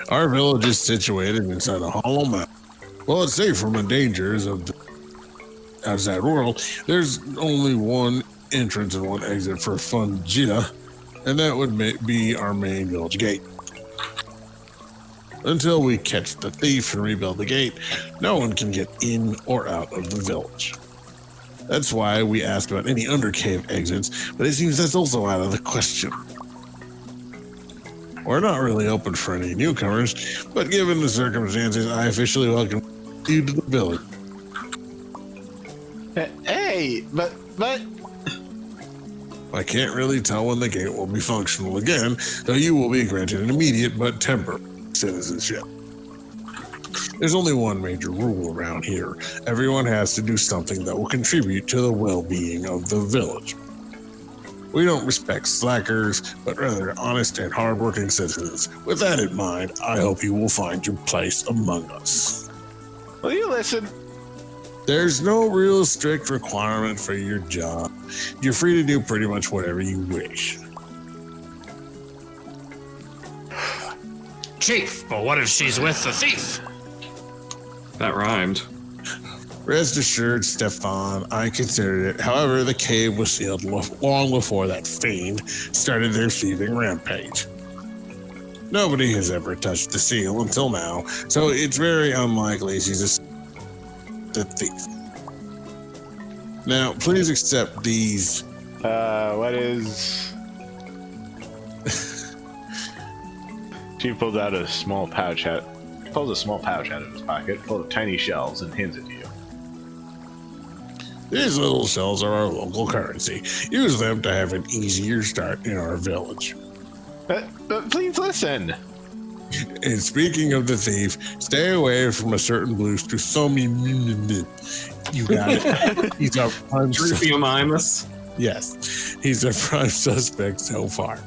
Speaker 7: Our village is situated inside a hollow mountain. While it's safe from the dangers of the outside world, there's only one entrance and one exit for Fungita, and that would be our main village gate. Until we catch the thief and rebuild the gate, no one can get in or out of the village. That's why we ask about any undercave exits, but it seems that's also out of the question. We're not really open for any newcomers, but given the circumstances, I officially welcome you to the village.
Speaker 3: Hey, but...
Speaker 7: I can't really tell when the gate will be functional again, though you will be granted an immediate but temporary citizenship. There's only one major rule around here. Everyone has to do something that will contribute to the well-being of the village. We don't respect slackers, but rather honest and hardworking citizens. With that in mind, I hope you will find your place among us.
Speaker 3: Will you listen?
Speaker 7: There's no real strict requirement for your job. You're free to do pretty much whatever you wish.
Speaker 1: Chief, but what if she's with the thief?
Speaker 2: That rhymed.
Speaker 7: Rest assured, Stefan, I considered it. However, the cave was sealed long before that fiend started their thieving rampage. Nobody has ever touched the seal until now, so it's very unlikely she's the thief. Now, please accept these.
Speaker 3: What is... Chief pulls out a small pouch out. Pulls a small pouch out of his pocket, full of tiny shells, and hands it to you.
Speaker 7: These little shells are our local currency. Use them to have an easier start in our village.
Speaker 3: But please listen.
Speaker 7: And speaking of the thief, stay away from a certain blues to some. You got it. He's our prime
Speaker 2: Drupiomimus.
Speaker 7: Yes, he's a prime suspect so far.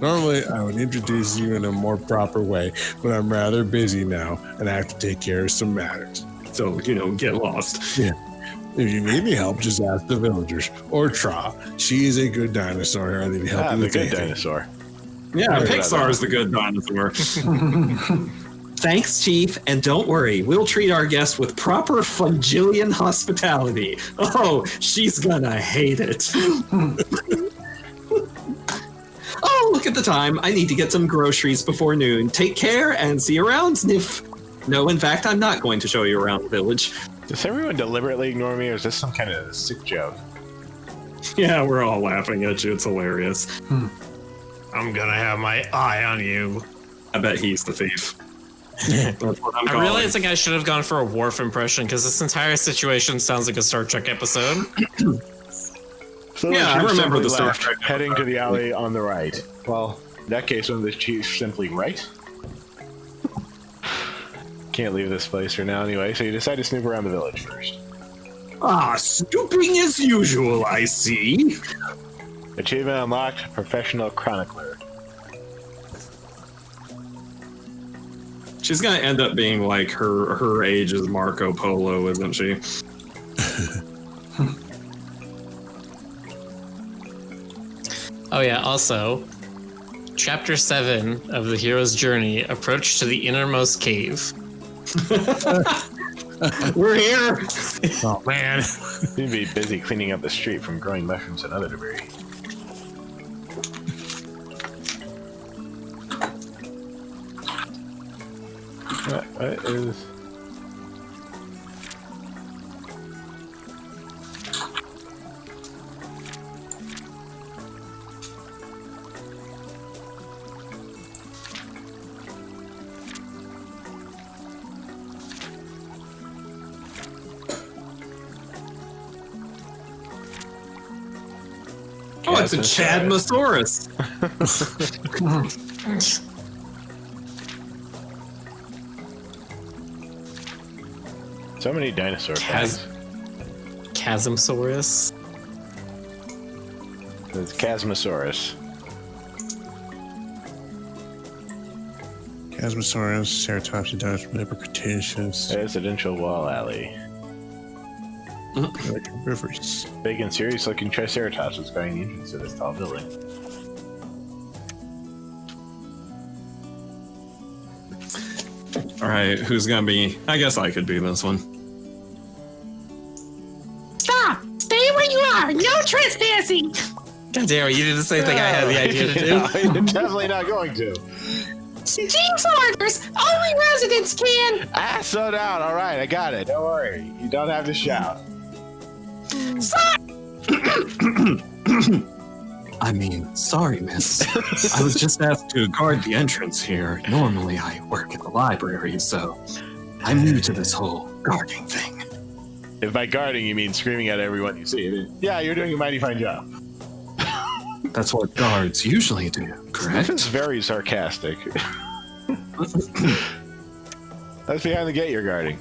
Speaker 7: Normally, I would introduce you in a more proper way, but I'm rather busy now, and I have to take care of some matters.
Speaker 2: So, get lost.
Speaker 7: Yeah. If you need any help, just ask the villagers or Tra. She is a good dinosaur ready to help you
Speaker 3: The
Speaker 7: with
Speaker 3: good
Speaker 7: anything.
Speaker 3: dinosaur.
Speaker 2: Yeah, Pixar is the good dinosaur.
Speaker 9: Thanks, Chief, and don't worry, we'll treat our guests with proper Fungillian hospitality. Oh, she's gonna hate it. Oh, look at the time. I need to get some groceries before noon. Take care and see you around, Sniff. No, in fact, I'm not going to show you around the village.
Speaker 3: Does everyone deliberately ignore me, or is this some kind of sick joke?
Speaker 2: Yeah, we're all laughing at you. It's hilarious.
Speaker 1: I'm gonna have my eye on you.
Speaker 2: I bet he's the thief. That's what I'm
Speaker 1: I
Speaker 2: calling.
Speaker 1: realize like I should have gone for a Worf impression because this entire situation sounds like a Star Trek episode.
Speaker 3: So
Speaker 2: Yeah, I
Speaker 3: Chief
Speaker 2: remember
Speaker 3: simply
Speaker 2: the Star
Speaker 3: left,
Speaker 2: Trek
Speaker 3: heading to the alley on the right. Well, in that case, wasn't the chief simply right? Can't leave this place for now anyway, so you decide to snoop around the village first.
Speaker 9: Ah, snooping as usual, I see.
Speaker 3: Achievement unlocked, Professional Chronicler.
Speaker 2: She's gonna end up being like her age is Marco Polo, isn't she?
Speaker 1: Oh yeah, also, Chapter 7 of the hero's journey, approach to the innermost cave.
Speaker 9: We're here.
Speaker 7: Oh, man.
Speaker 3: You'd be busy cleaning up the street from growing mushrooms and other debris. What is...
Speaker 9: it's a Chadmosaurus.
Speaker 3: So many dinosaur facts.
Speaker 1: Chasmsaurus.
Speaker 3: It's Chasmosaurus.
Speaker 7: Chasmosaurus, Ceratopsia, dinosaur, Cretaceous,
Speaker 3: Residential wall alley.
Speaker 7: rivers.
Speaker 3: Big and serious looking Triceratops was guarding the entrance to this tall building.
Speaker 2: All right, who's gonna be? I guess I could be this one.
Speaker 6: Stop! Stay where you are! No trespassing!
Speaker 1: God damn it, you did the same thing I had the idea to do.
Speaker 3: No, you're definitely not going to.
Speaker 6: James orders! Only residents can!
Speaker 3: Ah, slow down. All right, I got it. Don't worry. You don't have to shout.
Speaker 2: I mean, sorry, miss. I was just asked to guard the entrance here. Normally, I work at the library, so I'm new to this whole guarding thing.
Speaker 3: If by guarding you mean screaming at everyone you see, then yeah, you're doing a mighty fine job.
Speaker 2: That's what guards usually do, correct?
Speaker 3: This is very sarcastic. That's behind the gate you're guarding.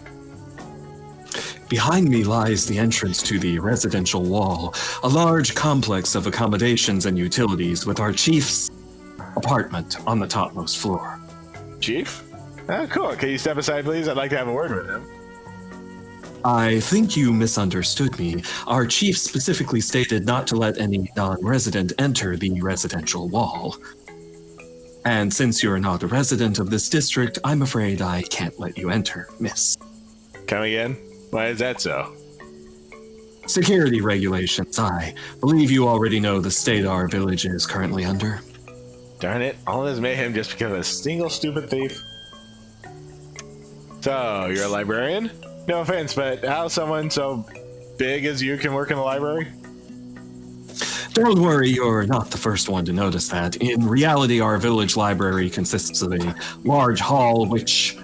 Speaker 2: Behind me lies the entrance to the residential wall, a large complex of accommodations and utilities with our chief's apartment on the topmost floor.
Speaker 3: Chief? Oh, cool. Can you step aside, please? I'd like to have a word with him.
Speaker 2: I think you misunderstood me. Our chief specifically stated not to let any non-resident enter the residential wall. And since you're not a resident of this district, I'm afraid I can't let you enter, miss.
Speaker 3: Come again? Why is that so?
Speaker 2: Security regulations. I believe you already know the state our village is currently under.
Speaker 3: Darn it, all this mayhem just because of a single stupid thief? So, you're a librarian? No offense, but how someone so big as you can work in the library?
Speaker 2: Don't worry, you're not the first one to notice that. In reality, our village library consists of a large hall which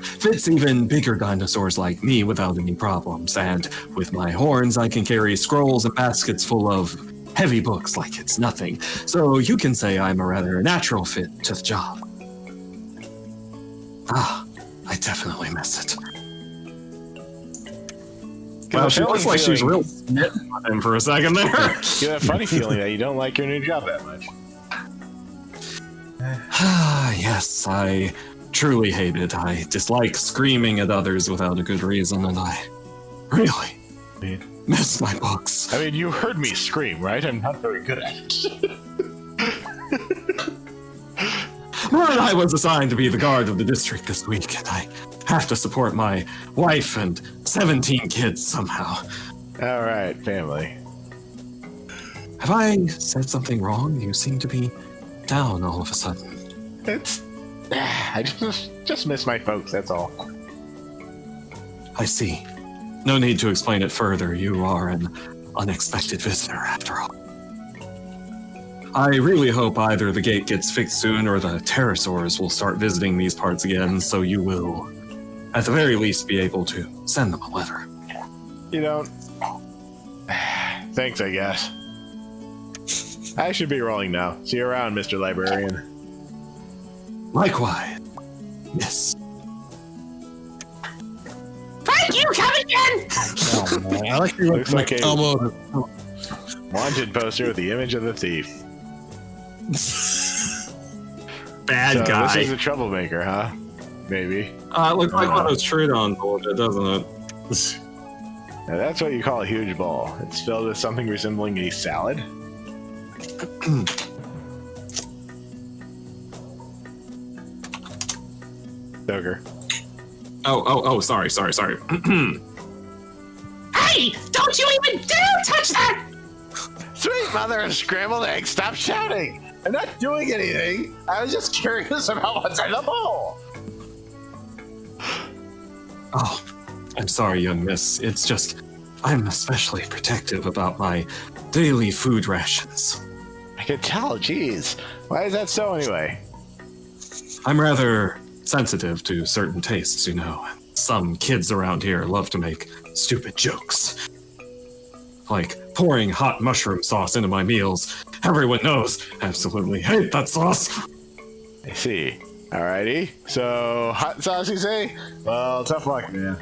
Speaker 2: fits even bigger dinosaurs like me without any problems, and with my horns I can carry scrolls and baskets full of heavy books like it's nothing, so you can say I'm a rather natural fit to the job. Ah, I definitely miss it. Well, she looks like she's real smitten on him for a second there.
Speaker 3: You have a funny feeling that you don't like your new job that much.
Speaker 2: Ah, yes, I truly hate it. I dislike screaming at others without a good reason, and I really miss my books.
Speaker 3: I mean, you heard me scream, right? I'm not very good at it.
Speaker 2: But I was assigned to be the guard of the district this week, and I have to support my wife and 17 kids somehow.
Speaker 3: All right, family.
Speaker 2: Have I said something wrong? You seem to be down all of a sudden.
Speaker 3: I just miss my folks, that's all.
Speaker 2: I see. No need to explain it further. You are an unexpected visitor, after all. I really hope either the gate gets fixed soon or the pterosaurs will start visiting these parts again, so you will, at the very least, be able to send them a letter.
Speaker 3: You don't... Thanks, I guess. I should be rolling now. See you around, Mr. Librarian.
Speaker 2: Likewise. Yes.
Speaker 6: Thank you, come again!
Speaker 7: Oh, man. I like your
Speaker 3: Looks like a
Speaker 7: elbow.
Speaker 3: wanted poster with the image of the thief.
Speaker 2: Bad
Speaker 3: So
Speaker 2: guy.
Speaker 3: this is a troublemaker, huh? Maybe.
Speaker 2: It looks like one of those Trudon bullshit, doesn't it?
Speaker 3: Now that's what you call a huge ball. It's filled with something resembling a salad. Joker.
Speaker 2: Oh, sorry.
Speaker 6: Hey! Don't you even dare touch that!
Speaker 3: Sweet mother of scrambled eggs, stop shouting! I'm not doing anything. I was just curious about what's in the bowl.
Speaker 2: Oh, I'm sorry, young miss. It's just, I'm especially protective about my daily food rations.
Speaker 3: I can tell, jeez. Why is that so anyway?
Speaker 2: I'm rather sensitive to certain tastes, you know. Some kids around here love to make stupid jokes. Like pouring hot mushroom sauce into my meals. Everyone knows I absolutely hate that sauce.
Speaker 3: I see. Alrighty. So, hot sauce, you say? Well, tough luck, man.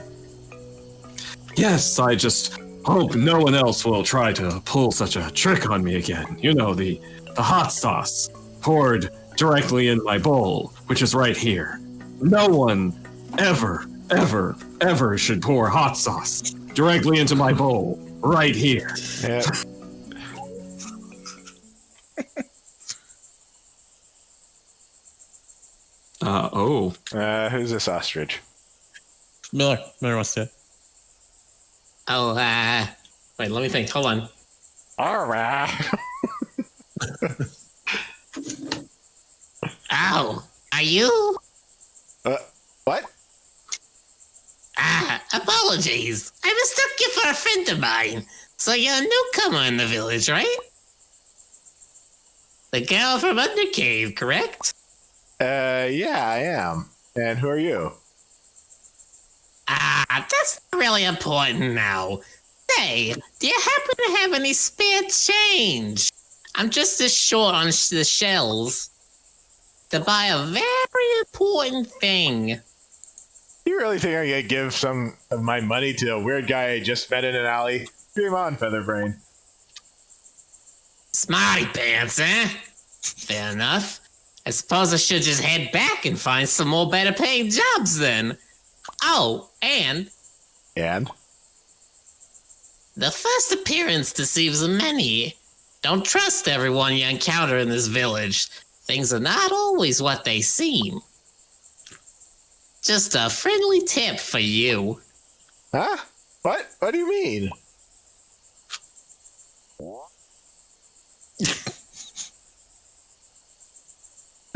Speaker 2: Yes, I just hope no one else will try to pull such a trick on me again. You know, the hot sauce poured directly in my bowl, which is right here. No one ever should pour hot sauce directly into my bowl right here.
Speaker 3: Yeah. Who's this ostrich?
Speaker 10: Miller wants to.
Speaker 1: Oh, wait, let me think. Hold on.
Speaker 3: Alright.
Speaker 6: Oh, are you?
Speaker 3: What?
Speaker 6: Apologies. I mistook you for a friend of mine. So you're a newcomer in the village, right? The girl from Undercave, correct?
Speaker 3: Yeah, I am. And who are you?
Speaker 6: That's not really important now. Say, do you happen to have any spare change? I'm just as short on the shells to buy a very important thing.
Speaker 3: You really think I'm gonna give some of my money to a weird guy I just met in an alley? Dream on, Featherbrain.
Speaker 6: Smarty pants, eh? Fair enough. I suppose I should just head back and find some more better paying jobs then. Oh, and the first appearance deceives many. Don't trust everyone you encounter in this village. Things are not always what they seem. Just a friendly tip for you.
Speaker 3: Huh? What? What do you mean?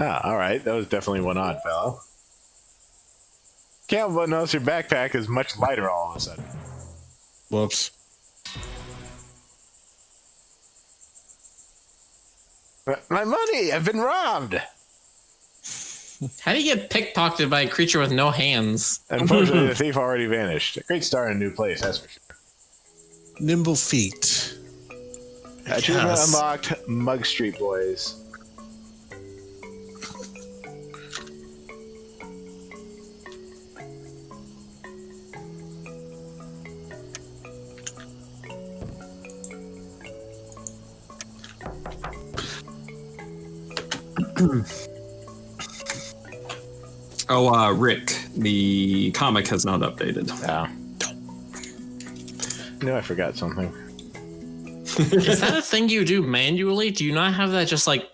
Speaker 3: Alright. That was definitely one odd fellow. Can't but notice your backpack is much lighter all of a sudden.
Speaker 10: Whoops.
Speaker 3: My money! I've been robbed!
Speaker 1: How do you get pickpocketed by a creature with no hands?
Speaker 3: Unfortunately, the thief already vanished. A great start in a new place, that's for sure.
Speaker 10: Nimble feet.
Speaker 3: Achievement unlocked, Mug Street Boys.
Speaker 2: Rick, the comic has not updated.
Speaker 3: Oh. I knew I forgot something.
Speaker 1: Is that a thing you do manually? Do you not have that just like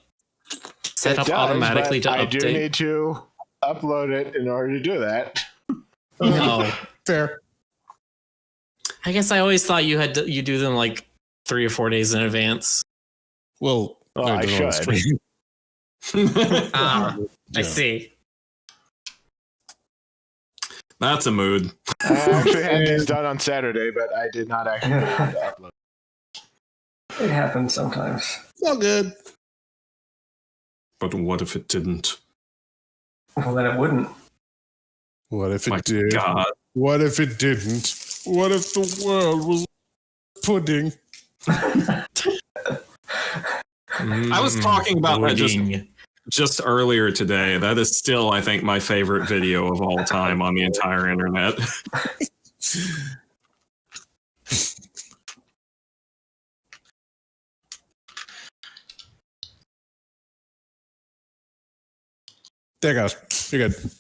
Speaker 1: set up automatically to update?
Speaker 3: I do need to upload it in order to do that.
Speaker 1: No.
Speaker 10: Fair.
Speaker 1: I guess I always thought you do them like 3 or 4 days in advance.
Speaker 10: Well,
Speaker 3: I should.
Speaker 1: I see.
Speaker 2: That's a mood.
Speaker 3: I actually had these done on Saturday, but I did not actually upload.
Speaker 8: It happens sometimes.
Speaker 10: It's all good.
Speaker 2: But what if it didn't?
Speaker 8: Well, then it wouldn't.
Speaker 10: What if it
Speaker 2: My
Speaker 10: did?
Speaker 2: God.
Speaker 10: What if it didn't? What if the world was pudding?
Speaker 2: I was talking about that just earlier today. That is still, I think, my favorite video of all time on the entire internet.
Speaker 10: There it goes. You're good.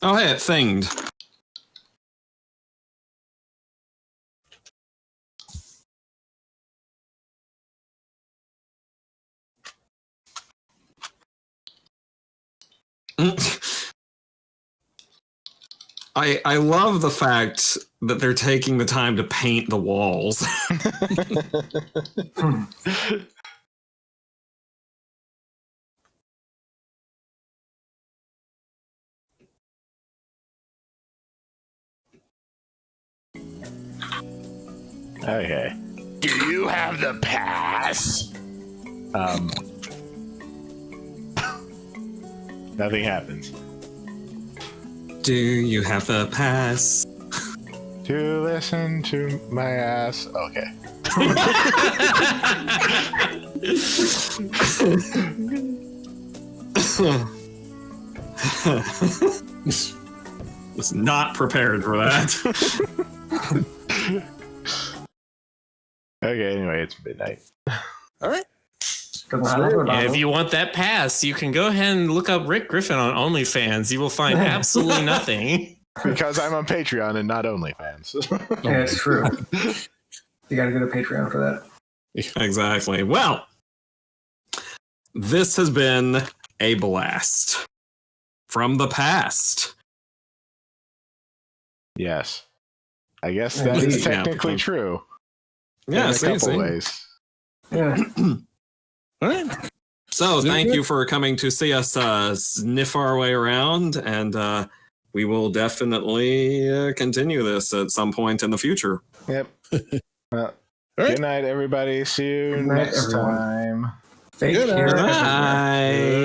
Speaker 2: Oh, hey, it thinged. I love the fact that they're taking the time to paint the walls.
Speaker 3: Okay. Do you have the pass? Nothing happens.
Speaker 2: Do you have the pass?
Speaker 3: to listen to my ass. Okay.
Speaker 2: Was not prepared for that.
Speaker 3: Okay, anyway, it's midnight.
Speaker 7: All right.
Speaker 1: And if you want that pass, you can go ahead and look up Rick Griffin on OnlyFans. You will find absolutely nothing.
Speaker 3: Because I'm on Patreon and not OnlyFans.
Speaker 8: Yeah, it's true. You gotta go to Patreon for that.
Speaker 2: Exactly. Well, this has been a blast from the past.
Speaker 3: Yes. I guess that is technically true.
Speaker 2: Yeah,
Speaker 3: in a couple ways.
Speaker 8: Yeah.
Speaker 7: All right.
Speaker 2: So thank you for coming to see us sniff our way around, and we will definitely continue this at some point in the future.
Speaker 3: Yep. Good night, everybody. See you next time.
Speaker 8: Take care.
Speaker 2: Bye.